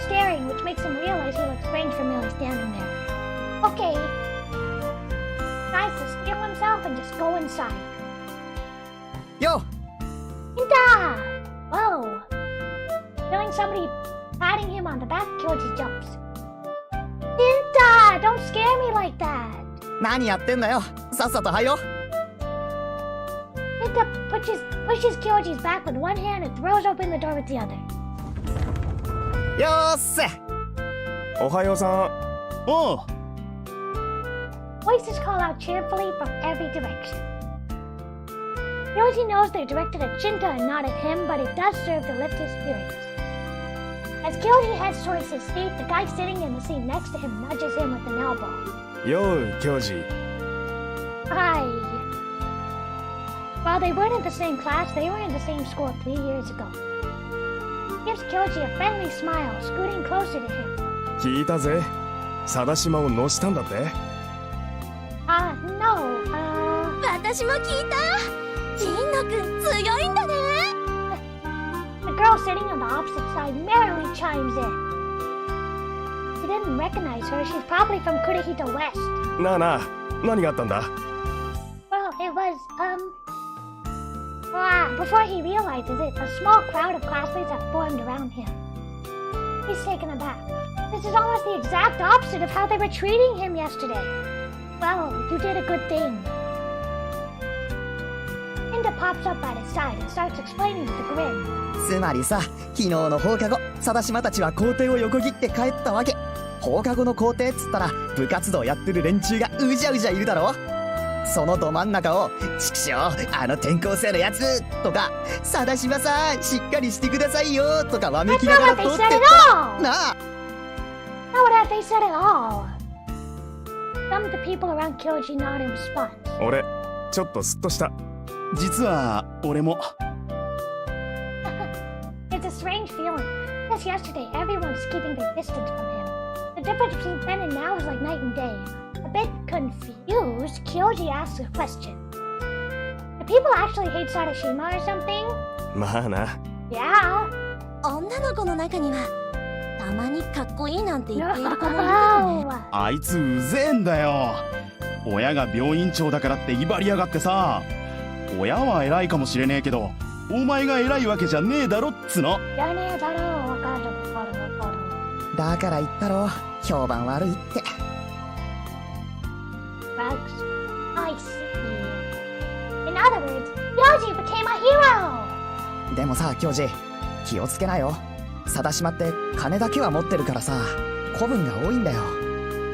staring, which makes him realize he looks strange for merely standing there. Okay. Tries to steal himself and just go inside. Yo! Inta! Whoa! Feeling somebody patting him on the back, Kyoji jumps. Inta! Don't scare me like that! 何やってんだよ。さっさと入ろう。Inta pushes Kyoji's back with one hand and throws open the door with the other. よーっせ。おはようさん。おう。 Voices call out cheerfully from every direction. Yoji knows they're directed at Shinta and not at him, but it does serve to lift his spirits. As Kyoji heads towards his seat, the guy sitting in the seat next to him nudges him with an elbow. よう教授 Hi. While they weren't in the same class, they were in the same school 3 years ago. Gives Kyoji a friendly smile, scooting closer to him. 聞いたぜ貞島を乗したんだって No, 私も聞いた。ジンノくん強いんだね。 the girl sitting on the opposite side merrily chimes in. He didn't recognize her, she's probably from Kurihito West. なあなあ何があったんだ Well, it was, before he realizes it, a small crowd of classmates have formed around him. He's taken aback. This is almost the exact opposite of how they were treating him yesterday. Well, you did a good thing. Inda pops up at his side and starts explaining with a grin. つまりさ、昨日の放課後貞島たちは校庭を横切って帰ったわけ。放課後の校庭っつったら部活動やってる連中がうじゃうじゃいるだろ。そのど真ん中を「ちくしょうあの転校生のやつ」とか「貞島さんしっかりしてくださいよ」とかわめ That's きな not がら what 通 they って said っ at た all! なあ。 Not what they said at all. Some of the people around Kyoji nod in response. 俺ちょっとスッとした実は俺も It's a strange feeling. Because yesterday everyone was keeping their distance from him. The difference between then and now is like night and day. A bit confused, Kyoji asks a question. Do people actually hate Sadashima or something? まあな Yeah. 女の子の中にはたまにかっこいいなんて言っている子もいるけどね。 No. あいつうぜえんだよ。親が病院長だからって威張りやがってさ。親は偉いかもしれねえけどお前が偉いわけじゃねえだろっつの。だから言ったろ評判悪いって。 Bugs. I see. In other words, Yoji became a hero! でもさ教授気をつけなよ。貞島って金だけは持ってるからさ子分が多いんだよ。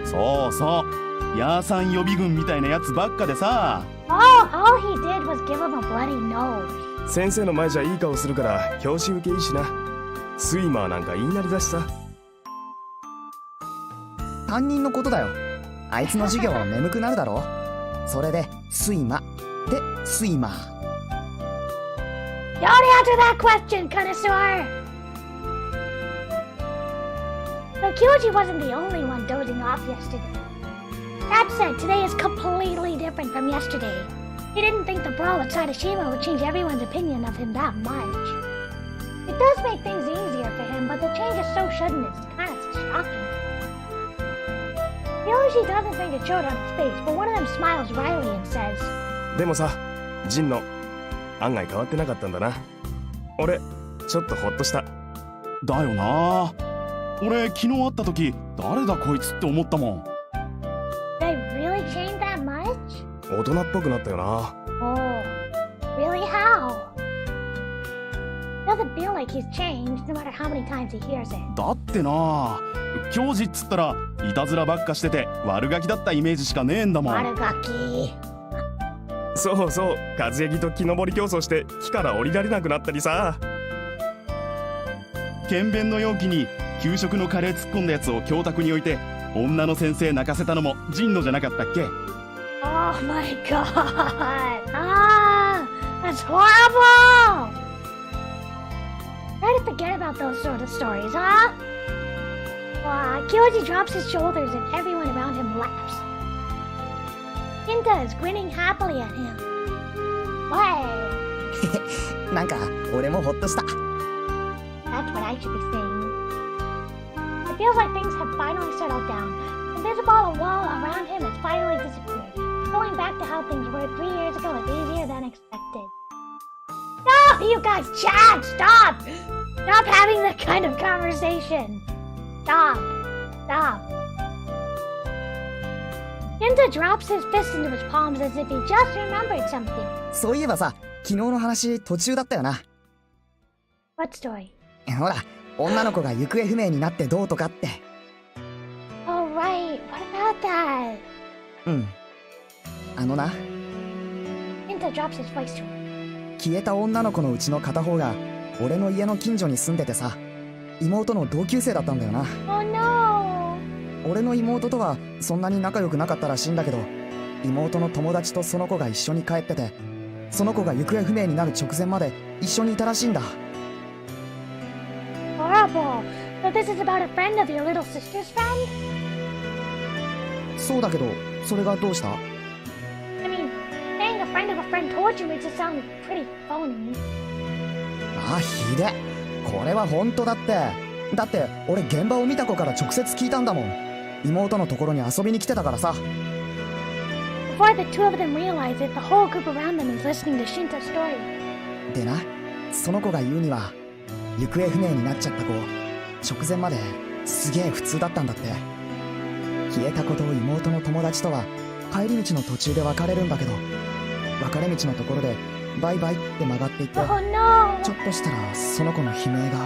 そうそうヤーさん予備軍みたいなやつばっかでさ。 Oh, all he did was give him a bloody nose. 先生の前じゃいい顔するから教師受けいいしなスイマーなんか言いなりだしさ担任のことだよ。あいつの授業は眠くなるだろ。それでスイマでスイマー。 Don't answer that question, connoisseur! Though Kyoji wasn't the only one dozing off yesterday. That said, today is completely different from yesterday. He didn't think the brawl at Sadashima would change everyone's opinion of him that much. It does make things easier for him, but the change is so sudden it's kind of shocking. Yoshi doesn't think it showed on his face, but one of them smiles wryly and says, でもさジンの案外変わってなかったんだな俺ちょっとホッとしただよな。俺昨日会った時誰だこいつって思ったもん。 They really changed that much? 大人っぽくなったよな Oh, really? How? Doesn't feel like he's changed no matter how many times he hears it. だってな教授っつったらいたずらばっかしてて悪ガキだったイメージしかねえんだもん。 Warugaki. そうそう和ヤギと木登り競争して木から降りられなくなったりさ検便の容器に給食のカレー突っ込んだやつを教卓に置いて女の先生泣かせたのもジンノじゃなかったっけ。 Oh my god. Ah, that's horrible. Try to forget about those sort of stories, huh? Kyoji drops his shoulders and everyone around him laughs. Kinta is grinning happily at him. Why? なんか俺もホッとした。 That's what I should be saying. It feels like things have finally settled down. The invisible wall around him has finally disappeared. Going back to how things were 3 years ago is easier than expected. No, you guys, Chad, stop! Stop having that kind of conversation. Stop. Stop. Kinta drops his fist into his palms as if he just remembered something. そういえばさ昨日の話途中だったよな。 What story? ほら女の子が行方不明になってどうとかって。 Oh, right. What about that? うんあのな Kinta drops his voice to him. 消えた女の子のうちの片方が俺の家の近所に住んでてさ、妹の同級生だったんだよな。 Oh no! 俺の妹とはそんなに仲良くなかったらしいんだけど、妹の友達とその子が一緒に帰ってて、その子が行方不明になる直前まで一緒にいたらしいんだ。 Horrible! So this is about a friend of your little sister's friend? そうだけど、それがどうした？ I mean, saying a friend of a friend told you makes it sound pretty phony. あ、ひで。これは本当だって。だって俺現場を見た子から直接聞いたんだもん。妹のところに遊びに来てたからさ。 Before the two of them realize it, the whole group around them is listening to Shinta's story. でな、その子が言うには、行方不明になっちゃった子、直前まですげえ普通だったんだって。消えた子と妹の友達とは帰り道の途中で別れるんだけど、別れ道のところでバイバイって曲がっていって、 Oh no! ちょっとしたらその子の悲鳴が。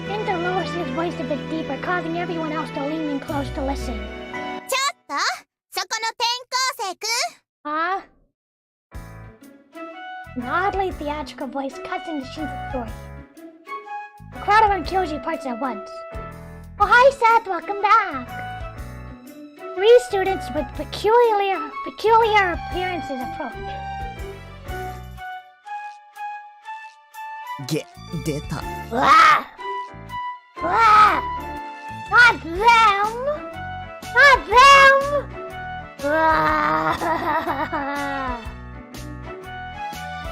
Shinta lowers his voice a bit deeper, causing everyone else to lean in close to listen. ちょっとそこの転校生くん、 Huh? An oddly theatrical voice cuts into Shinta's story. The crowd around Kyoji parts at once. Oh, hi Seth, welcome back! 3 students with peculiar appearances approach. 出た。 Blah! Blah! Not them! Not them! Blah!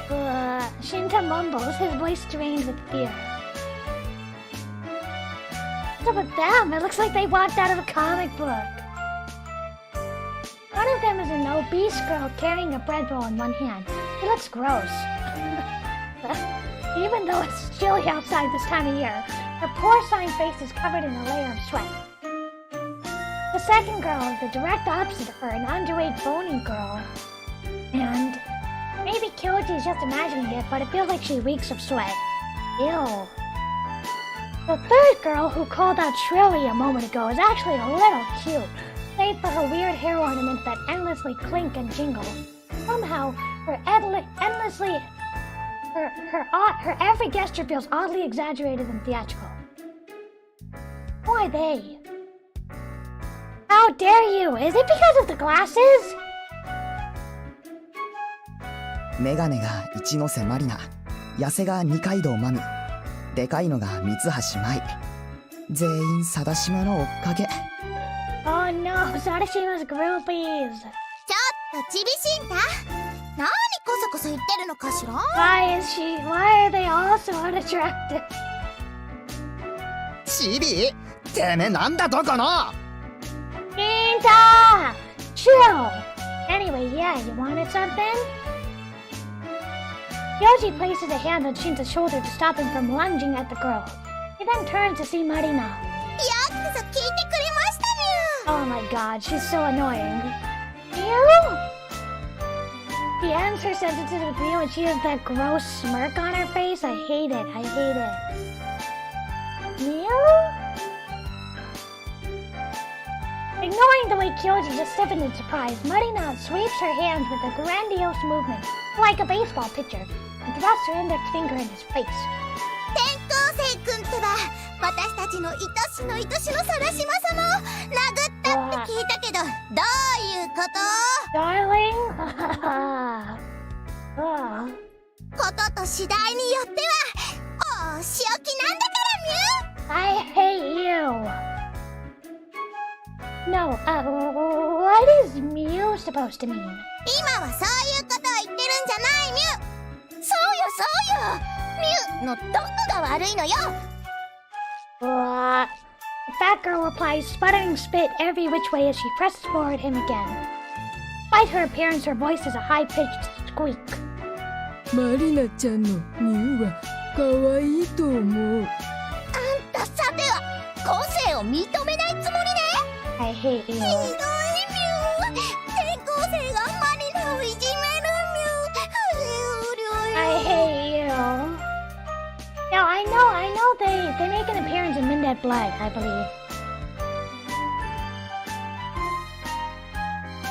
Blah. Shinta mumbles, his voice strained with fear. What's up with them? It looks like they walked out of a comic book. One of them is an obese girl carrying a bread bowl in one hand. He looks gross. Even though it's chilly outside this time of year, her porcine face is covered in a layer of sweat. The second girl is the direct opposite of her, an underweight bony girl. And maybe Kyoji is just imagining it, but it feels like she reeks of sweat. Ew. The third girl, who called out shrilly a moment ago, is actually a little cute, save for her weird hair ornaments that endlessly clink and jingle. Somehow, her every gesture feels oddly exaggerated and theatrical. Why they? How dare you? Is it because of the glasses? メガネが一ノ瀬まりな、痩せが二階堂まみ、でかいのが三橋舞。全員貞島の追っかけ。 Oh no, Sadashima's groupies. ちょっとちびしんた、何こそこそ言ってるのかしら。 Why are they all so unattractive? チビ、てめえなんだとこの。 Shinta! Chill! Anyway, yeah, you wanted something? Yoji places a hand on Shinta's shoulder to stop him from lunging at the girl. He then turns to see Marina. よくぞ聞いてくれましたにゅ。 Oh my god, she's so annoying. You? He ends her sentences with you and she has that gross smirk on her face. I hate it. I hate it. You? Ignoring the way Kyoji just stiffened in surprise, Marina sweeps her hands with a grandiose movement, like a baseball pitcher, and thrusts her index finger in his face. 転校生くんってば、私たちの愛しの貞島様を殴ったって聞いたけど、どういうこと？ Darling? ことと次第によっては、お仕置きなんだからみゅ。 I hate you. No, what is Mew supposed to mean? 今はそういうことを言ってるんじゃないみゅ。そうよみゅのどこが悪いのよ。 The fat girl replies, sputtering spit every which way as she presses forward him again. Despite her appearance, her voice is a high-pitched squeak. マリナちゃんのミュウは可愛いと思う。あんたさては個性を認めないつもりね。 I hate you. ひどいみゅ。転校生がマリナをいじめるみゅ。 I hate you. No, I know they make an appearance in Midnight Blood, I believe.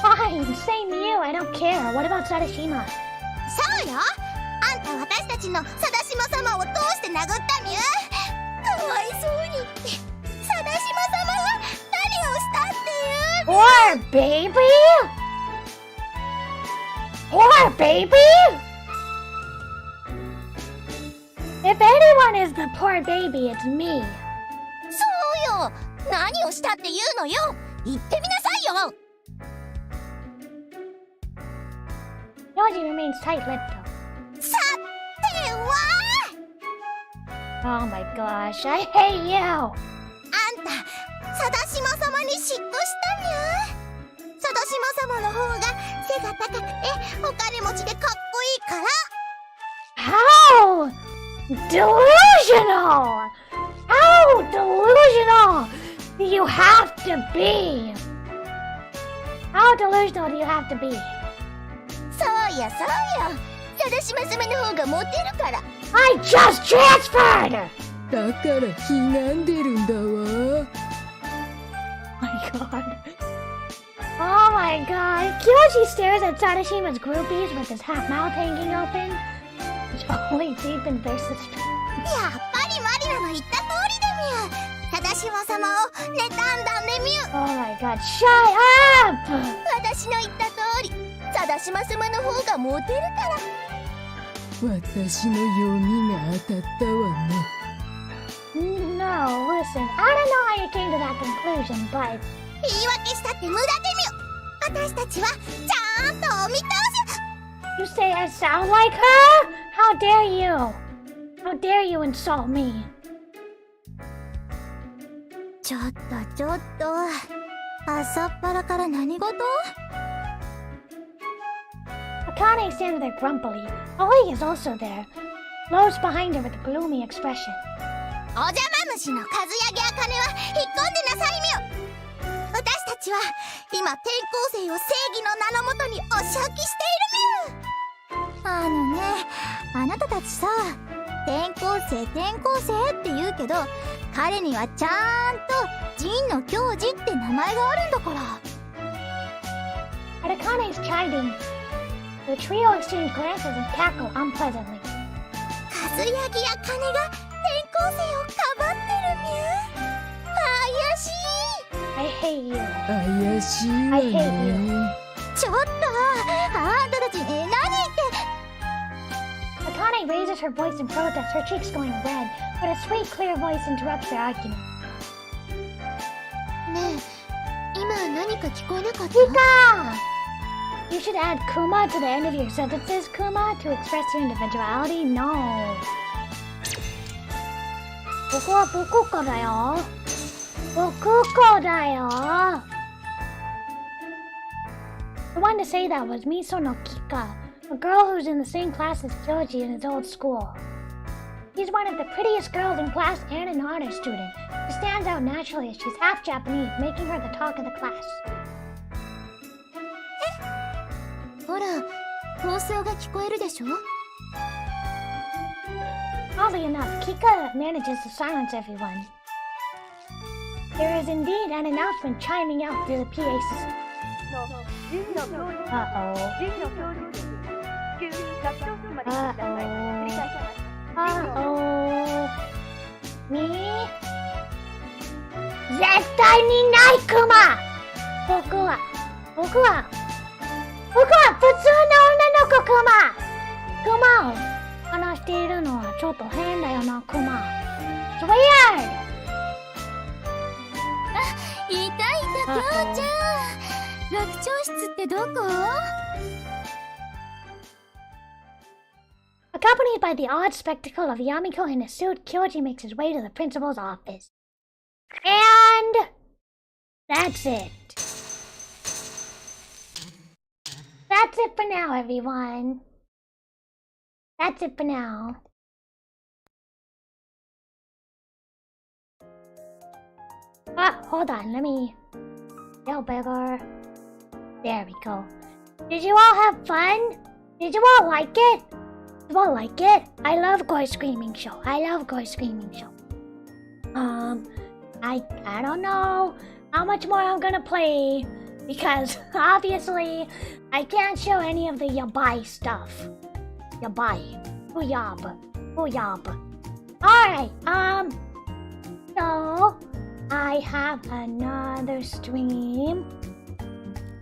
Fine, say Mew, I don't care. What about Sadashima? そうよ。あんた私たちの貞島様をどうして殴ったみゅ？かわいそうにって。貞島様が何をしたっていう？ Poor baby? Poor baby? If anyone is the poor baby, it's me. そうよ。何をしたって言うのよ。言ってみなさいよ。Yoji remains tight-lipped though. さては。 Oh my gosh, I hate you! あんた、貞島様に嫉妬したみゅ？貞島様の方が背が高くてお金持ちでかっこいいから。How delusional! How delusional do you have to be? How delusional do you have to be? そうよそうよ。貞島様の方がモテるから。I just transferred! だからひがんでるんだわ。My god. Oh my god. Kyoji stares at Sadashima's groupies with his half mouth hanging open. His only deep and faces. やっぱりマリナの言った通りでみゅ。貞島様を妬んだねみゅ。 Oh my god, shut up! 私の言った通り、貞島様の方がモテるから。私の読みが当たったわね。No, listen, I don't know how you came to that conclusion, but 言い訳したって無駄でみゅ。私たちはちゃんとお見通し。 you say I sound like her? How dare you? How dare you insult me? ちょっと朝っぱらから何事？ Akane stands there grumpily. Oi is also there. Lowe's behind her with a gloomy expression. お邪魔虫のかずやぎあかねは引っ込んでなさいみゅ。私たちは今転校生を正義の名のもとにお仕置きしているみゅ。あなたたちさ、転校生って言うけど、彼にはちゃんと神の教授って名前があるんだから。 At Akane's chiding, the trio exchange glances and cackle unpleasantly. かずやぎあかねが転校生をかばってるみゅ。怪しい。 I hate you. 怪しいわ I hate ね。ちょっとあんたたち何言って。 Akane raises her voice in protest, her cheeks going red, but a sweet, clear voice interrupts their argument. ねえ、今何か聞こえなかった？ Kika! You should add Kuma to the end of your sentences, Kuma, to express your individuality? No. ここは僕かだよ。僕かだよ。The one to say that was Miso no Kika, a girl who's in the same class as Kyoji in his old school. She's one of the prettiest girls in class and an honor student. She stands out naturally as she's half Japanese, making her the talk of the class. ほら、放送が聞こえるでしょ？ Oddly enough, Kika manages to silence everyone. There is indeed an announcement chiming out through the PA system. Uh-oh. Uh-oh. Me? 絶対にないクマ！僕は普通の女の子クマを話しているのはちょっと変だよな、クマ。It's weird! いた、きょうちゃん。学長室ってどこ？ Accompanied by the odd spectacle of Yamiko in a suit, Kyoji makes his way to the principal's office. And that's it. That's it for now, everyone. That's it for now. Hold on, let me go bigger. There we go. Did you all have fun? Did you all like it? Did you all like it? I love Gore Screaming Show. I don't know how much more I'm gonna play because obviously I can't show any of the yabai stuff. Yabai. Booyab. Booyab. Alright, so I have another stream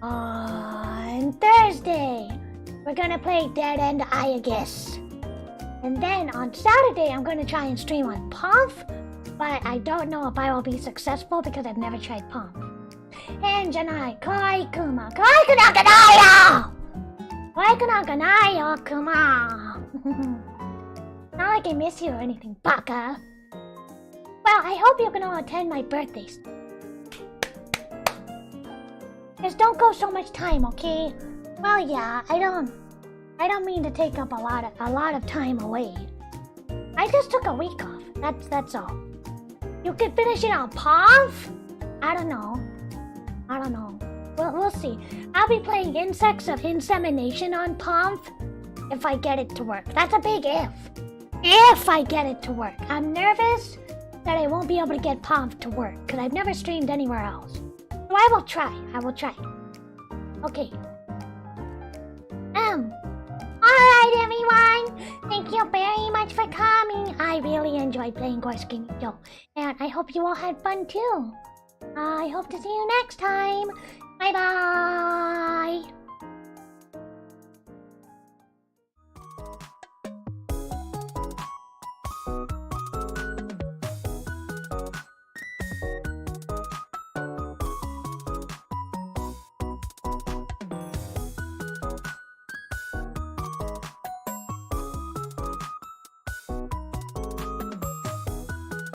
on Thursday. We're gonna play Dead End Iagus. And then on Saturday, I'm gonna try and stream on Pomf, but I don't know if I will be successful because I've never tried Pomf. And Janai, Koi Kuma, Koi Kunakanayo! Koi Kunakanayo, Kuma! Not like I miss you or anything, Baka. Well, I hope you can all attend my birthday. Just don't go so much time, okay? Well, yeah, I don't mean to take up a lot of time away. I just took a week off. That's all. You can finish it on Pomf? I don't know. We'll see. I'll be playing Insects of Insemination on Pomf if I get it to work. That's a big if. If I get it to work. I'm nervous that I won't be able to get Pomf to work because I've never streamed anywhere else. So I will try. Okay. Alright everyone, thank you very much for coming. I really enjoyed playing Gore Skinito, and I hope you all had fun too. I hope to see you next time. Bye bye.